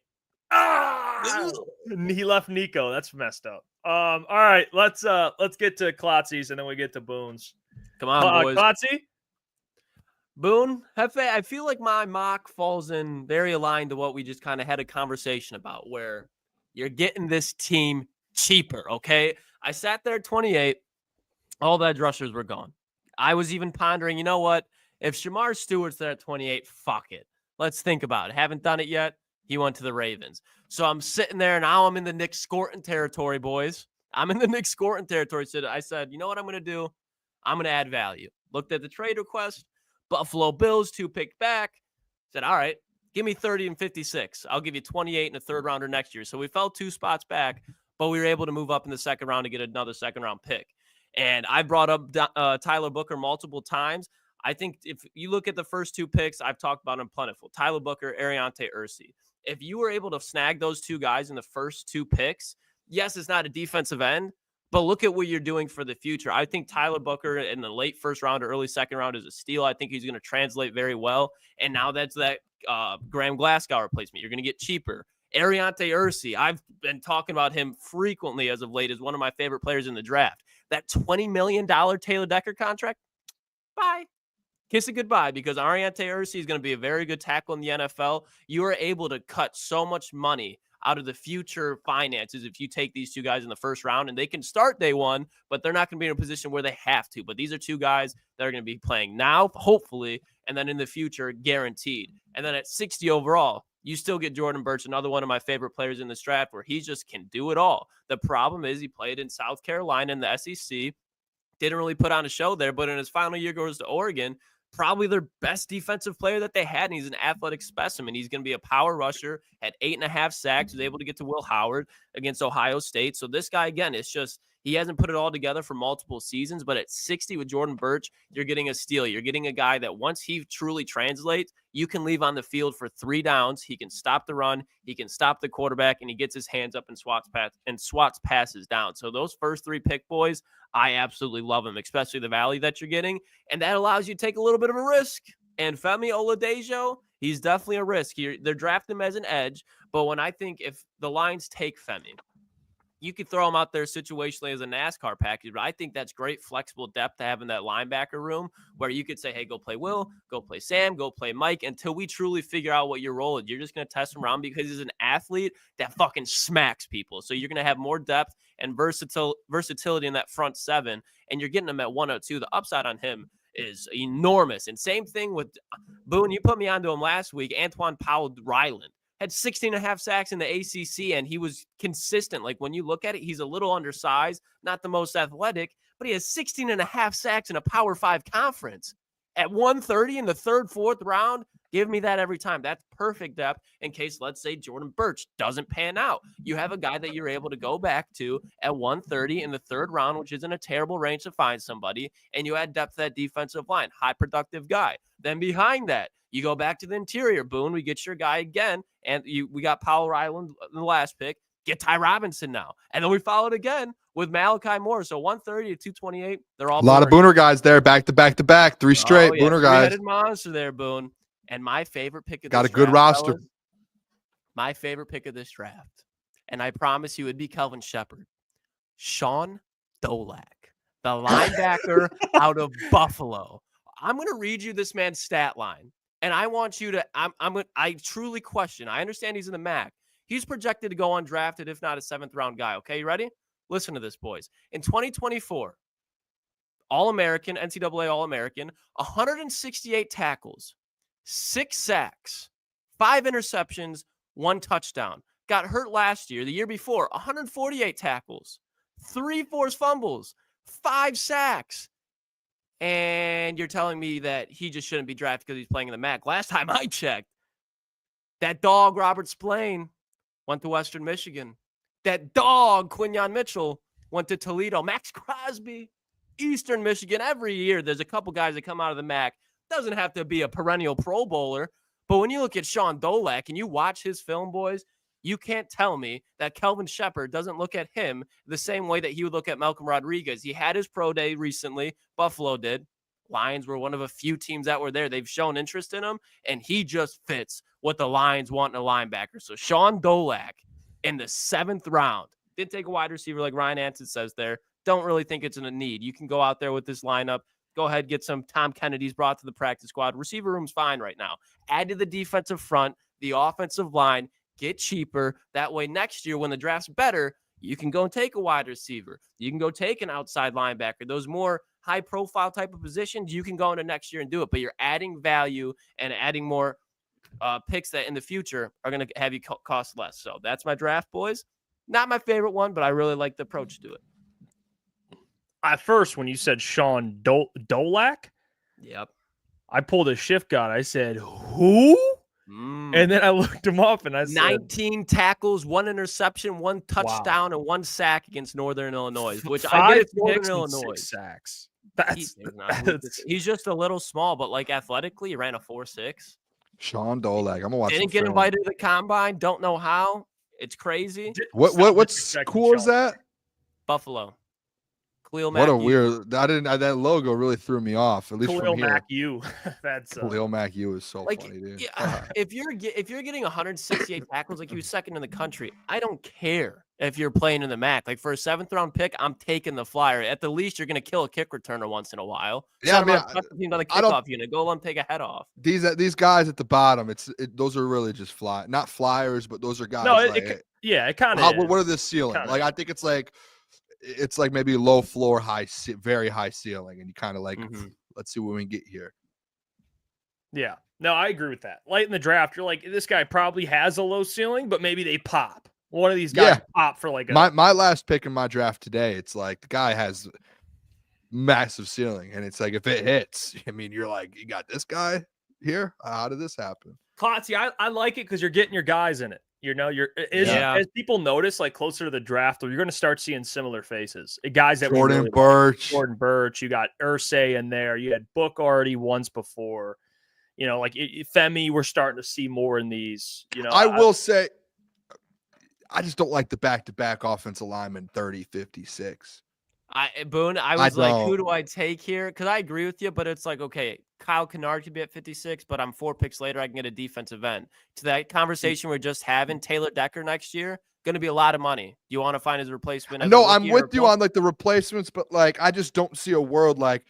He left Nico. That's messed up. All right, let's get to Klotzy's and then we get to Boone's. Come on, boys. Klotzy? Boone, I feel like my mock falls in very aligned to what we just kind of had a conversation about, where you're getting this team cheaper, okay? I sat there at 28. All the edge rushers were gone. I was even pondering, you know what? If Shamar Stewart's there at 28, fuck it. Let's think about it. Haven't done it yet. He went to the Ravens. So I'm sitting there, and now I'm in the Nick Scorton territory, boys. I'm in the Nick Scorton territory. So I said, you know what I'm going to do? I'm going to add value. Looked at the trade request. Buffalo Bills, 2 pick back. Said, all right, give me 30 and 56. I'll give you 28 and a third rounder next year. So we fell 2 spots back, but we were able to move up in the second round to get another second-round pick. And I brought up Tyler Booker multiple times. I think if you look at the first 2 picks, I've talked about them plentiful. Tyler Booker, Ariante Ursi. If you were able to snag those 2 guys in the first 2 picks, yes, it's not a defensive end, but look at what you're doing for the future. I think Tyler Booker in the late first round or early second round is a steal. I think he's going to translate very well. And now that's that Graham Glasgow replacement. You're going to get cheaper. Ariante Ursi, I've been talking about him frequently as of late as one of my favorite players in the draft. That $20 million Taylor Decker contract, bye. Kiss it goodbye, because Ariante Ursi is going to be a very good tackle in the NFL. You are able to cut so much money out of the future finances if you take these 2 guys in the first round, and they can start day 1, but they're not going to be in a position where they have to. But these are 2 guys that are going to be playing now, hopefully, and then in the future, guaranteed. And then at 60 overall, you still get Jordan Burch, another one of my favorite players in this draft, where he just can do it all. The problem is he played in South Carolina in the SEC, didn't really put on a show there, but in his final year goes to Oregon, probably their best defensive player that they had, and he's an athletic specimen. He's going to be a power rusher, had 8.5 sacks, was able to get to Will Howard against Ohio State. So this guy, again, it's just he hasn't put it all together for multiple seasons, but at 60 with Jordan Burch, you're getting a steal. You're getting a guy that once he truly translates, you can leave on the field for 3 downs. He can stop the run, he can stop the quarterback, and he gets his hands up and swats passes down. So those first 3 pick boys, I absolutely love them, especially the value that you're getting. And that allows you to take a little bit of a risk. And Femi Oladejo, he's definitely a risk. They're drafting him as an edge. But when I think if the Lions take Femi, you could throw him out there situationally as a NASCAR package, but I think that's great flexible depth to have in that linebacker room where you could say, hey, go play Will, go play Sam, go play Mike until we truly figure out what your role is. You're just going to test him around because he's an athlete that fucking smacks people. So you're going to have more depth and versatility in that front 7, and you're getting him at 102. The upside on him is enormous. And same thing with Boone. You put me onto him last week, Antoine Powell-Ryland. Had 16.5 sacks in the ACC, and he was consistent. Like, when you look at it, he's a little undersized, not the most athletic, but he has 16.5 sacks in a Power 5 conference. At 130 in the 3rd, 4th round, give me that every time. That's perfect depth in case, let's say, Jordan Burch doesn't pan out. You have a guy that you're able to go back to at 130 in the 3rd round, which isn't a terrible range to find somebody, and you add depth to that defensive line. High productive guy. Then behind that, you go back to the interior, Boone. We get your guy again, and we got Powell-Ryland in the last pick. Get Ty Robinson now. And then we followed again with Malachi Moore. So 130 to 228, they're all a lot of Booner guys there, back to back to back, 3 straight Booner guys. Three-headed monster there, Boone. And my favorite pick of this got a good draft, roster. fellas, my favorite pick of this draft, and I promise you it'd be Kelvin Sheppard. Sean Dolak, the linebacker out of Buffalo. I'm going to read you this man's stat line. And I want you to, I truly question. I understand he's in the MAC. He's projected to go undrafted, if not a 7th round guy. Okay, you ready? Listen to this, boys. In 2024, All-American, NCAA All-American, 168 tackles, 6 sacks, 5 interceptions, 1 touchdown. Got hurt last year. The year before, 148 tackles, 3 forced fumbles, 5 sacks. And you're telling me that he just shouldn't be drafted because he's playing in the MAC. Last time I checked, that dog Robert Spillane went to Western Michigan. That dog Quinyon Mitchell went to Toledo. Max Crosby, Eastern Michigan. Every year there's a couple guys that come out of the MAC. Doesn't have to be a perennial Pro Bowler. But when you look at Sean Dolak and you watch his film, boys, you can't tell me that Kelvin Sheppard doesn't look at him the same way that he would look at Malcolm Rodriguez. He had his pro day recently. Buffalo did. Lions were one of a few teams that were there. They've shown interest in him, and he just fits what the Lions want in a linebacker. So Sean Dolak in the 7th round. Didn't take a wide receiver like Ryan Anson says there. Don't really think it's in a need. You can go out there with this lineup. Go ahead, get some Tom Kennedy's brought to the practice squad. Receiver room's fine right now. Add to the defensive front, the offensive line. Get cheaper. That way next year when the draft's better, you can go and take a wide receiver. You can go take an outside linebacker. Those more high-profile type of positions, you can go into next year and do it. But you're adding value and adding more picks that in the future are going to have you cost less. So that's my draft, boys. Not my favorite one, but I really like the approach to it. At first, when you said Sean Dolak, yep, I pulled a shift guard. I said, who? And then I looked him up and I said 19 tackles, 1 interception, 1 touchdown, and 1 sack against Northern Illinois, which I get it's Northern Illinois. 6 sacks. He's just a little small, but like athletically, he ran a 4.6. Sean Dolak. I'm gonna watch. Didn't get invited to the combine. Don't know how. It's crazy. What school is that? Buffalo. What a weird. That logo really threw me off. At least Khalil from here. Mack U. That's Khalil Mack U is so funny, dude. Yeah, if you're getting 168 tackles, like he was second in the country, I don't care if you're playing in the MAC. Like for a 7th round pick, I'm taking the flyer. At the least, you're gonna kill a kick returner once in a while. Yeah, on the kickoff unit. Go let him take a head off. These guys at the bottom, those are really just not flyers, but those are guys. No, it kind of. What are the ceiling? Like I think it's like maybe low floor, very high ceiling, and you kind of like, let's see what we can get here. Yeah, no, I agree with that. Late in the draft, you're like, this guy probably has a low ceiling, but maybe they pop. One of these guys pop for like my last pick in my draft today. It's like the guy has massive ceiling, and it's like if it hits, I mean, you're like, you got this guy here. How did this happen? Klotz, I like it because you're getting your guys in it. You know, as people notice, like closer to the draft, you're going to start seeing similar faces. Guys that Jordan Birch, you got Irsay in there. You had Book already once before. You know, like Femi, we're starting to see more in these. You know, I will say, I just don't like the back-to-back offensive lineman 30, 56. Boone, I was like, who do I take here? Because I agree with you, but it's like, okay, Kyle Kennard could be at 56, but I'm 4 picks later, I can get a defensive end. To that conversation we're just having, Taylor Decker next year, going to be a lot of money. Do you want to find his replacement? No, I'm with you on like the replacements, but like I just don't see a world like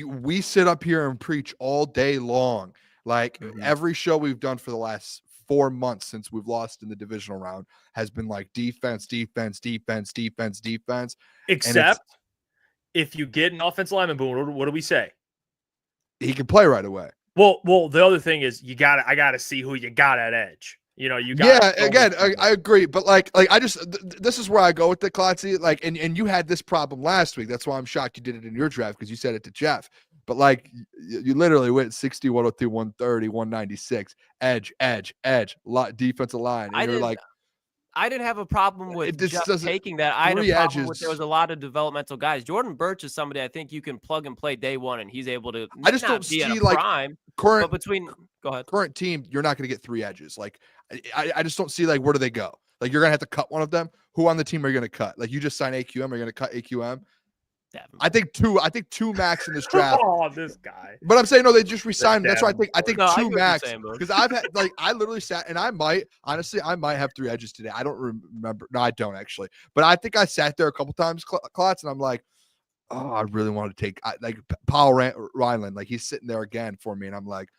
we sit up here and preach all day long. Like every show we've done for the last 4 months since we've lost in the divisional round has been like defense. Except if you get an offensive lineman, Boone, what do we say? He can play right away. Well, the other thing is I gotta see who you got at edge. You know, you got again, I agree, but like I just this is where I go with the Klotzy. Like, and you had this problem last week. That's why I'm shocked you did it in your draft because you said it to Jeff. But like you literally went 60, 102, 130, 196, edge, defensive line. And I didn't have a problem with just taking that. I had a problem with there was a lot of developmental guys. Jordan Birch is somebody I think you can plug and play day one, and he's able to. I just don't see like prime, current go ahead. Current team. You're not going to get 3 edges. Like I just don't see like where do they go? Like you're going to have to cut one of them. Who on the team are you going to cut? Like you just signed AQM. Are you going to cut AQM? Definitely. I think 2 max in this draft. Oh, this guy. But I'm saying no, they just resigned. That's why I think 2 max because I've had like I literally sat and I might have 3 edges today. I don't remember. No, I don't actually. But I think I sat there a couple times, Klotz, and I'm like, oh, I really want to take like Paul Ryland. Like he's sitting there again for me, and I'm like,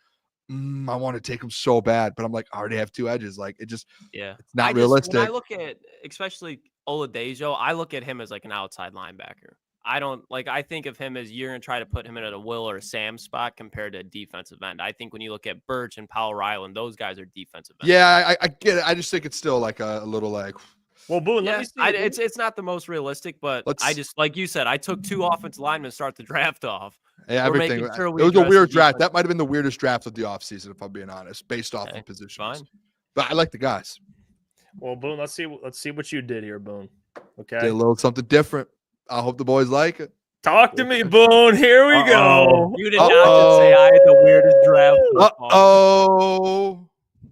I want to take him so bad, but I'm like, I already have 2 edges. Like it just it's not realistic. When I look at especially Oladejo, I look at him as like an outside linebacker. I think of him as you're going to try to put him in a Will or a Sam spot compared to a defensive end. I think when you look at Birch and Powell Ryland, those guys are defensive ends. Yeah, I get it. I just think it's still like a little like. Well, Boone, let me see. It's not the most realistic, but I just, like you said, I took 2 offensive linemen to start the draft off. Yeah, everything. It was a weird draft. That might have been the weirdest draft of the offseason, if I'm being honest, based off of positions. Fine. But I like the guys. Well, Boone, let's see what you did here, Boone. Okay. Did a little something different. I hope the boys like it. Talk to me, Boone. Here we go. You did not just say I had the weirdest draft.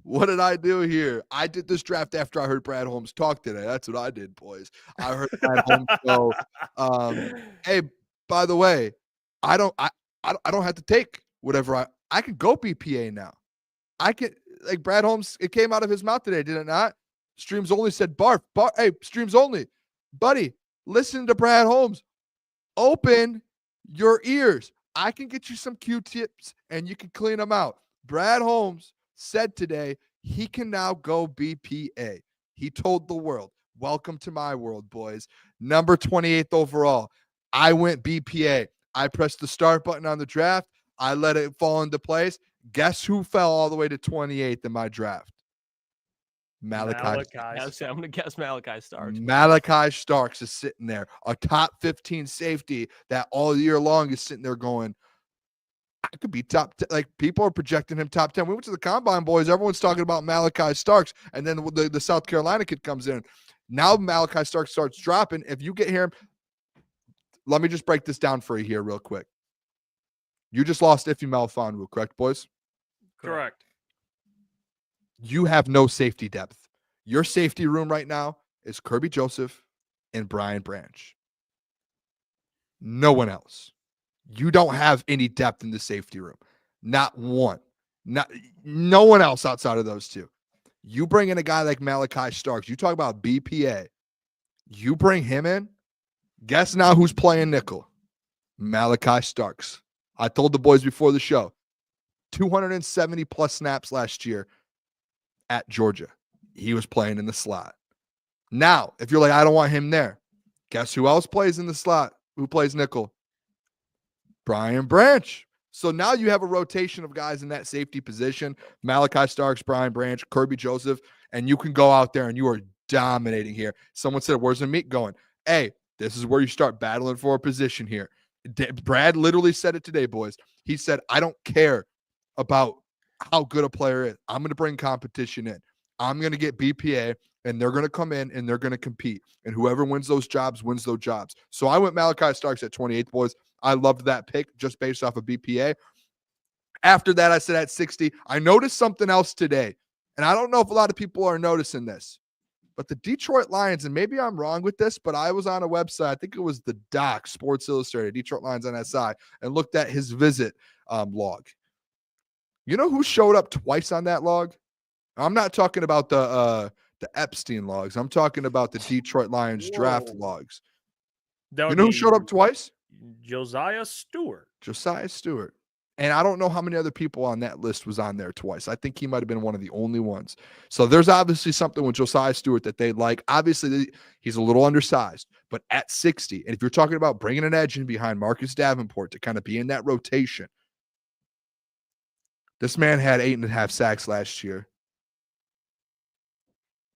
What did I do here? I did this draft after I heard Brad Holmes talk today. That's what I did, boys. I heard Brad Holmes go, hey, by the way, I don't have to take whatever I can go BPA now. I can, like Brad Holmes, it came out of his mouth today, did it not? Streams Only said barf. Hey, Streams Only, buddy, listen to Brad Holmes. Open your ears. I can get you some Q-tips and you can clean them out. Brad Holmes said today he can now go BPA. He told the world, welcome to my world, boys. Number 28th overall. I went BPA. I pressed the start button on the draft. I let it fall into place. Guess who fell all the way to 28th in my draft? Malachi. I'm going to guess Malachi Starks. Malachi Starks is sitting there, a top 15 safety that all year long is sitting there going, I could be top 10. Like, people are projecting him top 10. We went to the combine, boys. Everyone's talking about Malachi Starks. And then the South Carolina kid comes in. Now Malachi Starks starts dropping. If you get here, let me just break this down for you here real quick. You just lost Ife Melifonwu, correct, boys? Correct. You have no safety depth. Your safety room right now is Kirby Joseph and Brian Branch. No one else. You don't have any depth in the safety room. Not one. No one else outside of those two. You bring in a guy like Malachi Starks. You talk about BPA. You bring him in. Guess now who's playing nickel? Malachi Starks. I told the boys before the show, 270 plus snaps last year at Georgia. He was playing in the slot. Now, if you're like, I don't want him there, guess who else plays in the slot? Who plays nickel? Brian Branch. So now you have a rotation of guys in that safety position. Malachi Starks, Brian Branch, Kirby Joseph, and you can go out there and you are dominating here. Someone said, where's the meat going? Hey, this is where you start battling for a position here. Brad literally said it today, boys. He said, I don't care about how good a player is. I'm going to bring competition in. I'm going to get BPA, and they're going to come in, and they're going to compete. And whoever wins those jobs wins those jobs. So I went Malachi Starks at 28th, boys. I loved that pick just based off of BPA. After that, I said at 60. I noticed something else today, and I don't know if a lot of people are noticing this, but the Detroit Lions, and maybe I'm wrong with this, but I was on a website, I think it was the Doc, Sports Illustrated, Detroit Lions on SI, and looked at his visit log. You know who showed up twice on that log? I'm not talking about the Epstein logs. I'm talking about the Detroit Lions draft logs. You know who showed up twice? Josiah Stewart. Josiah Stewart. And I don't know how many other people on that list was on there twice. I think he might have been one of the only ones. So there's obviously something with Josiah Stewart that they like. Obviously, he's a little undersized, but at 60, and if you're talking about bringing an edge in behind Marcus Davenport to kind of be in that rotation, this man had 8.5 sacks last year.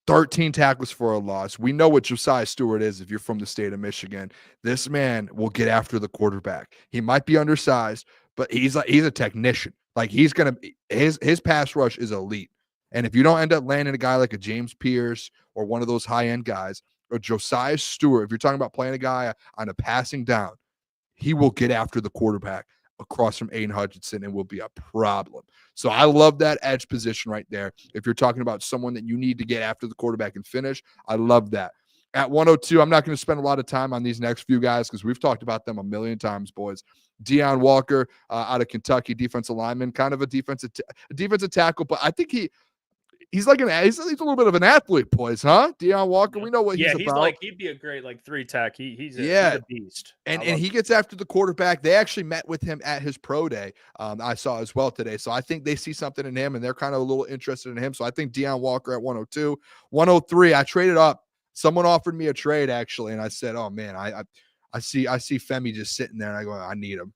13 tackles for a loss. We know what Josiah Stewart is if you're from the state of Michigan. This man will get after the quarterback. He might be undersized, but he's a technician. Like, he's gonna his pass rush is elite. And if you don't end up landing a guy like a James Pierce or one of those high-end guys, or Josiah Stewart, if you're talking about playing a guy on a passing down, he will get after the quarterback across from Aiden Hutchinson and will be a problem. So I love that edge position right there. If you're talking about someone that you need to get after the quarterback and finish, I love that. At 102, I'm not going to spend a lot of time on these next few guys because we've talked about them a million times, boys. Deion Walker out of Kentucky, defensive lineman, kind of a defensive tackle, but I think he's like he's a little bit of an athlete, boys, huh? Deion Walker, we know what he's about. He'd be a great three tech. He's a beast. And he gets after the quarterback. They actually met with him at his pro day. I saw as well today. So I think they see something in him and they're kind of a little interested in him. So I think Deion Walker at 102. 103, I traded up. Someone offered me a trade actually, and I said, "Oh man, I see Femi just sitting there, and I go, I need him.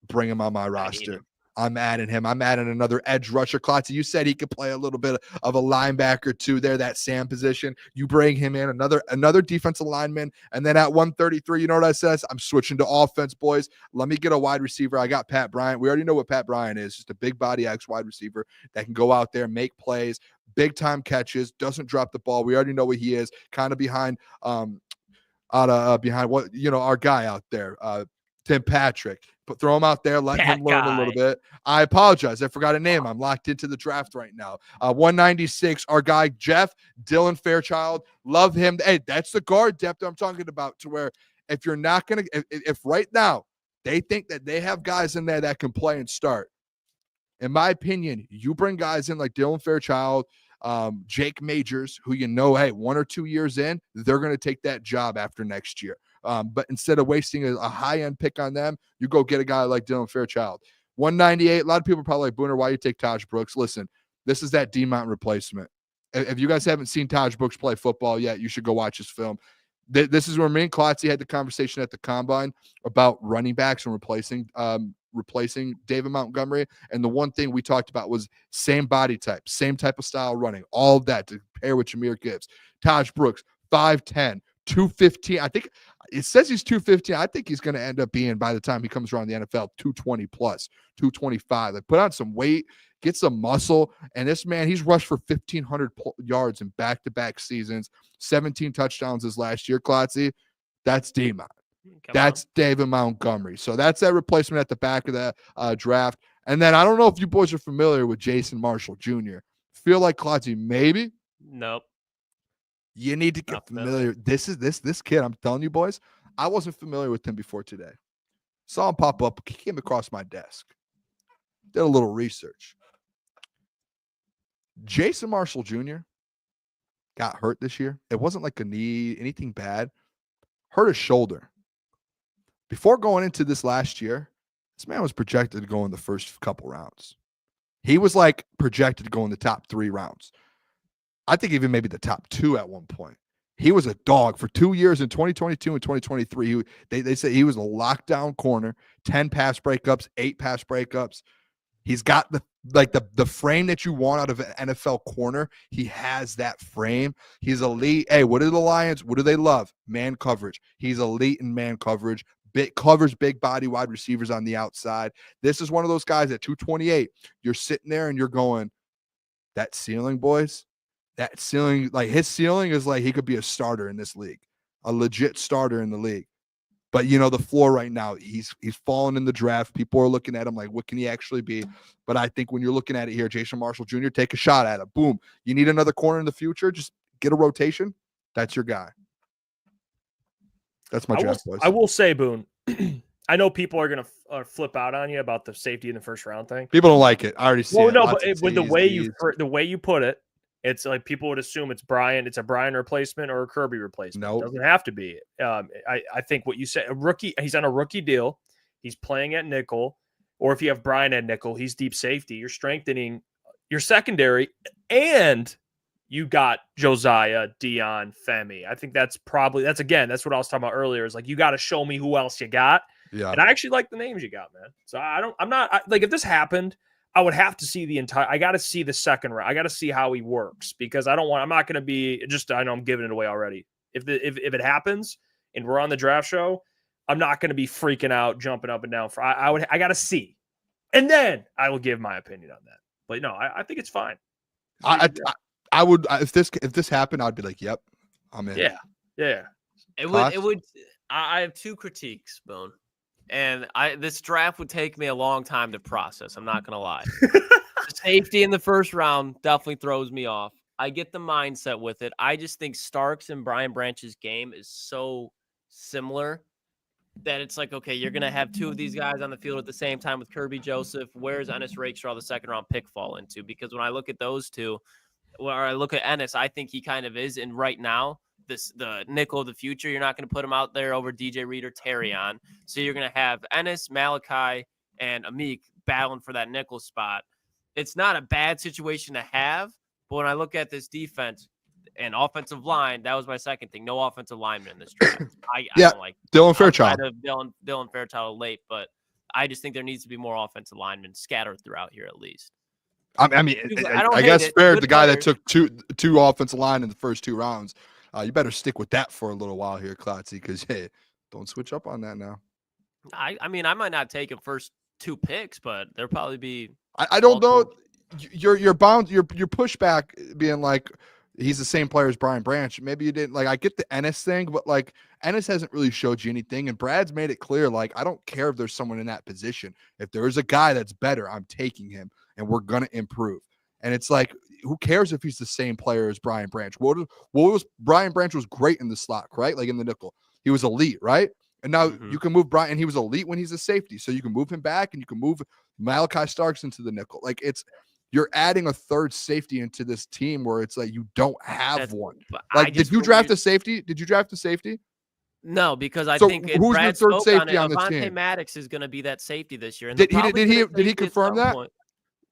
Bring him on my roster. I'm adding him. I'm adding another edge rusher. Klotz, you said he could play a little bit of a linebacker too there, that Sam position. You bring him in, another defensive lineman, and then at 133, you know what I said? I'm switching to offense, boys. Let me get a wide receiver. I got Pat Bryant. We already know what Pat Bryant is. Just a big body X wide receiver that can go out there, make plays, big time catches, doesn't drop the ball. We already know what he is. Kind of behind behind what our guy out there, Tim Patrick. But throw him out there, let him learn a little bit. I apologize. I forgot a name. I'm locked into the draft right now. 196, our guy, Jeff Dylan Fairchild. Love him. Hey, that's the guard depth I'm talking about, to where if you're not going to, if right now they think that they have guys in there that can play and start, in my opinion, you bring guys in like Dylan Fairchild, Jake Majors, who hey, 1 or 2 years in, they're going to take that job after next year. But instead of wasting a high-end pick on them, you go get a guy like Dylan Fairchild. 198, a lot of people are probably like, Booner, why you take Taj Brooks? Listen, this is that D-Mount replacement. If you guys haven't seen Taj Brooks play football yet, you should go watch his film. This is where me and Klotz had the conversation at the Combine about running backs and replacing replacing David Montgomery. And the one thing we talked about was same body type, same type of style running, all of that to pair with Jahmyr Gibbs. Taj Brooks, 5'10", 215. I think it says he's 215. I think he's going to end up being, by the time he comes around the NFL, 220 plus, 225. Like, put on some weight, get some muscle. And this man, he's rushed for 1,500 yards in back-to-back seasons, 17 touchdowns his last year, Klotzy. That's D-Mon. That's David Montgomery. So that's that replacement at the back of the draft. And then I don't know if you boys are familiar with Jason Marshall Jr. Feel like Klotzy, maybe? Nope. You need to get familiar. This kid, I'm telling you, boys, I wasn't familiar with him before today. Saw him pop up. He came across my desk. Did a little research. Jason Marshall Jr. got hurt this year. It wasn't like a knee, anything bad. Hurt his shoulder. Before going into this last year, this man was projected to go in the first couple rounds. He was like projected to go in the top 3 rounds. I think even maybe the top 2 at one point. He was a dog for 2 years in 2022 and 2023. They say he was a lockdown corner, 10 pass breakups, 8 pass breakups. He's got the frame that you want out of an NFL corner. He has that frame. He's elite. Hey, what are the Lions? What do they love? Man coverage. He's elite in man coverage. Covers big body wide receivers on the outside. This is one of those guys at 228. You're sitting there and you're going, that ceiling, boys, that ceiling, like his ceiling is like he could be a starter in this league, a legit starter in the league. But, you know, the floor right now, he's fallen in the draft. People are looking at him like, what can he actually be? But I think when you're looking at it here, Jason Marshall Jr., take a shot at it. Boom. You need another corner in the future, just get a rotation. That's your guy. That's my draft, boys. I will say, Boone, I know people are going to flip out on you about the safety in the first round thing. People don't like it. I already see it. No, but with the way you put it, it's like people would assume it's a Brian replacement or a Kirby replacement. No, it doesn't have to be. I think what you said, a rookie, he's on a rookie deal. He's playing at nickel, or if you have Brian at nickel, he's deep safety. You're strengthening your secondary, and you got Josiah, Dion, Femi. I think that's what I was talking about earlier. Is like, you got to show me who else you got. Yeah. And I actually like the names you got, man. So if this happened, I would have to see I got to see the second round. I got to see how he works, because I'm not going to be I know I'm giving it away already. If it happens and we're on the draft show, I'm not going to be freaking out, jumping up and down. I got to see, and then I will give my opinion on that. But no, I think it's fine. I would, if this happened, I'd be like, yep, I'm in. Yeah. It would. I have 2 critiques, Boone. And this draft would take me a long time to process. I'm not going to lie. The safety in the first round definitely throws me off. I get the mindset with it. I just think Starks and Brian Branch's game is so similar that it's like, okay, you're going to have 2 of these guys on the field at the same time with Kirby Joseph. Where's Ennis Rakestraw, the second round pick, fall into? Because when I look at those 2, or I look at Ennis, I think he kind of is. And right now, the nickel of the future, you're not going to put him out there over DJ Reed or Terry on. So you're going to have Ennis, Malachi, and Amik battling for that nickel spot. It's not a bad situation to have, but when I look at this defense and offensive line, that was my second thing. No offensive lineman in this draft. I don't like Dylan Fairchild. Dylan Fairchild late, but I just think there needs to be more offensive linemen scattered throughout here at least. I mean, I guess fair, the guy that took two offensive line in the first 2 rounds. You better stick with that for a little while here, Klotzy, because, hey, don't switch up on that now. I mean, I might not take him first 2 picks, but there'll probably be. I don't know. You're bound. Your pushback being like he's the same player as Brian Branch. Maybe you didn't like. I get the Ennis thing, but like Ennis hasn't really showed you anything, and Brad's made it clear. Like, I don't care if there's someone in that position. If there is a guy that's better, I'm taking him, and we're gonna improve. And it's like, who cares if he's the same player as Brian Branch? What was Brian Branch was great in the slot, right? Like in the nickel. He was elite, right? And now you can move Brian, and he was elite when he's a safety. So you can move him back, and you can move Malachi Starks into the nickel. Like, you're adding a third safety into this team where it's like you don't have one. Like, did you draft a safety? Did you draft a safety? No, because I think who's the third safety on this team? Avonte Maddox is going to be that safety this year. And did he confirm that?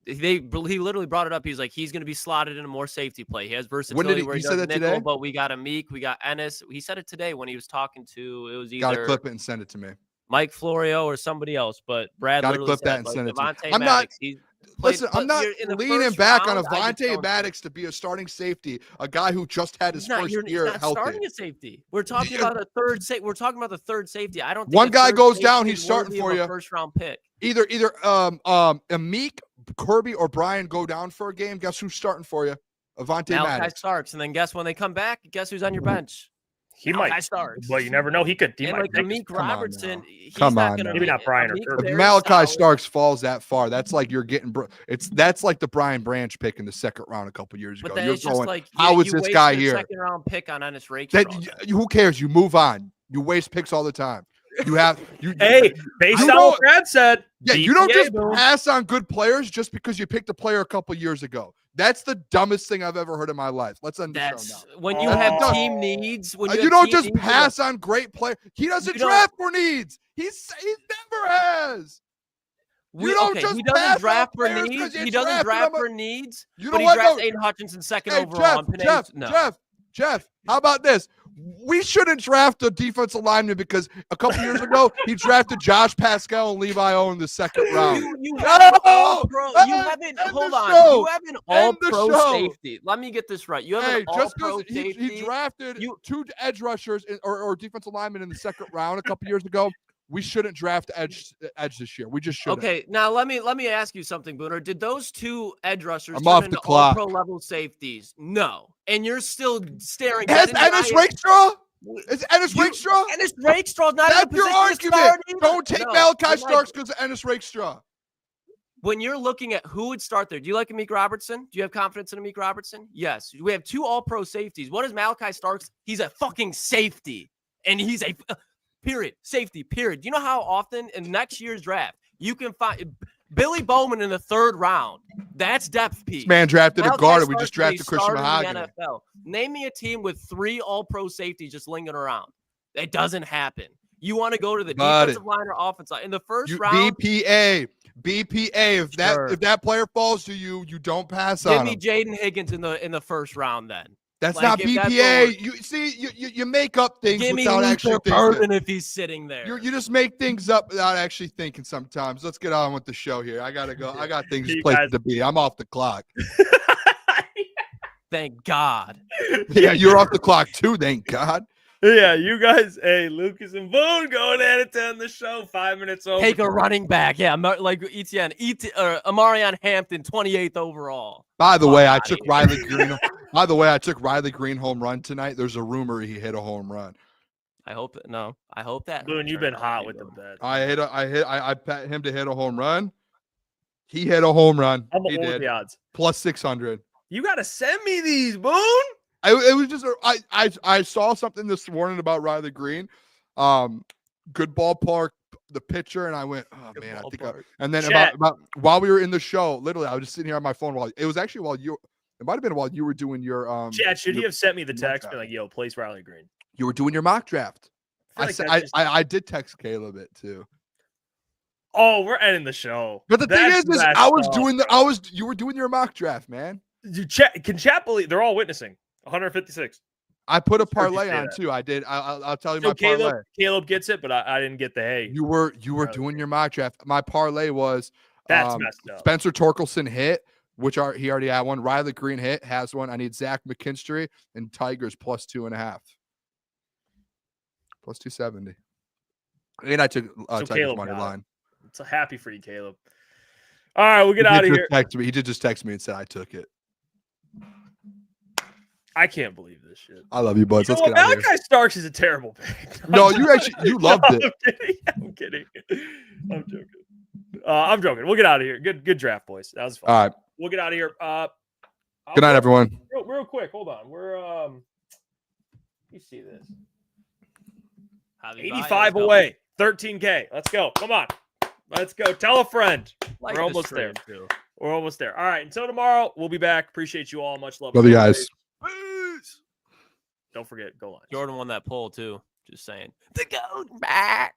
He literally brought it up. He's like, he's going to be slotted in a more safety play. He has versatility. When did he say that today? But we got Amik, we got Ennis. He said it today when he was talking to. It was either. Got to clip it and send it to me. Mike Florio or somebody else, but Brad Gotta literally clip that said, and like, send it to me. Devontae I'm not- Maddox, he played- Listen, but I'm not you're in the leaning first back on round, I just Avonte don't- Maddox to be a starting safety, a guy who just had his He's not, first he's year not healthy. starting a safety. We're talking about a third safety. We're talking about the third safety. I don't think One a guy third goes safety down, is he's starting worthy for of a you. first round pick. Either Amik, Kirby, or Brian go down for a game. Guess who's starting for you? Avonte Malachi Maddox. Starks, and then guess when they come back, guess who's on your bench? He Malachi might. Starks. But you never know. He could. He And might like take Amik Come on Robertson, now. he's Come not on going to now. Maybe not Brian or Amik Kirby. If very Malachi solid. Starks falls that far, that's like you're getting. That's like the Brian Branch pick in the second round a couple years But ago. then You're it's just going, like how is you this wasted guy a here? second round pick on Ennis That Rakestraw. who cares? You move on. You waste picks all the time. You have you. Hey, based you on don't- what Brad said, Yeah, you don't BPA, just boom. pass on good players just because you picked a player a couple years ago. That's the dumbest thing I've ever heard in my life. Let's end the show That's now. when you Oh. have Done. team needs. When you, You have don't team just needs in the- pass on great players. He doesn't You don't- draft for needs. He never has. You don't okay, just he pass doesn't on draft for players 'cause needs. you He doesn't drafted draft them. for needs. You But know he what? drafts No. Aiden Hutchinson second Hey, overall. and Panay's, no. Jeff, how about this? We shouldn't draft a defensive lineman because a couple years ago he drafted Josh Pascal and Levi O in the second round. You have an all-pro. You End haven't. the Hold on. show. You have an End the all-pro show. safety. Let me get this right. You have Hey, an just all-pro because safety. he drafted You- two edge rushers or defensive linemen in the second round a couple years ago, we shouldn't draft edge this year. We just shouldn't. Okay, now let me ask you something, Booner. Did those two edge rushers I'm turn off the into clock. all-pro level safeties? No. And you're still staring. Has dead in the Ennis eye at- Rakestraw? Is Ennis Rakestraw? Ennis Rakestraw's not in a That's your position to argument. start either. Don't take No, Malachi but, like, Starks because of Ennis Rakestraw. when you're looking at who would start there, do you like Amik Robertson? Do you have confidence in Amik Robertson? Yes. We have two all-pro safeties. What is Malachi Starks? He's a fucking safety. And he's a period. Safety, period. You know how often in next year's draft you can find Billy Bowman in the third round? That's depth piece. This man drafted a Malachi guard and we Starks just will be drafted Christian starting in the Mahogany. NFL. Name me a team with three all-pro safeties just lingering around. It doesn't happen. You want to go to the Buddy. defensive line or offensive line. In the first You, round, BPA. If Sure. that player falls to you, you don't pass give on me him. Jaden Higgins in the first round then. That's like, not if that's BPA. what You see, you make up things Give me without actually Luther thinking. Burden if he's sitting there. You just make things up without actually thinking sometimes. Let's get on with the show here. I gotta go. I got things You places guys- to be. I'm off the clock. Thank God. Yeah, you're off the clock too, thank God. Yeah, you guys. Hey, Lucas and Boone going at it to end the show. 5 minutes over. Take a running back. Yeah, like Etienne. Amarion Hampton, 28th overall. By the Fuck way, I outta took here. Riley Green. By the way, I took Riley Green home run tonight. There's a rumor he hit a home run. I hope that. Boone, you've turned been out hot to with be the good. bet. I bet him to hit a home run. He hit a home run. How about He what were did. the odds? Plus 600. You got to send me these, Boone. It was just I saw something this morning about Riley Green. Good ballpark, the pitcher, and I went, oh Good man, ballpark. and then Chat. about while we were in the show, literally I was just sitting here on my phone while it might have been while you were doing your Chad, should he your- have sent me the mock text? draft. Be like, yo, place Riley Green. you were doing your mock draft. I feel I like said that's just- I did text Caleb it too. Oh, we're ending the show. But the thing That's is messed I was up. doing you were doing your mock draft, man. Can chat believe they're all witnessing? 156. I put a Just heard you parlay say on that. too. I did. I'll tell you So my parlay. Caleb gets it, but I didn't get the hey. You were Riley doing your mock draft. My parlay was That's messed up. Spencer Torkelson hit, he already had one. Riley Green has one. I need Zach McKinstry and Tigers plus 2.5. Plus 270. And I took Tigers Caleb money got it. line. So happy for you, Caleb. All right, we'll get out of here. He did just text me and said I took it. I can't believe this shit. I love you, buds. You know Let's what? get out of here. Malachi Starks is a terrible pick. No, you loved it. I'm kidding. I'm joking. We'll get out of here. Good draft, boys. That was fun. All right. We'll get out of here. Good night, everyone. Real quick. Hold on. We're you see this? Javi 85 Baez away. 13K. Let's go. Come on. Let's go. Tell a friend. Like We're this almost there. trade, too. We're almost there. All right. Until tomorrow, we'll be back. Appreciate you all. Much love. Love you guys. Don't forget, go Lions. Jordan won that poll too. Just saying. The goat back.